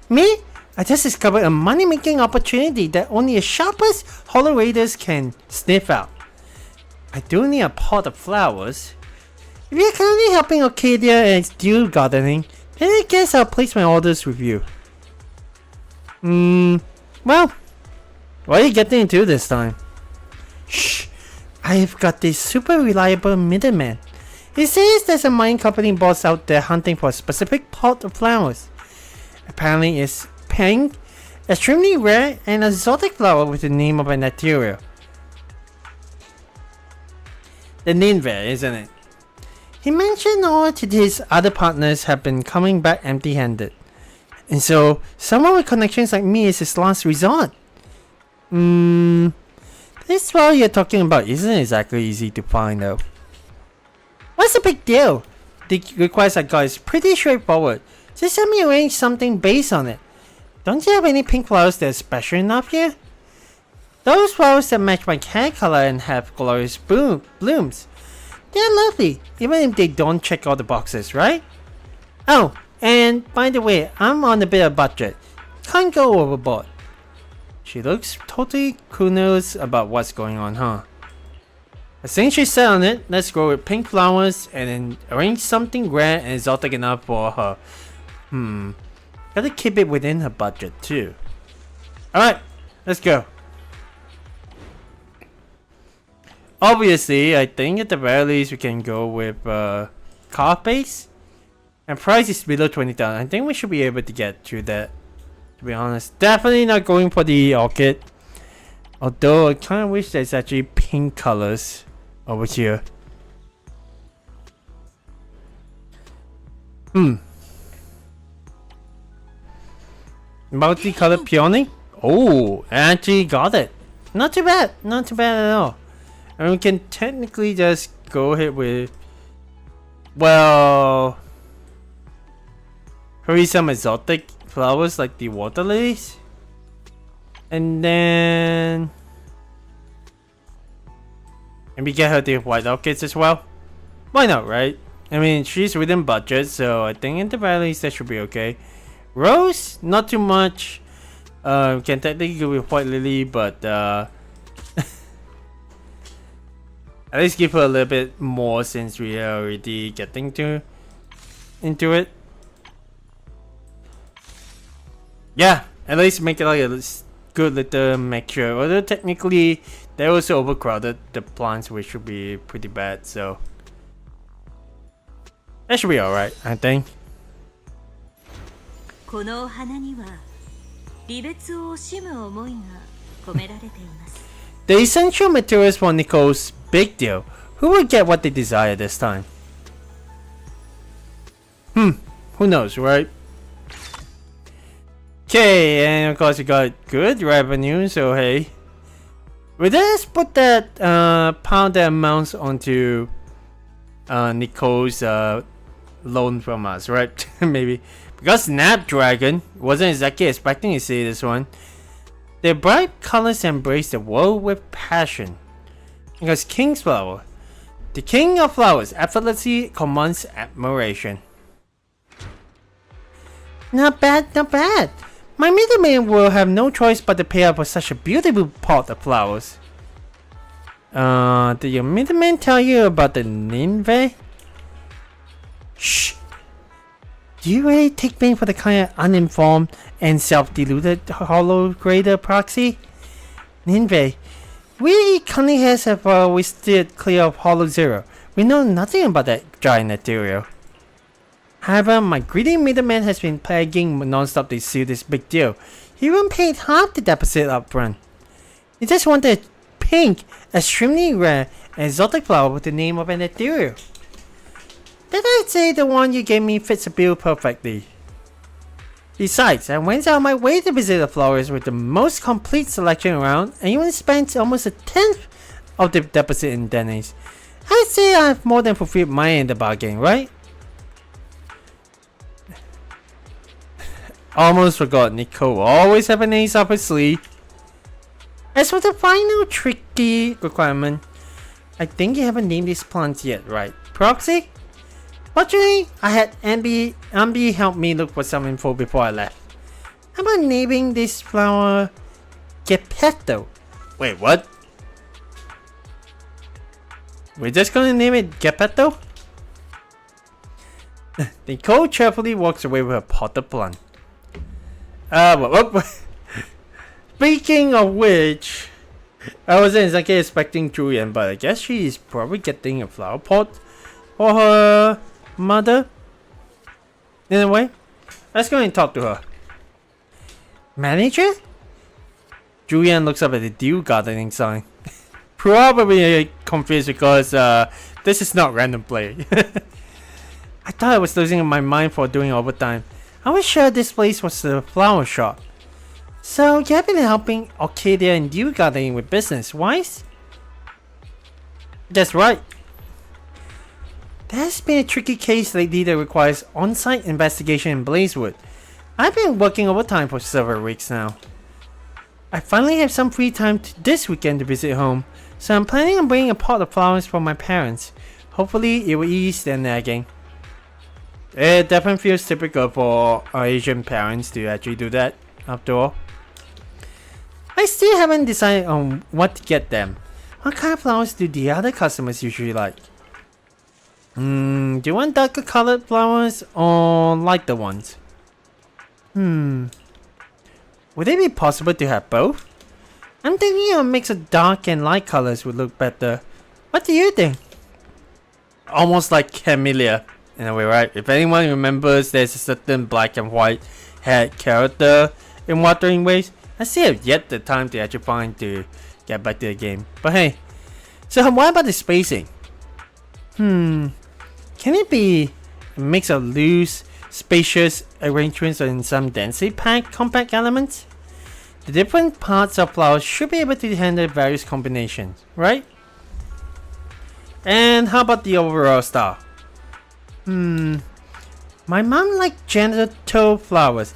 Me? I just discovered a money-making opportunity that only the sharpest hollow raiders can sniff out. I do need a pot of flowers. If you're currently helping Arcadia and do gardening, then I guess I'll place my orders with you. Well, what are you getting into this time? Shh! I've got this super reliable middleman. He says there's a mining company boss out there hunting for a specific pot of flowers. Apparently it's pink, extremely rare, and exotic flower with the name of an ethereal. The Nineveh, isn't it? He mentioned all of his other partners have been coming back empty-handed. And so, someone with connections like me is his last resort. This flower you're talking about isn't exactly easy to find though. What's the big deal? The request I got is pretty straightforward. Just let me arrange something based on it. Don't you have any pink flowers that are special enough here? Those flowers that match my hair color and have glorious blooms. They're lovely, even if they don't check all the boxes, right? Oh, and by the way, I'm on a bit of budget. Can't go overboard. She looks totally clueless about what's going on, huh? I think she's set on it. Let's go with pink flowers and then arrange something rare and exotic enough for her. Gotta keep it within her budget too. Alright, let's go. Obviously, I think at the very least we can go with card base. And price is below 20,000. I think we should be able to get through that. To be honest, definitely not going for the orchid. Although I kind of wish there's actually pink colors over here. Multicolored peony. Oh, I actually got it. Not too bad. Not too bad at all. And we can technically just go ahead with, well, probably some exotic flowers like the water lilies. And then maybe get her the white orchids as well. Why not, right? I mean, she's within budget, so I think in the very least that should be okay. Rose, not too much. Can technically go with white lily, but at least give her a little bit more since we are already getting into it. Yeah, at least make it like a good little mixture. Although technically they're also overcrowded, the plants, which should be pretty bad, so that should be alright, I think. このお花には離別を惜しむ思いが込められています。 The essential materials for Nicole's big deal. Who will get what they desire this time? Who knows, right? Okay, and of course we got good revenue, so hey. We just put that pound that amounts onto Nicole's loan from us, right? Maybe. Because Snapdragon wasn't exactly expecting to see this one. Their bright colors embrace the world with passion. Because King's Flower, the king of flowers, effortlessly commands admiration. Not bad, not bad. My middleman will have no choice but to pay up for such a beautiful pot of flowers. Did your middleman tell you about the Nineveh? Shh. Do you really take me for the kind of uninformed and self-deluded hollow grader proxy? Nineveh, we cunningheids have always steered clear of Hollow Zero. We know nothing about that giant ethereal. However, my greedy middleman has been begging non-stop to seal this big deal. He even paid half the deposit up front. He just wanted a pink, extremely rare, exotic flower with the name of an ethereal. Did I say the one you gave me fits the bill perfectly? Besides, I went out of my way to visit the flowers with the most complete selection around, and even spent almost a tenth of the deposit in Denny's. I'd say I've more than fulfilled my end of the bargain, right? Almost forgot, Nico always have an ace up his sleeve. As for the final tricky requirement, I think you haven't named these plants yet, right? Proxy? Fortunately, I had Ambi help me look for some info before I left. How about naming this flower Geppetto? Wait, what? We're just gonna name it Geppetto? Nicole cheerfully walks away with a potted plant. Speaking of which, I wasn't exactly expecting Julian, but I guess she is probably getting a flower pot for her mother. Anyway, let's go and talk to her. Manager? Julian looks up at the dew gardening sign. Probably confused because this is not random play. I thought I was losing my mind for doing overtime. I was sure this place was the flower shop. So you have been helping Arcadia and dew gardening with business, wise? That's right. There's been a tricky case lately that requires on-site investigation in Blazewood. I've been working overtime for several weeks now. I finally have some free time this weekend to visit home, so I'm planning on bringing a pot of flowers for my parents. Hopefully it will ease their nagging. It definitely feels typical for our Asian parents to actually do that, after all. I still haven't decided on what to get them. What kind of flowers do the other customers usually like? Do you want darker colored flowers or lighter ones? Would it be possible to have both? I'm thinking a mix of dark and light colors would look better. What do you think? Almost like Camellia, in a way, right? If anyone remembers, there's a certain black and white haired character in Wuthering Waves. I still have yet the time to actually find to get back to the game. But hey, so what about the spacing? Can it be a mix of loose, spacious arrangements and some densely packed compact elements? The different parts of flowers should be able to handle various combinations, right? And how about the overall style? My mom likes genital flowers,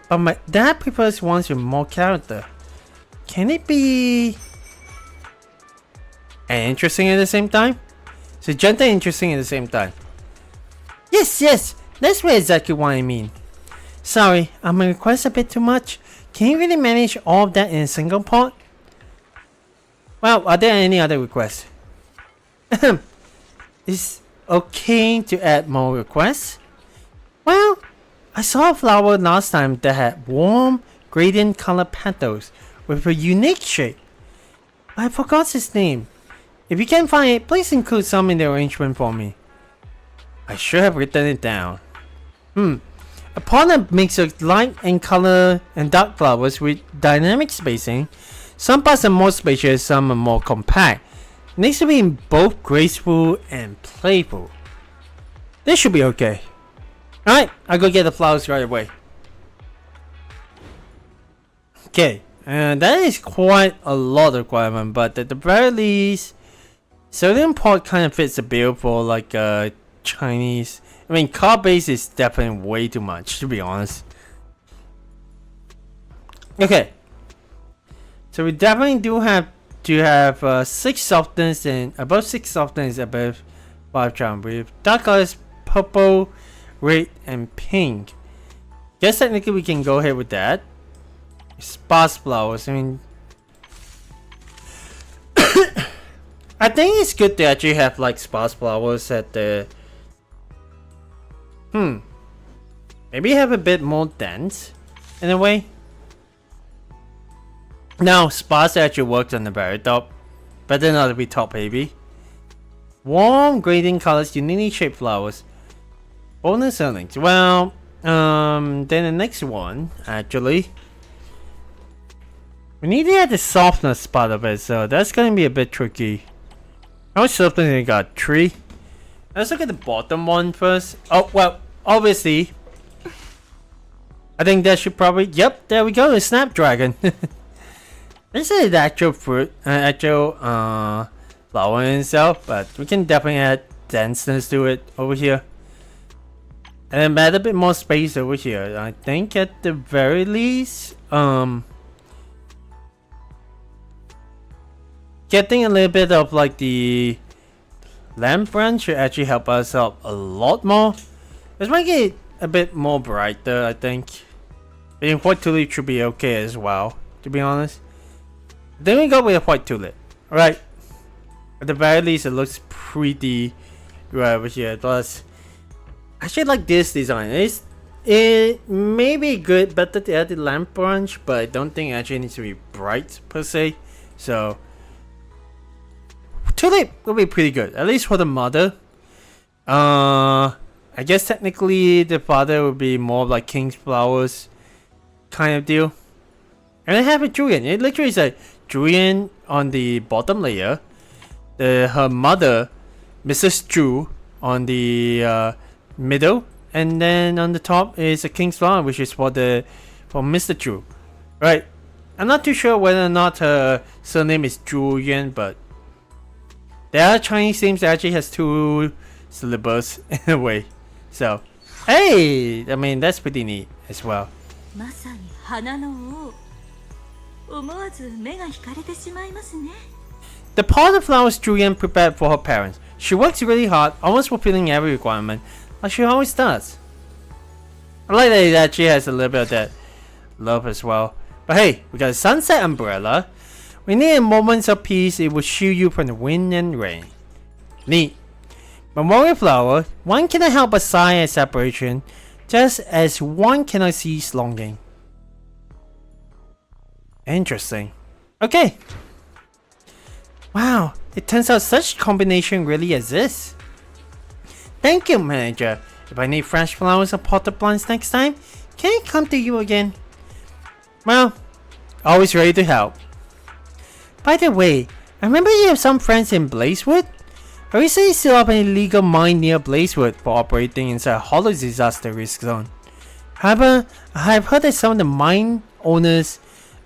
but my dad prefers ones with more character. Can it be interesting at the same time? So gentle and interesting at the same time. Yes, that's exactly what I mean. Sorry, I might request a bit too much. Can you really manage all of that in a single pot? Well, are there any other requests? Is okay to add more requests? Well, I saw a flower last time that had warm, gradient colored petals with a unique shape. I forgot its name. If you can find it, please include some in the arrangement for me. I should have written it down. Upon a mix of light and color and dark flowers with dynamic spacing, some parts are more spacious, some are more compact. It needs to be in both graceful and playful. This should be okay. Alright, I'll go get the flowers right away. Okay, and that is quite a lot of requirement, but at the very least, sodium pot kind of fits the bill for like a Chinese. I mean, car base is definitely way too much, to be honest. Okay, so we definitely do have to have 6 softness and above 6 softness above 5 charm with dark colors purple, red, and pink. Guess technically we can go ahead with that. Sparse flowers. I mean, I think it's good to actually have like sparse flowers at the. Maybe have a bit more dense in a way. Now, sparse actually works on the very top, but then not to be top heavy. Warm gradient colors, uniquely shaped flowers. Bonus earnings. Well, then the next one actually. We need to add the softness part of it, so that's gonna be a bit tricky. How much softness we got? 3. Let's look at the bottom one first. Oh well, obviously I think that should probably, yep, there we go, a snapdragon. This is the actual fruit, actual flower in itself, but we can definitely add denseness to it over here. And add a bit more space over here. I think at the very least, getting a little bit of like the lamp branch should actually help us out a lot more. Let's make it a bit more brighter, I think. I think white tulip should be okay as well, to be honest. Then we go with a white tulip. Alright. At the very least, it looks pretty right over here. Plus, I actually like this design. It may be good, better to add the lamp branch, but I don't think it actually needs to be bright per se. So, tulip will be pretty good, at least for the mother. I guess technically the father would be more like king's flowers kind of deal. And I have a Julian. It literally is like Julian on the bottom layer, her mother, Mrs. Ju, on the middle, and then on the top is a king's flower, which is for Mr. Ju. Right. I'm not too sure whether or not her surname is Julian, but there are Chinese names that actually has 2 syllables in a way. So, hey, I mean that's pretty neat as well. まさに花の王。思わず目が惹かれてしまいますね。 The pot of flowers Julian prepared for her parents. She works really hard, almost fulfilling every requirement, like she always does. I like that it actually has a little bit of that love as well. But hey, we got a sunset umbrella. We need moments of peace, it will shield you from the wind and rain. Neat. Memorial flower, one cannot help but sigh at separation, just as one cannot cease longing. Interesting. Okay. Wow, it turns out such combination really exists. Thank you, manager. If I need fresh flowers or potted plants next time, can I come to you again? Well, always ready to help. By the way, I remember you have some friends in Blazewood? I recently set up an illegal mine near Blazewood for operating inside a hollow disaster risk zone. However, I have heard that some of the mine owners'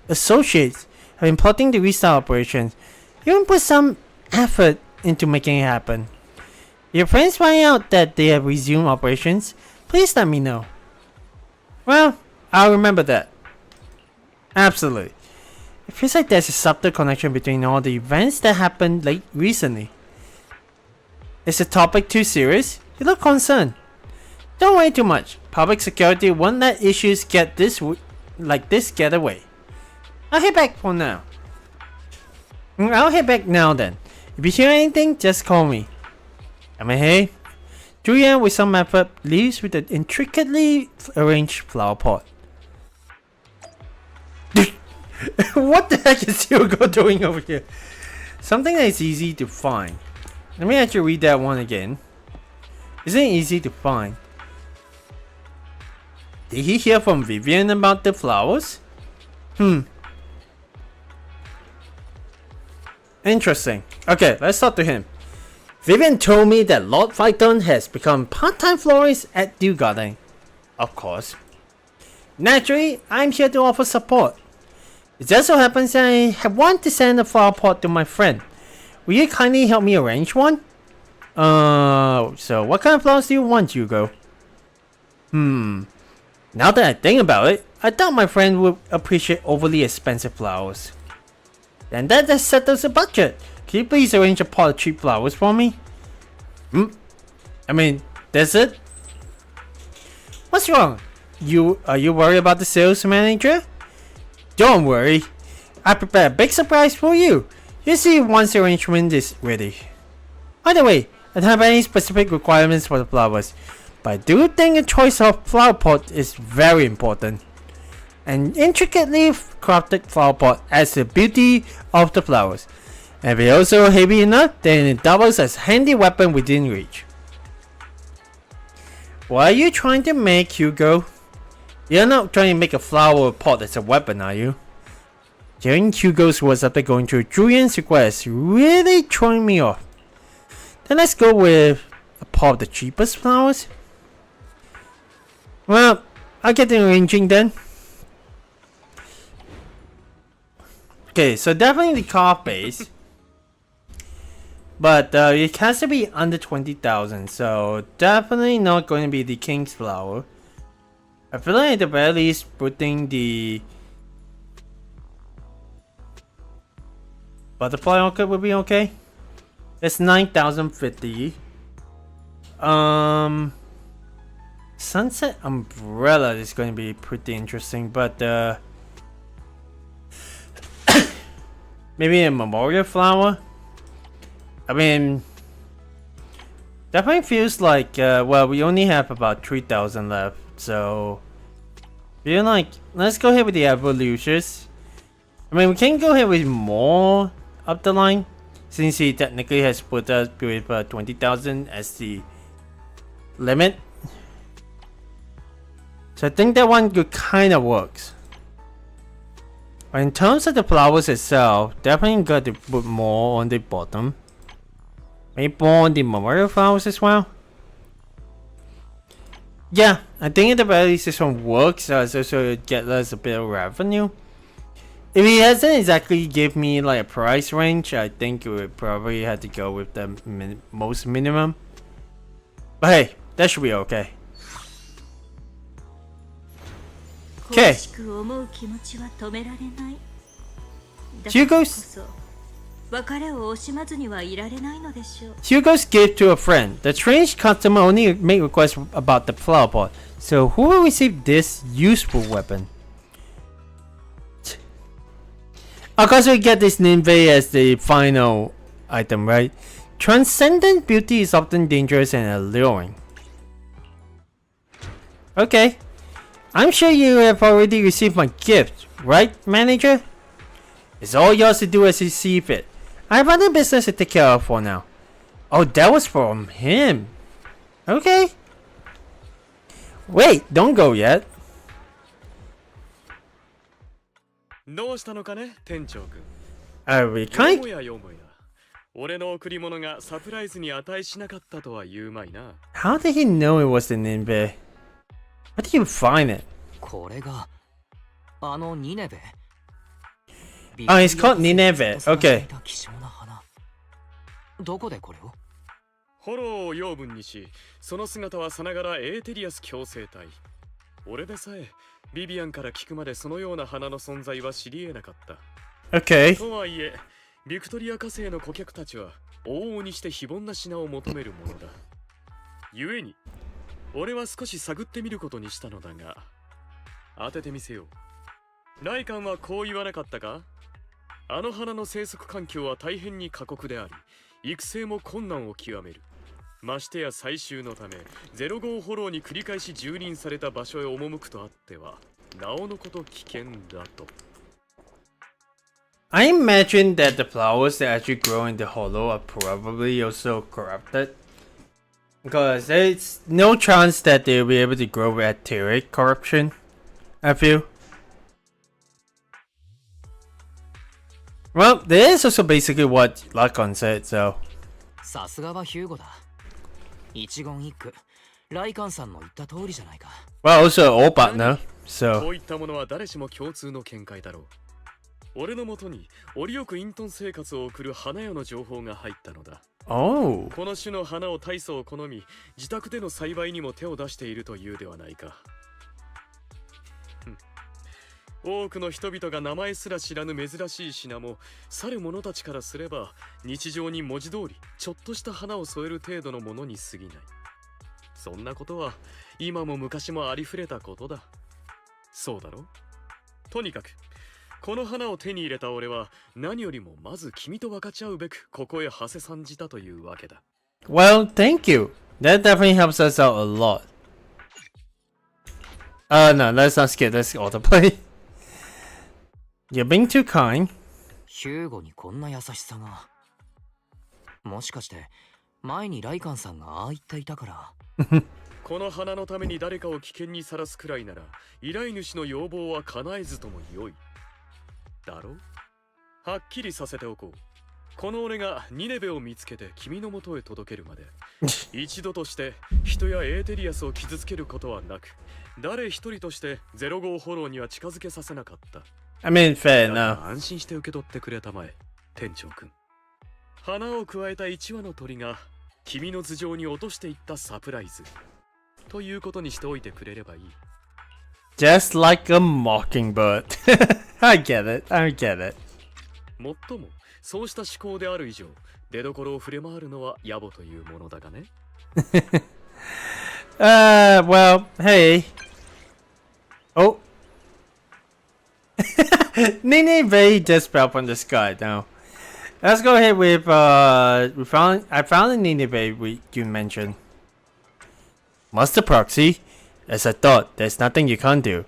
associates have been plotting to restart operations. Even put some effort into making it happen. If your friends find out that they have resumed operations, please let me know. Well, I'll remember that. Absolutely. It feels like there's a subtle connection between all the events that happened recently. Is the topic too serious? You look concerned. Don't worry too much. Public security won't let issues get like this get away. I'll head back for now. I'll head back now then. If you hear anything, just call me. I mean, hey. Julian, with some effort, leaves with an intricately arranged flower pot. What the heck is Hugo doing over here? Something that is easy to find. Let me actually read that one again. Isn't it easy to find? Did he hear from Vivian about the flowers? Interesting. Okay, let's talk to him. Vivian told me that Lord Phaeton has become part-time florist at Dew Garden. Of course. Naturally, I'm here to offer support. It just so happens I want to send a flower pot to my friend. Will you kindly help me arrange one? So what kind of flowers do you want, Hugo? Now that I think about it, I thought my friend would appreciate overly expensive flowers. Then that just settles the budget. Can you please arrange a pot of cheap flowers for me? I mean, that's it? What's wrong? Are you worried about the sales manager? Don't worry. I prepared a big surprise for you. You'll see once the arrangement is ready. By the way, I don't have any specific requirements for the flowers, but I do think a choice of flower pot is very important. An intricately crafted flower pot adds the beauty of the flowers. And if it's also heavy enough, then it doubles as a handy weapon within reach. What are you trying to make, Hugo? You're not trying to make a flower pot as a weapon, are you? Hearing Hugo's words after going through Julian's request really throwing me off. Then let's go with a pot of the cheapest flowers. Well, I'll get the arranging then. Okay, so definitely the car base. But it has to be under 20,000, so definitely not going to be the King's Flower. I feel like at the very least putting the Butterfly Orchid would be okay. It's 9,050. Sunset Umbrella is going to be pretty interesting, but maybe a Memorial Flower. I mean, definitely feels like well, we only have about 3,000 left, so feel like let's go ahead with the Evolutions. I mean, we can go ahead with more up the line since he technically has put us with 20,000 as the limit. So I think that one good kind of works. But in terms of the flowers itself, definitely got to put more on the bottom. Maybe more on the memorial flowers as well. Yeah, I think at the very least this one works. It's also get us a bit of revenue. If he hasn't exactly give me like a price range, I think we would probably have to go with the most minimum. But hey, that should be okay. Okay. Hugo's gift to a friend. The strange customer only made requests about the flower pot. So who will receive this useful weapon? Of course we get this Ninveh as the final item, right? Transcendent beauty is often dangerous and alluring. Okay. I'm sure you have already received my gift, right, manager? It's all yours to do as you see fit. I have other business to take care of for now. Oh, that was from him. Okay. Wait, don't go yet. どうしたのかね、店長くん。We kind. よもやよもや。俺の贈り物がサプライズに値しなかったとは言うまいな。How did he know it was the Ninveh? How did you find it? これがあのニネベ。Oh, it's called Nineveh. Okay. どこでこれを？フォローを養分にし、その姿はさながらエーテリアス共生体。俺でさえビビアンから聞くまでそのような花の存在は知り得なかった。Okay. とはいえ、ビクトリア火星の顧客たちは往々にして非凡な品を求めるものだ。故に、俺は少し探ってみることにしたのだが、当ててみせよう。ライカンはこう言わなかったか？あの花の生息環境は大変に過酷であり、育成も困難を極める。ましてや採集のため、05フォローに繰り返し蹂躙された場所へ赴くとあっては、なおのこと危険だと。I imagine that the flowers that actually grow in the hollow are probably also corrupted. Because there's no chance that they'll be able to grow with etheric corruption, I feel. Well, this is also basically what Lakon said, so. さすがはヒューゴだ。一言一句、ライカンさんの言った通りじゃないか。Well, also all partner, こ so. ういったものは誰しも共通の見解だろう。俺のもとに折よく隠遁生活を送る花屋の情報が入ったのだ。Oh. この種の花を大層好み、自宅での栽培にも手を出しているというではないか。多くの人々が名前すら知らぬ珍しい品も、去る者たちからすれば日常に文字通りちょっとした花を添える程度のものに過ぎない。そんなことは今も昔もありふれたことだ。そうだろ？とにかくこの花を手に入れた俺は何よりもまず君と分かち合うべくここへ馳せ参じたというわけだ。Well, thank you. That definitely helps us out a lot. No, let's not skip. Let's autoplay. You're being too kind. ヒューゴにこんな優しさが。もしかして前にライカンさんがああ言っていたから。この花のために誰かを危険にさらすくらいなら依頼主の要望は叶えずともよい。だろ？はっきりさせておこう。この俺がニネベを見つけて君の元へ届けるまで一度として人やエーテリアスを傷つけることはなく、誰一人として05フォローには近づけさせなかった。 I mean, fair だが enough. 安心して受け取ってくれたまえ、店長くん。花を加えた1羽の鳥が君の頭上に落としていったサプライズということにしておいてくれればいい。 Just like a mockingbird. I get it. I get it. もっともそうした思考である以上、出どころを触れ回るのは野暮というものだがね。Well, hey. Oh. Nene Bay just fell from the sky now. Let's go ahead with I found the Nene Bay you mentioned. Master Proxy, as I thought, there's nothing you can't do.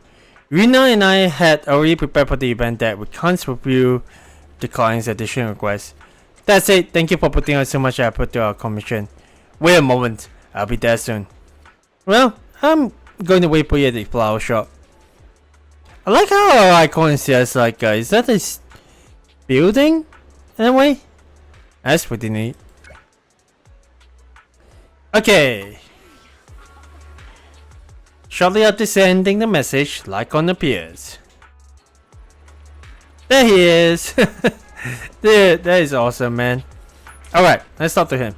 Rina and I had already prepared for the event that we can't review the client's additional request. That's it, thank you for putting out so much effort to our commission. Wait a moment, I'll be there soon. Well, I'm going to wait for you at the flower shop. I like how our icon says like, is that this building? Anyway, that's pretty neat. Okay. Shortly after sending the message, Lycon appears. There he is! Dude, that is awesome, man. Alright, let's talk to him.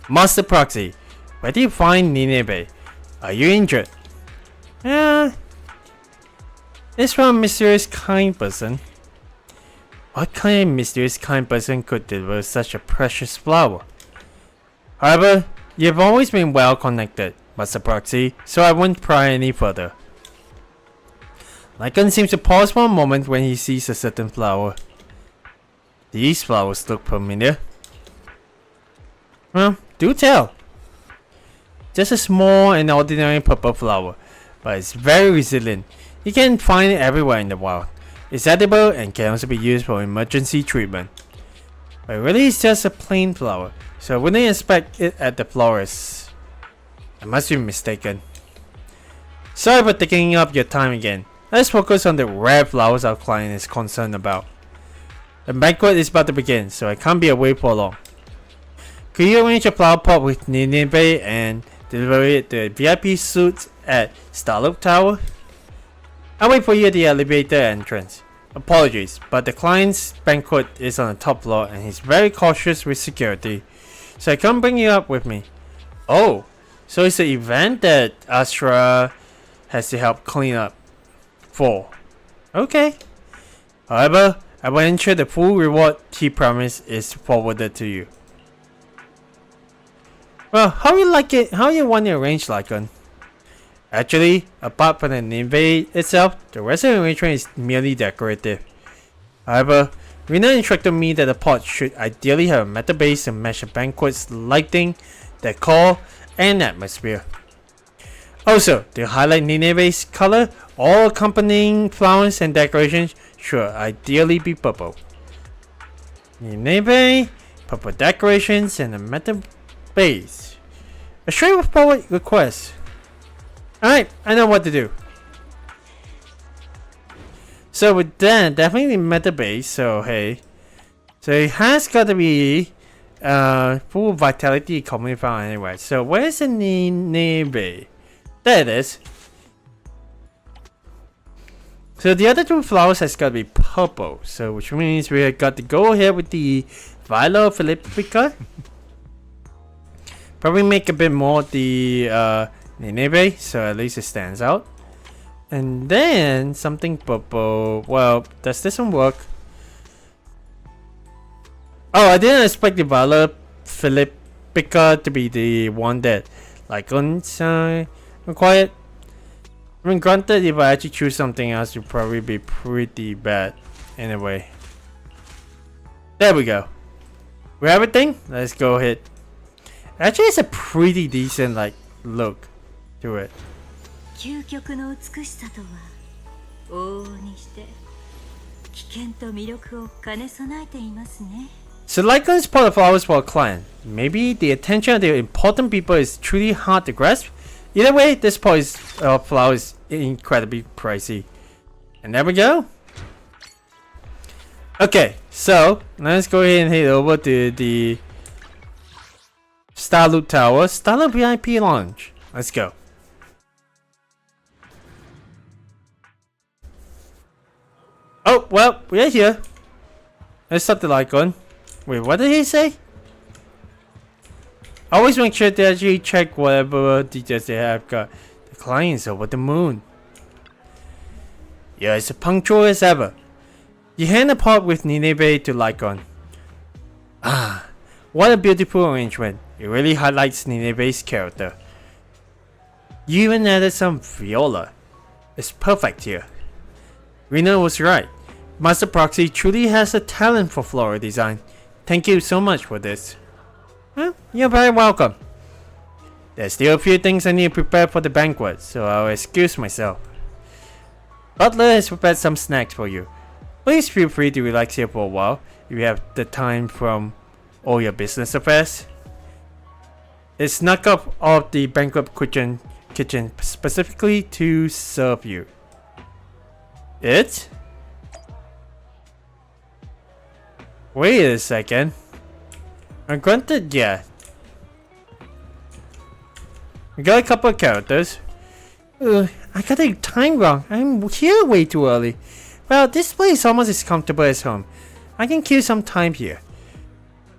Master Proxy, where do you find Ninebe? Are you injured? It's from a mysterious kind person. What kind of mysterious kind person could deliver such a precious flower? However, you've always been well connected, Master Proxy, so I won't pry any further. Lycan seems to pause for a moment when he sees a certain flower. These flowers look familiar. Well, do tell. Just a small and ordinary purple flower, but it's very resilient. You can find it everywhere in the wild. It's edible and can also be used for emergency treatment. But really it's just a plain flower, so I wouldn't expect it at the florist. I must be mistaken. Sorry for taking up your time again. Let's focus on the rare flowers our client is concerned about. The banquet is about to begin, so I can't be away for long. Could you arrange a flower pot with Nineveh and deliver it to the VIP suite at Starloop Tower? I'll wait for you at the elevator entrance. Apologies, but the client's banquet is on the top floor and he's very cautious with security, so I can't bring you up with me. Oh, so it's an event that Astra has to help clean up for. Okay. However, I will ensure the full reward he promised is forwarded to you. Well, how you like it? How you want it arranged, Lycon? Actually, apart from the Nineveh itself, the rest of the arrangement is merely decorative. However, Rina instructed me that the pot should ideally have a metal base to match the banquet's lighting, decor, and atmosphere. Also, to highlight Nineveh's color, all accompanying flowers and decorations should ideally be purple. Nineveh, purple decorations, and a metal base. A straightforward request. Alright, I know what to do. So with that, definitely metal base, so hey. So it has got to be full vitality coming from anyway. So where's the Nineveh? There it is. So the other two flowers has got to be purple, so which means we got to go ahead with the Viola Philippica. Probably make a bit more the Nineveh, so at least it stands out. And then something purple. Well, does this one work? Oh, I didn't expect the Viola Philippica to be the one that Lycon required. I mean, granted, if I actually choose something else, it would probably be pretty bad. Anyway. There we go. We have everything? Let's go ahead. Actually, it's a pretty decent, look to it. 究極の美しさとは往々にして危険と魅力を兼ね備えていますね。 So Lycon's pot of flowers for a client. Maybe the attention of the important people is truly hard to grasp. Either way, this pot of flowers is incredibly pricey. And there we go. Okay, so let's go ahead and head over to the Starloop Tower, Starloop VIP Lounge. Let's go. Oh, well, we're here. Let's start the light on. Wait, what did he say? Always make sure to actually check whatever details they have got. The client's over the moon. You're as punctual as ever. You hand a pot with Nineveh to Lycon. Ah, what a beautiful arrangement. It really highlights Nineveh's character. You even added some viola. It's perfect here. Rena was right. Master Proxy truly has a talent for floral design. Thank you so much for this. Well, you're very welcome. There's still a few things I need to prepare for the banquet, so I'll excuse myself. Butler has prepared some snacks for you. Please feel free to relax here for a while if you have the time from all your business affairs. It snuck up off the banquet kitchen specifically to serve you. It? Wait a second. Granted, yeah. We got a couple of characters. I got the time wrong. I'm here way too early. Well, this place is almost as comfortable as home. I can kill some time here.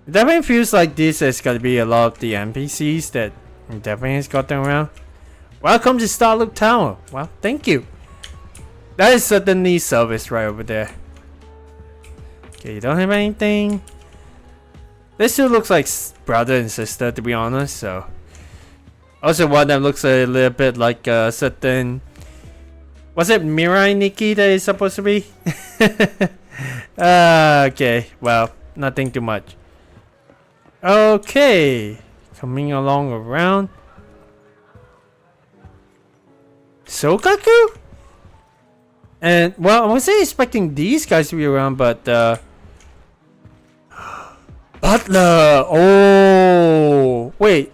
It definitely feels like this has got to be a lot of the NPCs that definitely has gotten around. Welcome to Starlook Tower. Well, thank you. That is certainly service right over there. Okay, you don't have anything. This two looks like brother and sister, to be honest, so. Also, one that looks a little bit like a certain. Was it Mirai Nikki that is supposed to be? Okay, well, nothing too much. Okay, coming along around. Sokaku? And, well, I wasn't expecting these guys to be around, but, Butler! Oh! Wait.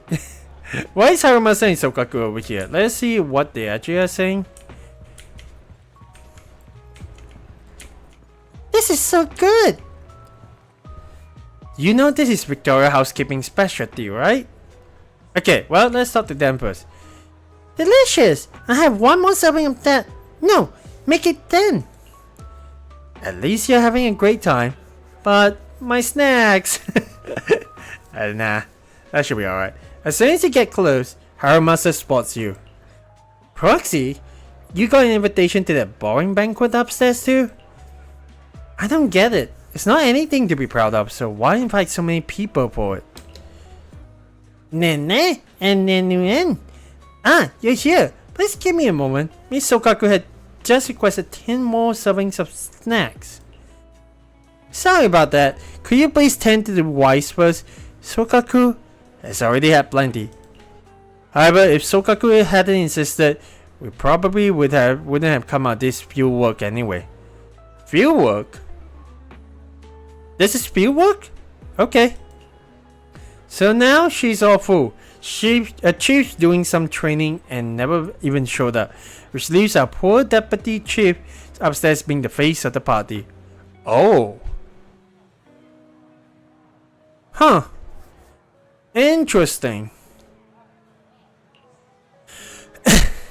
Why is Haruma saying Sokaku over here? Let's see what they actually are saying. This is so good! You know this is Victoria housekeeping specialty, right? Okay, well, let's talk to them first. Delicious! I have one more serving of that. No, make it 10. At least you're having a great time. But my snacks. Nah, that should be alright. As soon as you get close, Harumasa spots you. Proxy? You got an invitation to that boring banquet upstairs too? I don't get it. It's not anything to be proud of, so why invite so many people for it? Nene and Nenuen. Ah, you're here. Please give me a moment. Miss Sokaku had just requested 10 more servings of snacks. Sorry about that. Could you please tend to the wise first? Sokaku has already had plenty. However, if Sokaku hadn't insisted, we probably wouldn't have come out this field work anyway. Field work? This is field work? Okay. So now she's all full. Chief's doing some training and never even showed up, which leaves our poor deputy chief upstairs being the face of the party. Oh. Huh. Interesting.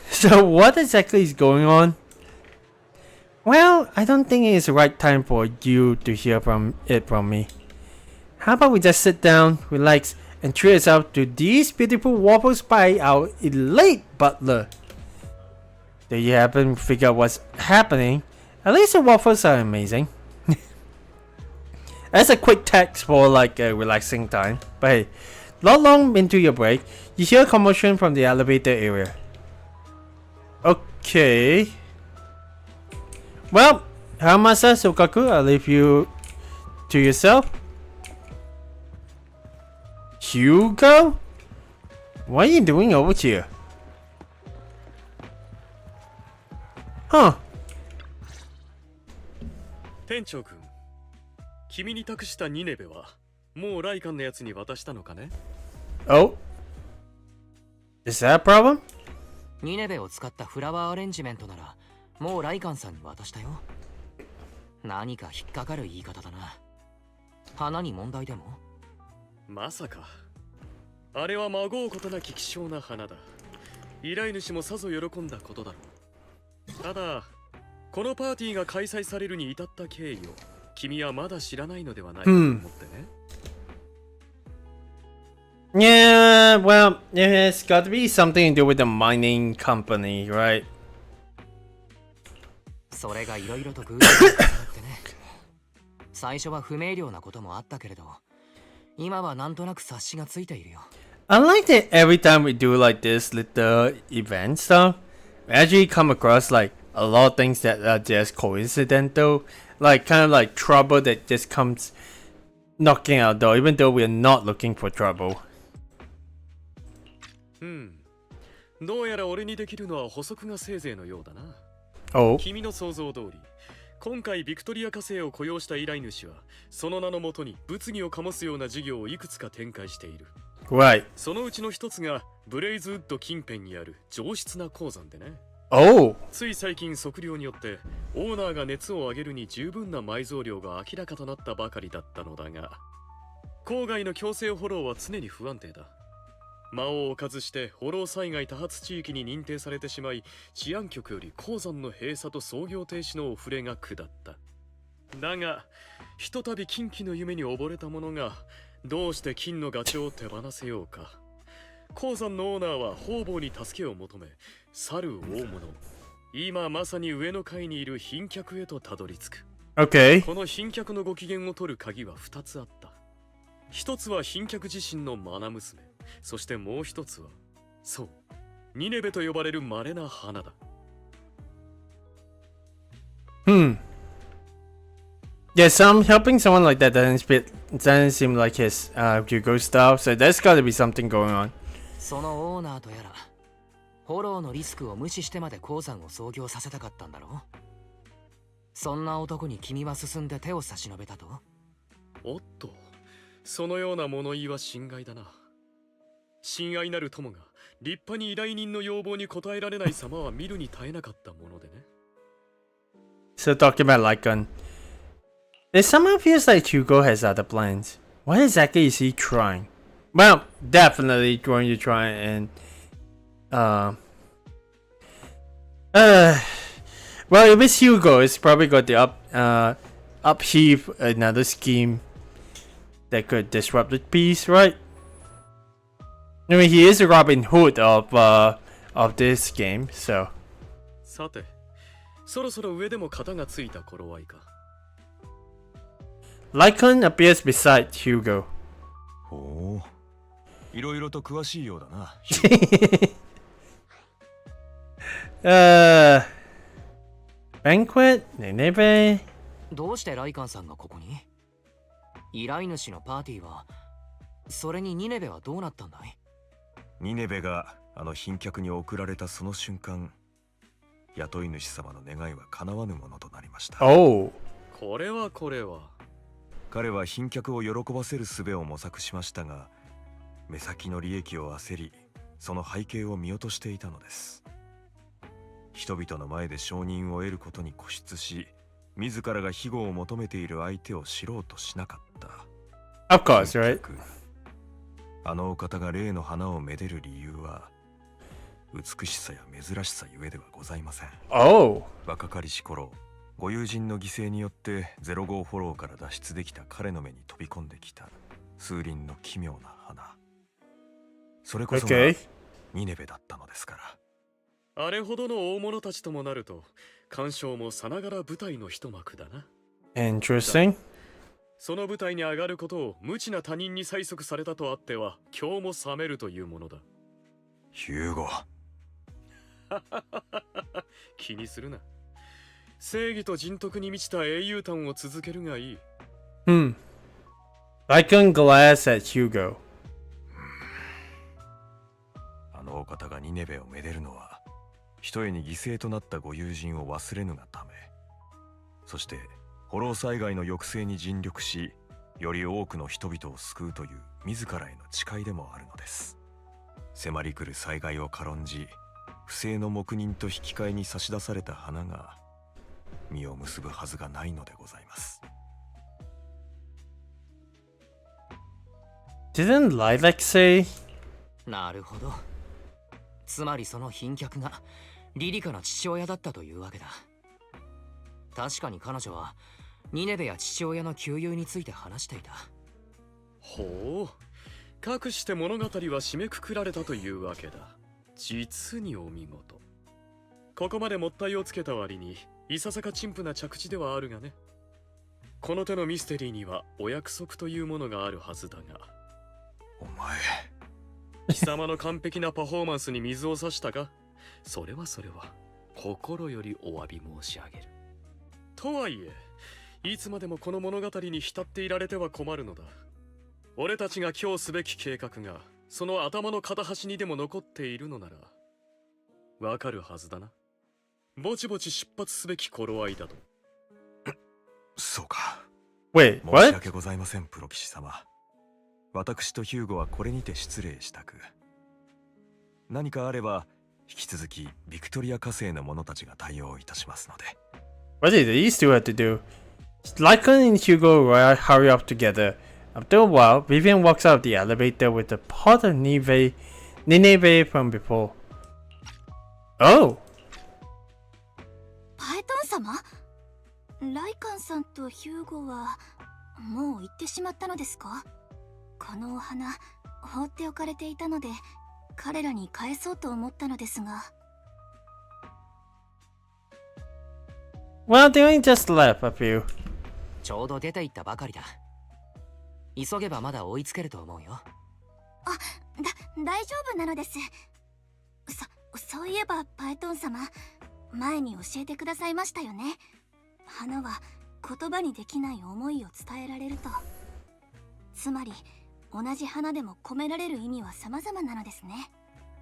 So what exactly is going on? Well, I don't think it is the right time for you to hear from me. How about we just sit down, relax, and treat ourselves to these beautiful waffles by our elite butler. Do you happen to figure out what's happening? At least the waffles are amazing. That's a quick text for like a relaxing time. But hey, not long into your break, you hear a commotion from the elevator area. Okay. Well, Hamasa Sokaku, I'll leave you to yourself. Hugo? What are you doing over here? Huh. 店長君、君に託したニネベはもうライカンのやつに渡したのかね? Oh? Is that a problem? ニネベを使ったフラワーアレンジメントならもうライカンさんに渡したよ。何か引っかかる言い方だな。花に問題でも？まさか。あれはまごうことなき希少な花だ。依頼主もさぞ喜んだことだろう。ただこのパーティーが開催されるに至った経緯を君はまだ知らないのではないかと思ってね。Yeah, well, it's got to be something to do with the mining company, right? それがいろいろと偶然が重なってね。最初は不明瞭なこともあったけれど、今はなんとなく察しがついているよ。I like that every time we do like this little event stuff, we actually come across like a lot of things that are just coincidental, like kind of like trouble that just comes knocking our door, even though we're not looking for trouble. どうやら俺にできるのは補足がせいぜいのようだな。Oh. 君の想像通り、今回ビクトリア火星を雇用した依頼主は、その名のもとに物議を醸すような事業をいくつか展開している。Right. そのうちの一つがブレイズウッド近辺にある上質な鉱山でね。Oh. つい最近測量によってオーナーが熱を上げるに十分な埋蔵量が明らかとなったばかりだったのだが、郊外の強制フォローは常に不安定だ。魔王を外してフォロー災害多発地域に認定されてしまい、治安局より鉱山の閉鎖と操業停止のお触れが下った。だがひとたび金器の夢に溺れた者がどうして金のガチョウを手放せようか。鉱山のオーナーは方々に助けを求め、去る大物、今まさに上の階にいる賓客へとたどり着く。 Okay. この賓客のご機嫌を取る鍵は2つあった。一つは賓客自身の愛娘、そしてもう一つは、そう、ニネベと呼ばれる稀な花だ。Yeah, helping someone like that doesn't seem like his Hugo style, so there's got to be something going on. そのオーナーとやら、フォローのリスクを無視してまで鉱山を操業させたかったんだろう。そんな男に君は進んで手を差し伸べたと。おっと、そのような物言いは心外だな。親愛なる友が立派に依頼人の要望に応えられない様は見るに耐えなかったものでね。 So talking about Lycon, it somehow feels like Hugo has other plans. What exactly is he trying? Well, definitely going to try and well, if it's Hugo, it's probably got the upheave another scheme that could disrupt the peace, right? I mean, he is the Robin Hood of this game, so. さて、そろそろ上でも型がついた頃合いか。Lycon appears beside Hugo. ほう、いろいろと詳しいようだな。Banquet? Nineveh? どうしてライカンさんがここに？依頼主のパーティーは、それにニネベはどうなったんだい？ニネベがあの賓客に送られたその瞬間、雇い主様の願いは叶わぬものとなりました。Oh. これは彼は賓客を喜ばせる術を模索しましたが、目先の利益を焦り、その背景を見落としていたのです。人々の前で承認を得ることに固執し、自らが庇護を求めている相手を知ろうとしなかった。Of course, right? あのお方が例の花をめでる理由は、美しさや珍しさゆえではございません。Oh. 若かりし頃、ご友人の犠牲によって05フォローから脱出できた彼の目に飛び込んできた数輪の奇妙な花。それこそがニネベだったのですから。あれほどの大物たちともなると、鑑賞もさながら舞台の一幕だな。Interesting. その舞台に上がることを無知な他人に催促されたとあっては、今日も冷めるというものだ。ヒューゴ。気にするな。正義と人徳に満ちた英雄譚を続けるがいい。Lycon glares at Hugo. あのお方がニネベをめでるのは、ひとえに犠牲となったご友人を忘れぬがため、そしてフォロー災害の抑制に尽力し、より多くの人々を救うという自らへの誓いでもあるのです。迫り来る災害を軽んじ、不正の黙認と引き換えに差し出された花が実を結ぶはずがないのでございます。Didn't Lilac say? なるほど。つまりその賓客がリリカの父親だったというわけだ。確かに彼女はニネベや父親の旧友について話していた。ほう、かくして物語は締めくくられたというわけだ。実にお見事。ここまでもったいをつけた割にいささか陳腐な着地ではあるがね。この手のミステリーにはお約束というものがあるはずだが。お前、貴様の完璧なパフォーマンスに水を差したか。それは心よりお詫び申し上げる。とはいえ、いつまでもこの物語に浸っていられては困るのだ。俺たちが今日すべき計画がその頭の片端にでも残っているのならわかるはずだな。ぼちぼち出発すべき頃合いだと。そうか。 Wait, 申し what? 訳ございません、プロ騎士様。私とヒューゴはこれにて失礼したく。何かあれば引き続きビクトリア火星の者たちが対応いたしますので。 What did these two have to do? Lycan and Hugo hurry up together. After a while, Vivian walks out of the elevator with the pot of Nineveh from before. Oh! パエトン様、ライカンさんとヒューゴはもう行ってしまったのですか？このお花放っておかれていたので彼らに返そうと思ったのですが。 Well, they only just left a few. ちょうど出て行ったばかりだ。急げばまだ追いつけると思うよ。大丈夫なのです。そういえばパエトン様、前に教えてくださいましたよね。花は言葉にできない思いを伝えられると。つまり同じ花でも込められる意味は様々なのですね。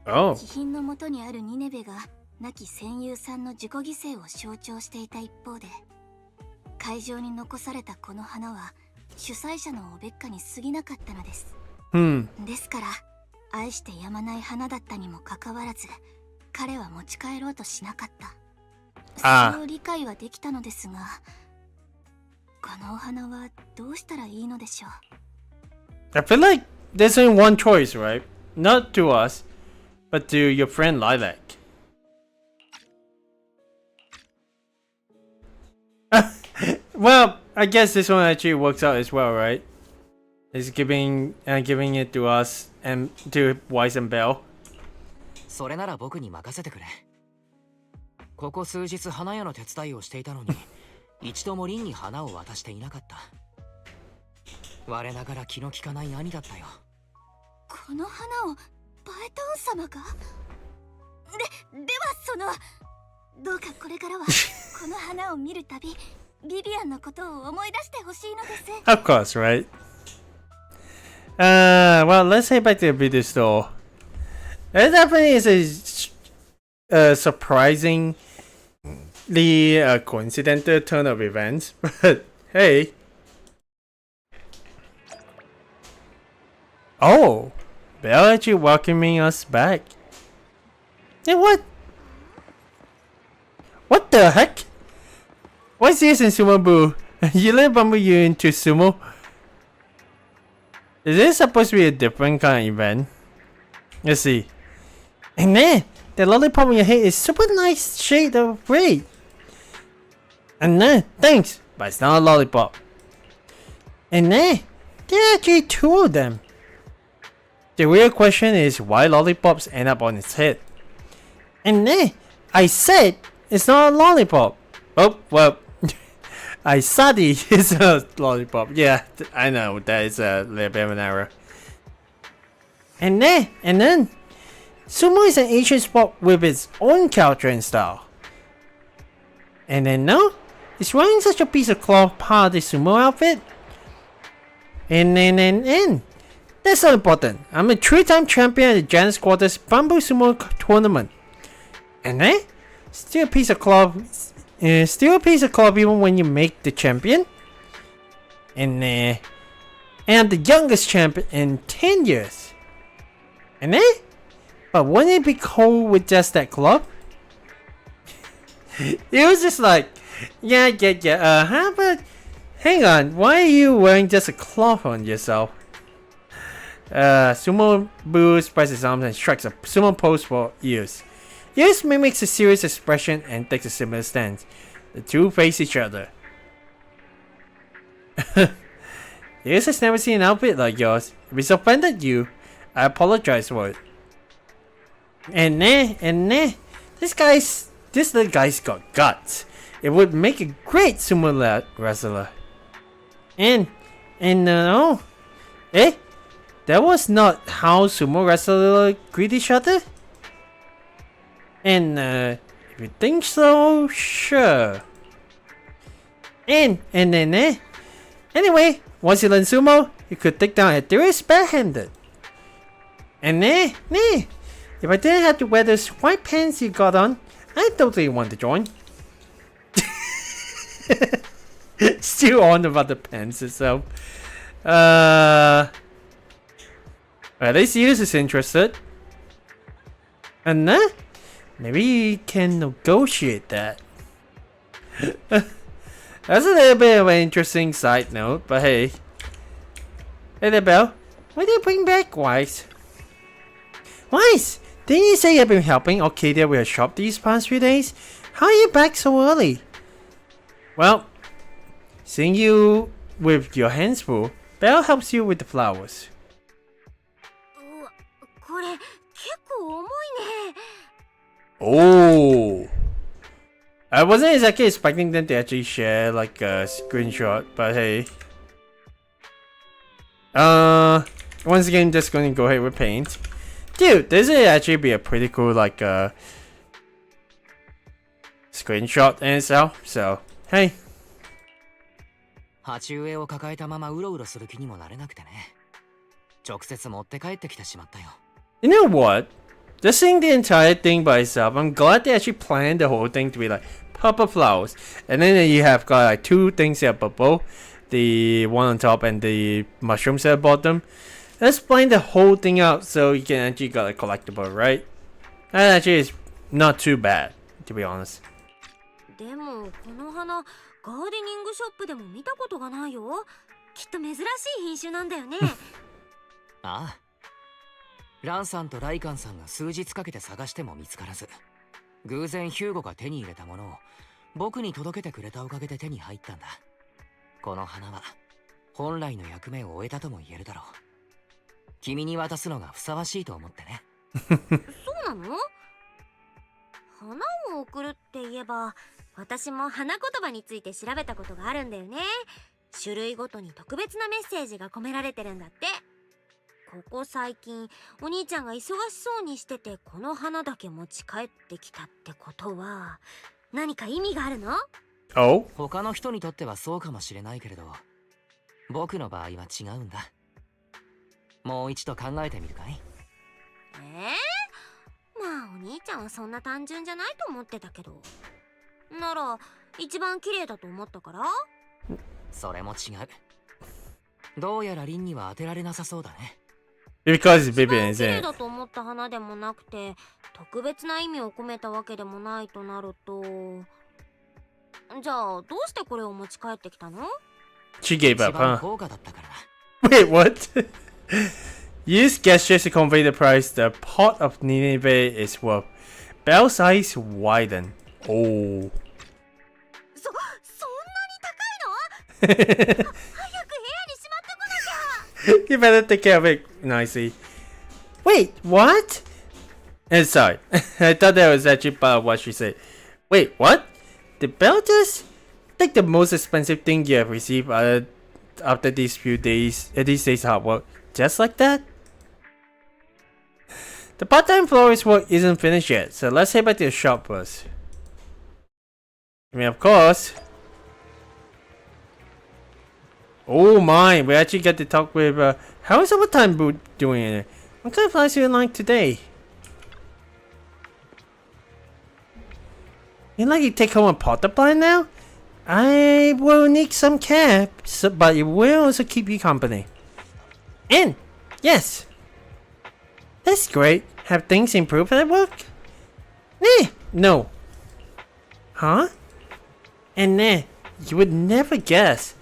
Oh. 気品のもとにあるニネベが亡き戦友さんの自己犠牲を象徴していた一方で、会場に残されたこの花は主催者のおべっかに過ぎなかったのです。ですから愛してやまない花だったにもかかわらず彼は持ち帰ろうとしなかった。そう理解はできたのですが、このお花はどうしたらいいのでしょう。 I feel like there's only one choice, right? Not to us, but to your friend Lilac. Well, I guess this one actually works out as well, right? It's giving it to us and to Wise and Bell. それなら僕に任せてくれ。ここ数日花屋の手伝いをしていたのに一度もリンに花を渡していなかった。我ながら気の利かない兄だったよ。この花をパエトン様が？ではどうかこれからはこの花を見るたびビビアンのことを思い出してほしいのです。 Of course, right? Well, let's head back to the video store. It definitely is a surprisingly coincidental turn of events, but hey. Oh, Belle actually welcoming us back. Hey, what? What the heck? What's this in Sumo Boo? You let bumble you into Sumo? Is this supposed to be a different kind of event? Let's see. And then, the lollipop in your head is super nice shade of red. And then, thanks, but it's not a lollipop. And then, there are actually two of them. The real question is why lollipops end up on its head. And then, I said it's not a lollipop. Oh, well, I said it's a lollipop. Yeah, I know, that is a little bit of an error. And then, Sumo is an Asian sport with its own culture and style. And then no, it's wearing such a piece of cloth part of the Sumo outfit. And that's not important. I'm a 3-time champion at the Janus Quarters Bamboo Sumo tournament. And then, still a piece of cloth even when you make the champion. And I'm the youngest champion in 10 years. And but wouldn't it be cool with just that cloth? It was just like, yeah, but hang on, why are you wearing just a cloth on yourself? Sumo Boo spreads his arms and strikes a sumo pose for ears. Ears mimics a serious expression and takes a similar stance. The two face each other. Yes, has never seen an outfit like yours. If it's offended you, I apologize for it. And this little guy's got guts. It would make a great sumo wrestler. And no, that was not how sumo wrestlers greet each other. And if you think so, sure. And anyway, once you learn sumo, you could take down a terrorist barehanded. And if I didn't have to wear those white pants you got on, I totally want to join. Still on about the pants itself. At least Yus is interested. And maybe you can negotiate that. That's a little bit of an interesting side note, but hey. Hey there, Belle. What do you bring back, Wise? Wise! Didn't you say you've been helping Arcadia with her shop these past few days? How are you back so early? Well, seeing you with your hands full, Belle helps you with the flowers. これ結構重いね。 Oh! I wasn't exactly expecting them to actually share like a screenshot, but hey. Once again, just gonna go ahead with paint. Dude, this would actually be a pretty cool like screenshot in itself, so hey. 鉢植えを抱えたままうろうろする気にもなれなくてね。直接持って帰ってきてしまったよ。You know what? Just seeing the entire thing by itself, I'm glad they actually planned the whole thing to be like purple flowers. And then you have got like two things here purple. The one on top and the mushrooms at the bottom. Let's plan the whole thing out so you can actually get a collectible, right? That actually is not too bad, to be honest. でもこの花、ガーデニングショップでも見たことがないよ。きっと珍しい品種なんだよね。ああ。ランさんとライカンさんが数日かけて探しても見つからず、偶然ヒューゴが手に入れたものを僕に届けてくれたおかげで手に入ったんだ。この花は本来の役目を終えたとも言えるだろう。君に渡すのがふさわしいと思ってね。そうなの？花を贈るって言えば、私も花言葉について調べたことがあるんだよね。種類ごとに特別なメッセージが込められてるんだって。ここ最近お兄ちゃんが忙しそうにしてて、この花だけ持ち帰ってきたってことは何か意味があるの？ Oh? 他の人にとってはそうかもしれないけれど、僕の場合は違うんだ。もう一度考えてみるかい？まあお兄ちゃんはそんな単純じゃないと思ってたけど。なら一番綺麗だと思ったから？それも違う。どうやらリンには当てられなさそうだね。Because it's baby 綺麗 isn't だと思った花でもなくて、特別な意味を込めたわけでもないとなると、じゃあどうしてこれを持ち帰ってきたの？ She gave up, 一番 huh? 高価だったからだ。Wait, what? Use gestures to convey the price the pot of Nineveh is worth. Belle's eyes widen. Oh. そんなに高いの？早く部屋にしまってこなきゃ。 You better take care of it nicely. Wait, what? Sorry. I thought that was actually part of what she said. Wait, what? Did Belle just take the most expensive thing you have received after these days hard work? Just like that? The part-time florist work isn't finished yet, so let's head back to the shop first. I mean, of course. Oh my, we actually get to talk with, how is overtime boot doing it? What kind of flights do you like today? You like to take home a potter plant now? I will need some cabs, but it will also keep you company. And, yes. That's great. Have things improved at work? No. Huh? And you would never guess.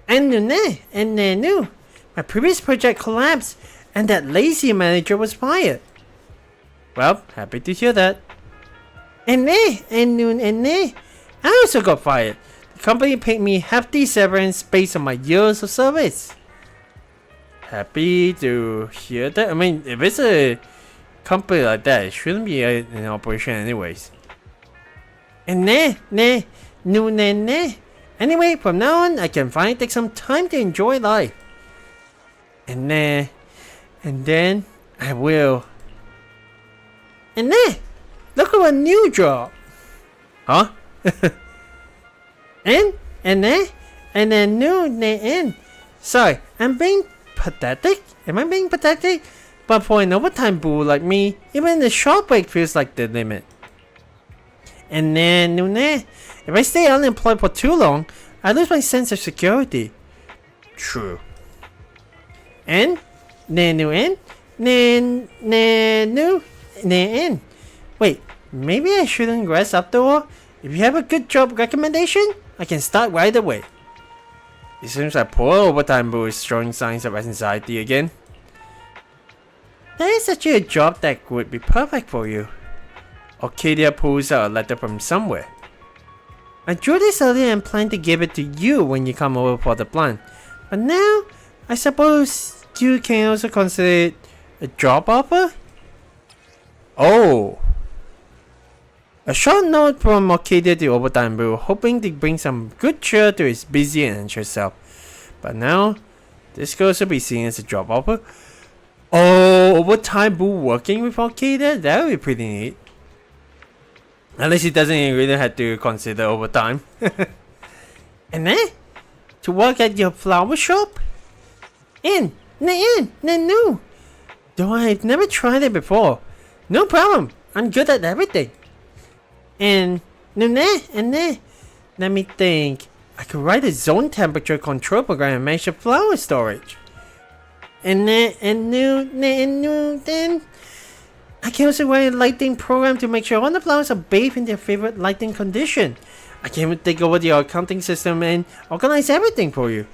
And no. My previous project collapsed, and that lazy manager was fired. Well, happy to hear that. And I also got fired. The company paid me hefty severance based on my years of service. Happy to hear that. I mean, if it's a company like that, it shouldn't be in operation anyways. And nah. Anyway, from now on, I can finally take some time to enjoy life. And then I will. And look at a new job. Huh? and sorry, I'm being pathetic? Am I being pathetic? But for an overtime boo like me, even the short break feels like the limit. And if I stay unemployed for too long, I lose my sense of security. True. And wait, maybe I shouldn't rest after all? If you have a good job recommendation, I can start right away. It seems like poor overtime boo is showing signs of anxiety again. There is actually a job that would be perfect for you. Arcadia pulls out a letter from somewhere. I drew this earlier and planned to give it to you when you come over for the plant. But now, I suppose you can also consider it a job offer? Oh. A short note from Arcadia to Overtime Boo, hoping to bring some good cheer to his busy and anxious self. But now, this could also be seen as a job offer. Oh, Overtime Boo working with Arcadia? That would be pretty neat. At least he doesn't really have to consider overtime. And to work at your flower shop? No. Though I've never tried it before. No problem. I'm good at everything. And let me think. I could write a zone temperature control program and measure flower storage. And then I can also write a lighting program to make sure all the flowers are bathed in their favorite lighting condition. I can even take over the accounting system and organize everything for you.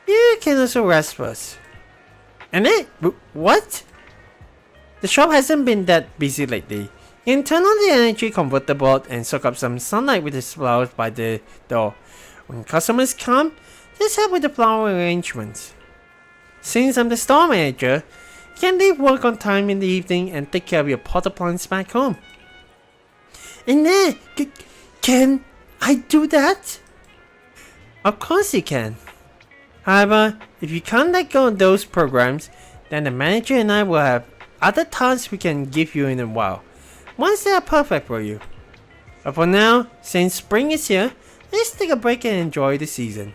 You can also rest first. And what? The shop hasn't been that busy lately. You can turn on the energy converter board and soak up some sunlight with the flowers by the door. When customers come, just help with the flower arrangements. Since I'm the store manager, you can leave work on time in the evening and take care of your potter plants back home. And can I do that? Of course you can. However, if you can't let go of those programs, then the manager and I will have other tasks we can give you in a while, once they are perfect for you. But for now, since spring is here, let's take a break and enjoy the season.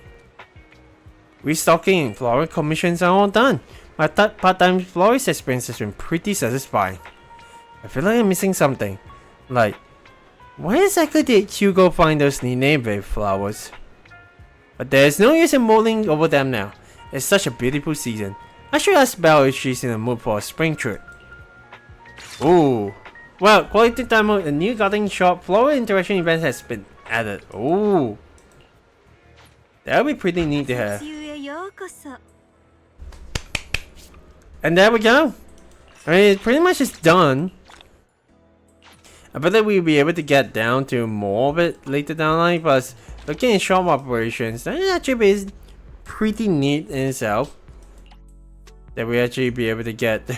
Restocking and floral commissions are all done. My part-time florist experience has been pretty satisfying. I feel like I'm missing something. Like, where exactly did Hugo find those neat flowers? But there's no use in mulling over them now. It's such a beautiful season. I should ask Belle if she's in the mood for a spring trip. Ooh. Well, quality time mode, a new gardening shop floral interaction event has been added. Ooh. That would be pretty neat to have. And there we go. I mean, it pretty much is done. I bet that we'll be able to get down to more of it later down the line, but looking at shop operations, that actually is pretty neat in itself. That we actually be able to get.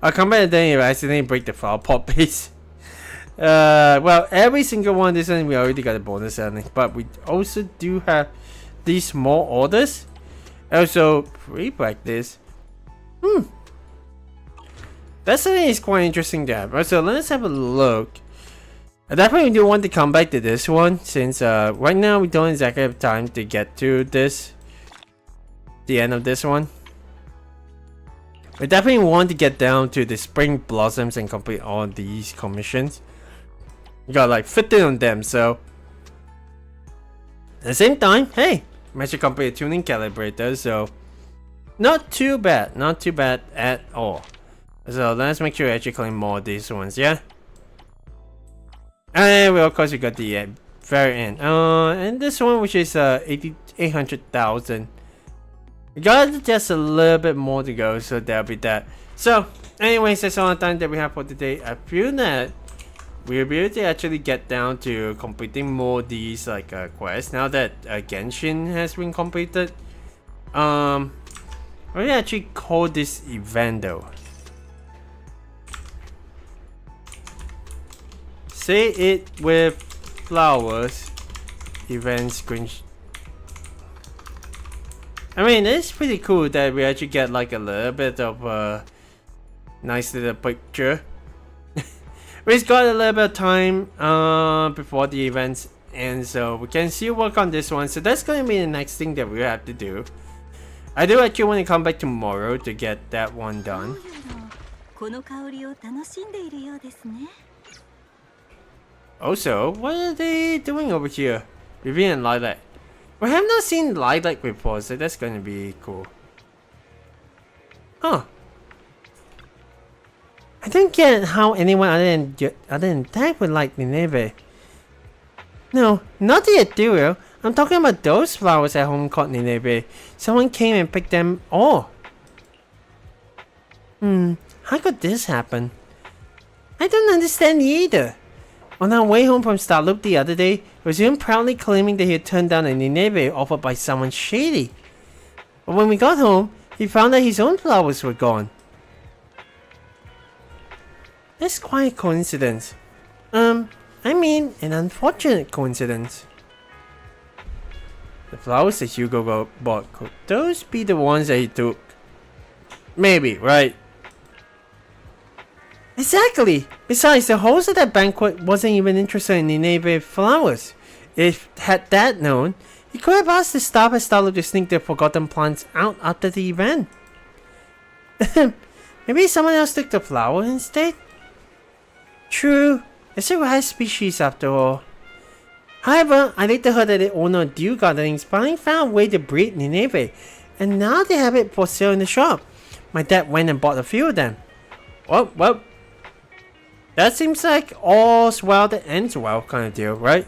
I'll come back then if I accidentally break the flower pot base. Well, every single one of this one we already got a bonus ending, but we also do have these small orders. Also, pre-practice. That something is quite interesting to have. So let's have a look. I definitely do want to come back to this one, since right now we don't exactly have time to get to this, the end of this one. We definitely want to get down to the spring blossoms and complete all these commissions. We got like 15 on them, so at the same time, hey, managed to complete a tuning calibrator, so not too bad at all. So let's make sure we actually claim more of these ones, yeah? And well, of course we got the very end. And this one, which is 800,000. We got just a little bit more to go, so that'll be that. So anyways, that's all the time that we have for today. I feel that we'll be able to actually get down to completing more of these like quests now that Genshin has been completed. What do you actually call this event though? Say it with flowers. Event screen. I mean, it's pretty cool that we actually get like a little bit of a nice little picture. We've got a little bit of time before the events end, so we can still work on this one. So that's going to be the next thing that we have to do. I do actually want to come back tomorrow to get that one done. Also, what are they doing over here? Vivian and Lilac. We have not seen Lilac before, so that's going to be cool. Huh. I don't get how anyone other than that would like Nineveh. No, not the Ethereal. I'm talking about those flowers at home called Nineveh. Someone came and picked them all. How could this happen? I don't understand either. On our way home from Starloop the other day, Resume proudly claiming that he had turned down a Nineveh offered by someone shady. But when we got home, he found that his own flowers were gone. That's quite a coincidence. I mean, an unfortunate coincidence. The flowers that Hugo bought, could those be the ones that he took? Maybe, right? Exactly! Besides, the host of that banquet wasn't even interested in Nineveh flowers. If had that known, he could have asked the staff at Starloop to sneak their forgotten plants out after the event. Maybe someone else took the flower instead? True, it's a rare species after all. However, I later heard that the owner of Dew Gardenings finally found a way to breed Nineveh, and now they have it for sale in the shop. My dad went and bought a few of them. Well, that seems like all's well that ends well kind of deal, right?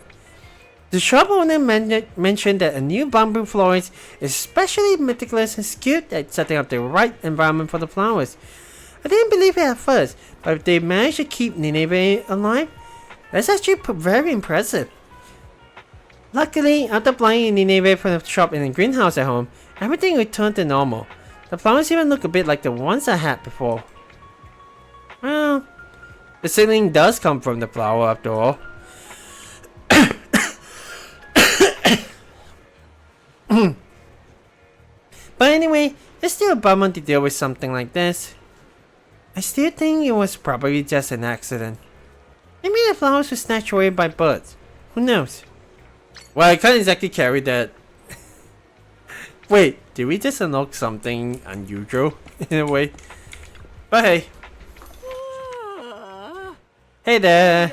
The shop owner mentioned that a new bamboo florist is especially meticulous and skilled at setting up the right environment for the flowers. I didn't believe it at first, but if they managed to keep Nineveh alive, that's actually very impressive. Luckily, after buying Nineveh from the shop in the greenhouse at home, everything returned to normal. The flowers even look a bit like the ones I had before. Well, the seedling does come from the flower after all. But anyway, it's still a bummer to deal with something like this. I still think it was probably just an accident. Maybe the flowers were snatched away by birds. Who knows? Well, I can't exactly carry that. Wait, did we just unlock something unusual in a way? But hey. Hey there.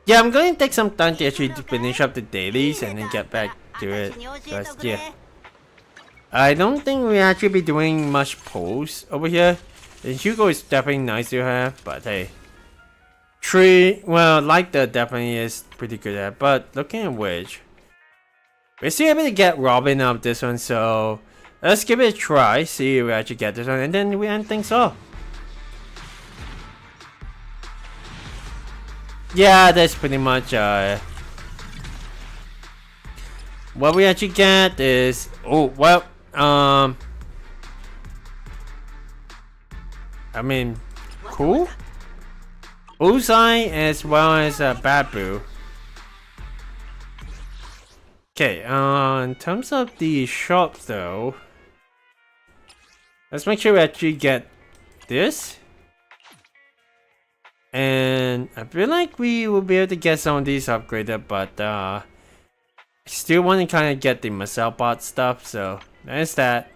Yeah, I'm going to take some time to actually finish up the dailies and then get back to it. Because, yeah. I don't think we'll actually be doing much posts over here. The Hugo is definitely nice to have, but hey. Well, like that definitely is pretty good at, but looking at which, we're still able to get Robin out of this one, so let's give it a try, see if we actually get this one, and then we end things off. Yeah, that's pretty much what we actually get is, I mean, cool. Bullseye as well as Babu. Okay, in terms of the shop though, let's make sure we actually get this. And I feel like we will be able to get some of these upgraded, but I still want to kind of get the Marcel bot stuff, so there's that.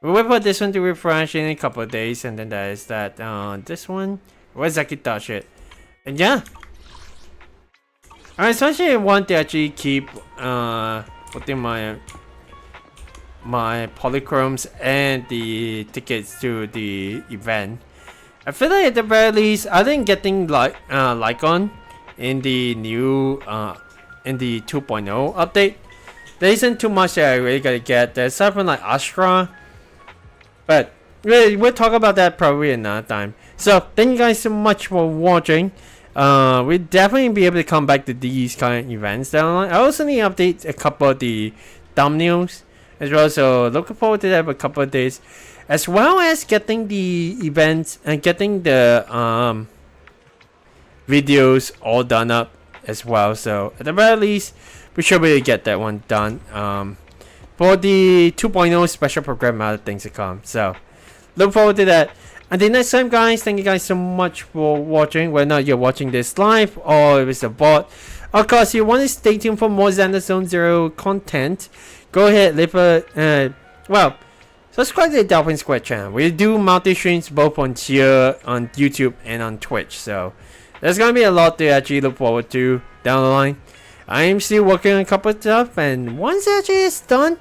We'll wait for this one to refresh in a couple of days, and then that is that. This one, we'll exactly touch it. And yeah. Alright, so actually I want to actually keep putting my polychromes and the tickets to the event. I feel like at the very least, other than getting Lycon in the new in the 2.0 update, there isn't too much that I really gotta get. There's something like Astra, but we'll talk about that probably another time. So thank you guys so much for watching. We'll definitely be able to come back to these kind of events down the line. I also need to update a couple of the thumbnails as well, so looking forward to that for a couple of days, as well as getting the events and getting the videos all done up as well. So at the very least, we should be able to get that one done for the 2.0 special program, other things to come. So look forward to that. Until next time, guys, thank you guys so much for watching. Whether or not you're watching this live or if it's a bot. Of course, if you want to stay tuned for more Zenless Zone Zero content, go ahead, leave a subscribe to the Delphin Square channel. We do multi-streams both on here, on YouTube, and on Twitch. So there's gonna be a lot to actually look forward to down the line. I am still working on a couple of stuff, and once it actually is done,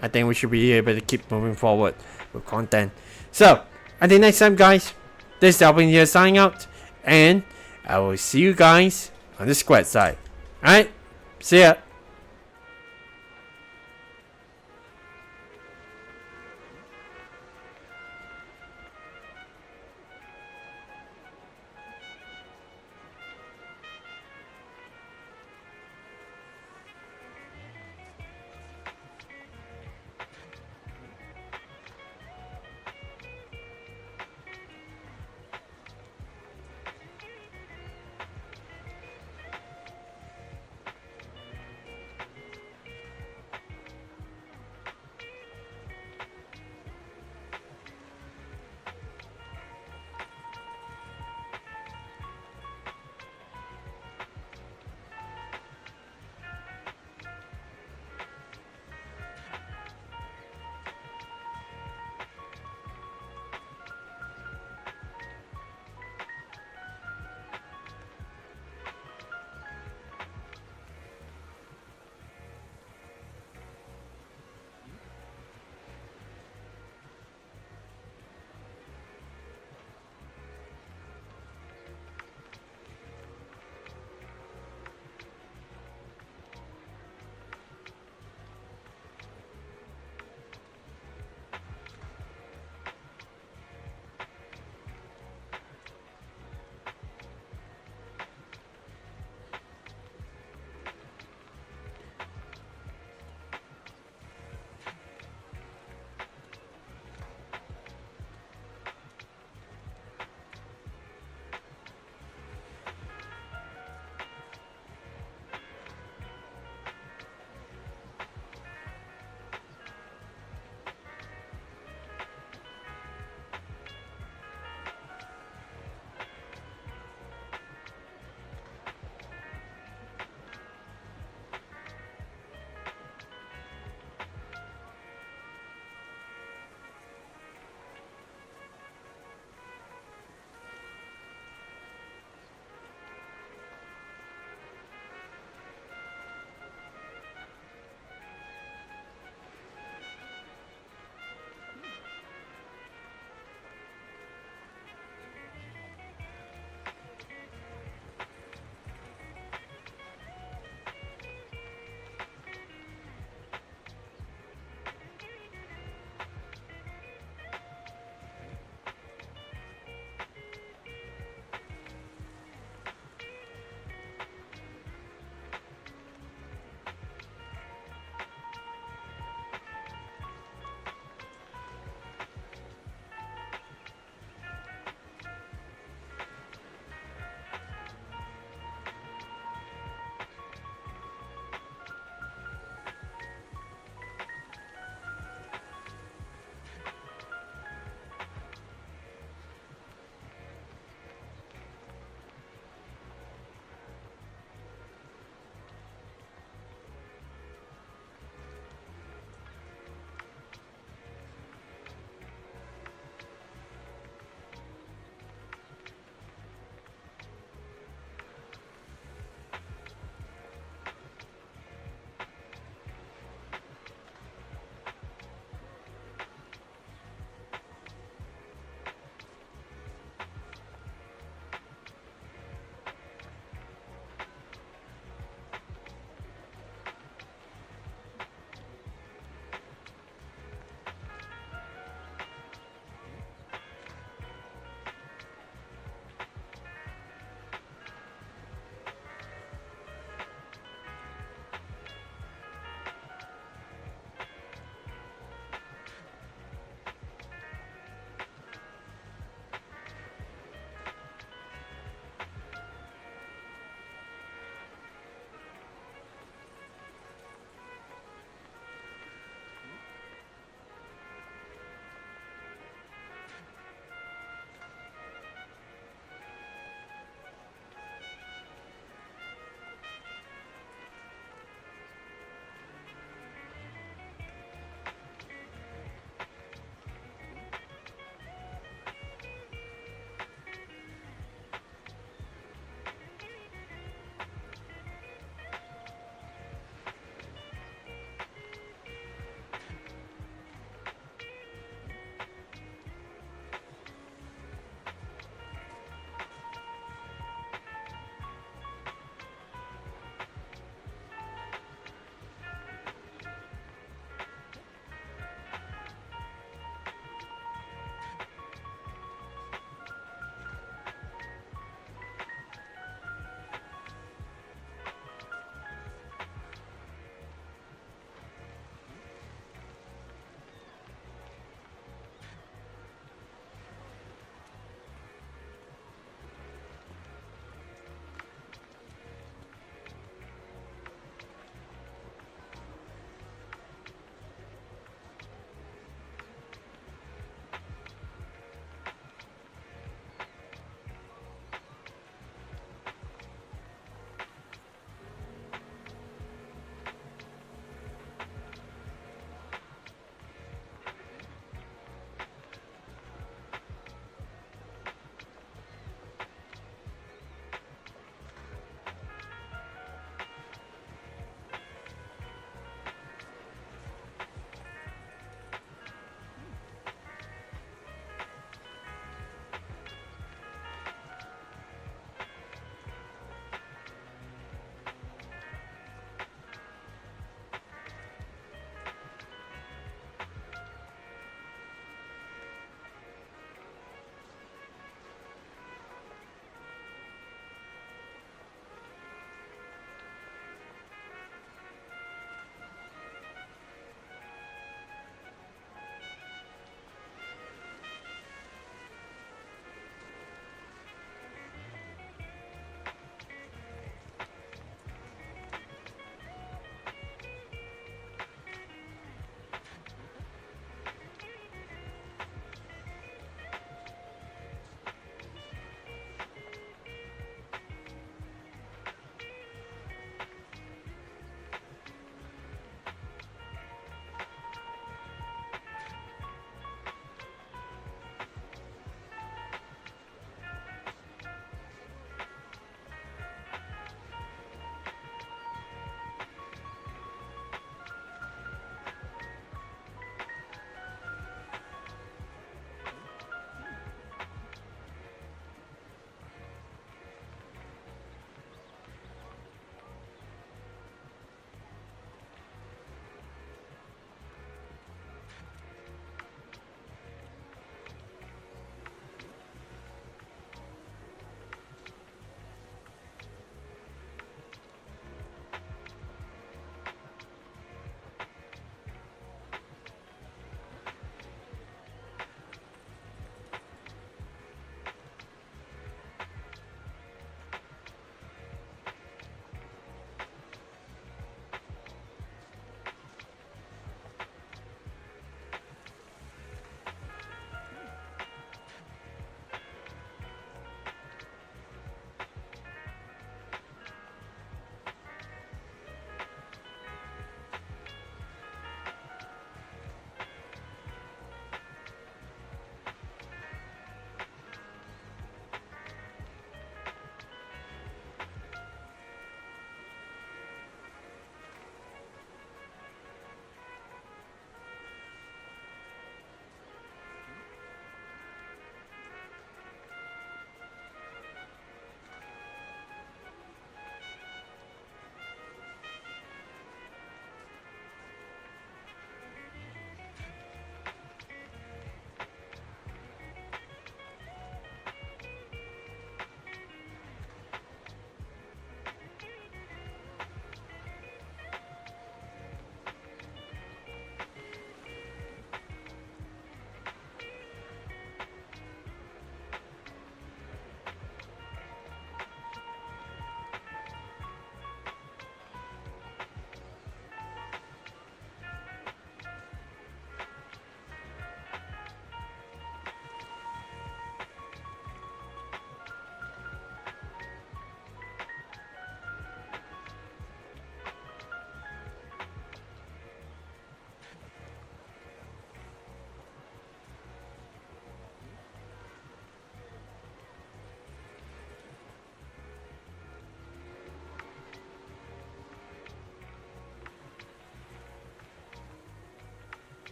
I think we should be able to keep moving forward with content. So until next time, guys, this is Delphin here signing out, and I will see you guys on the squad side. Alright, see ya.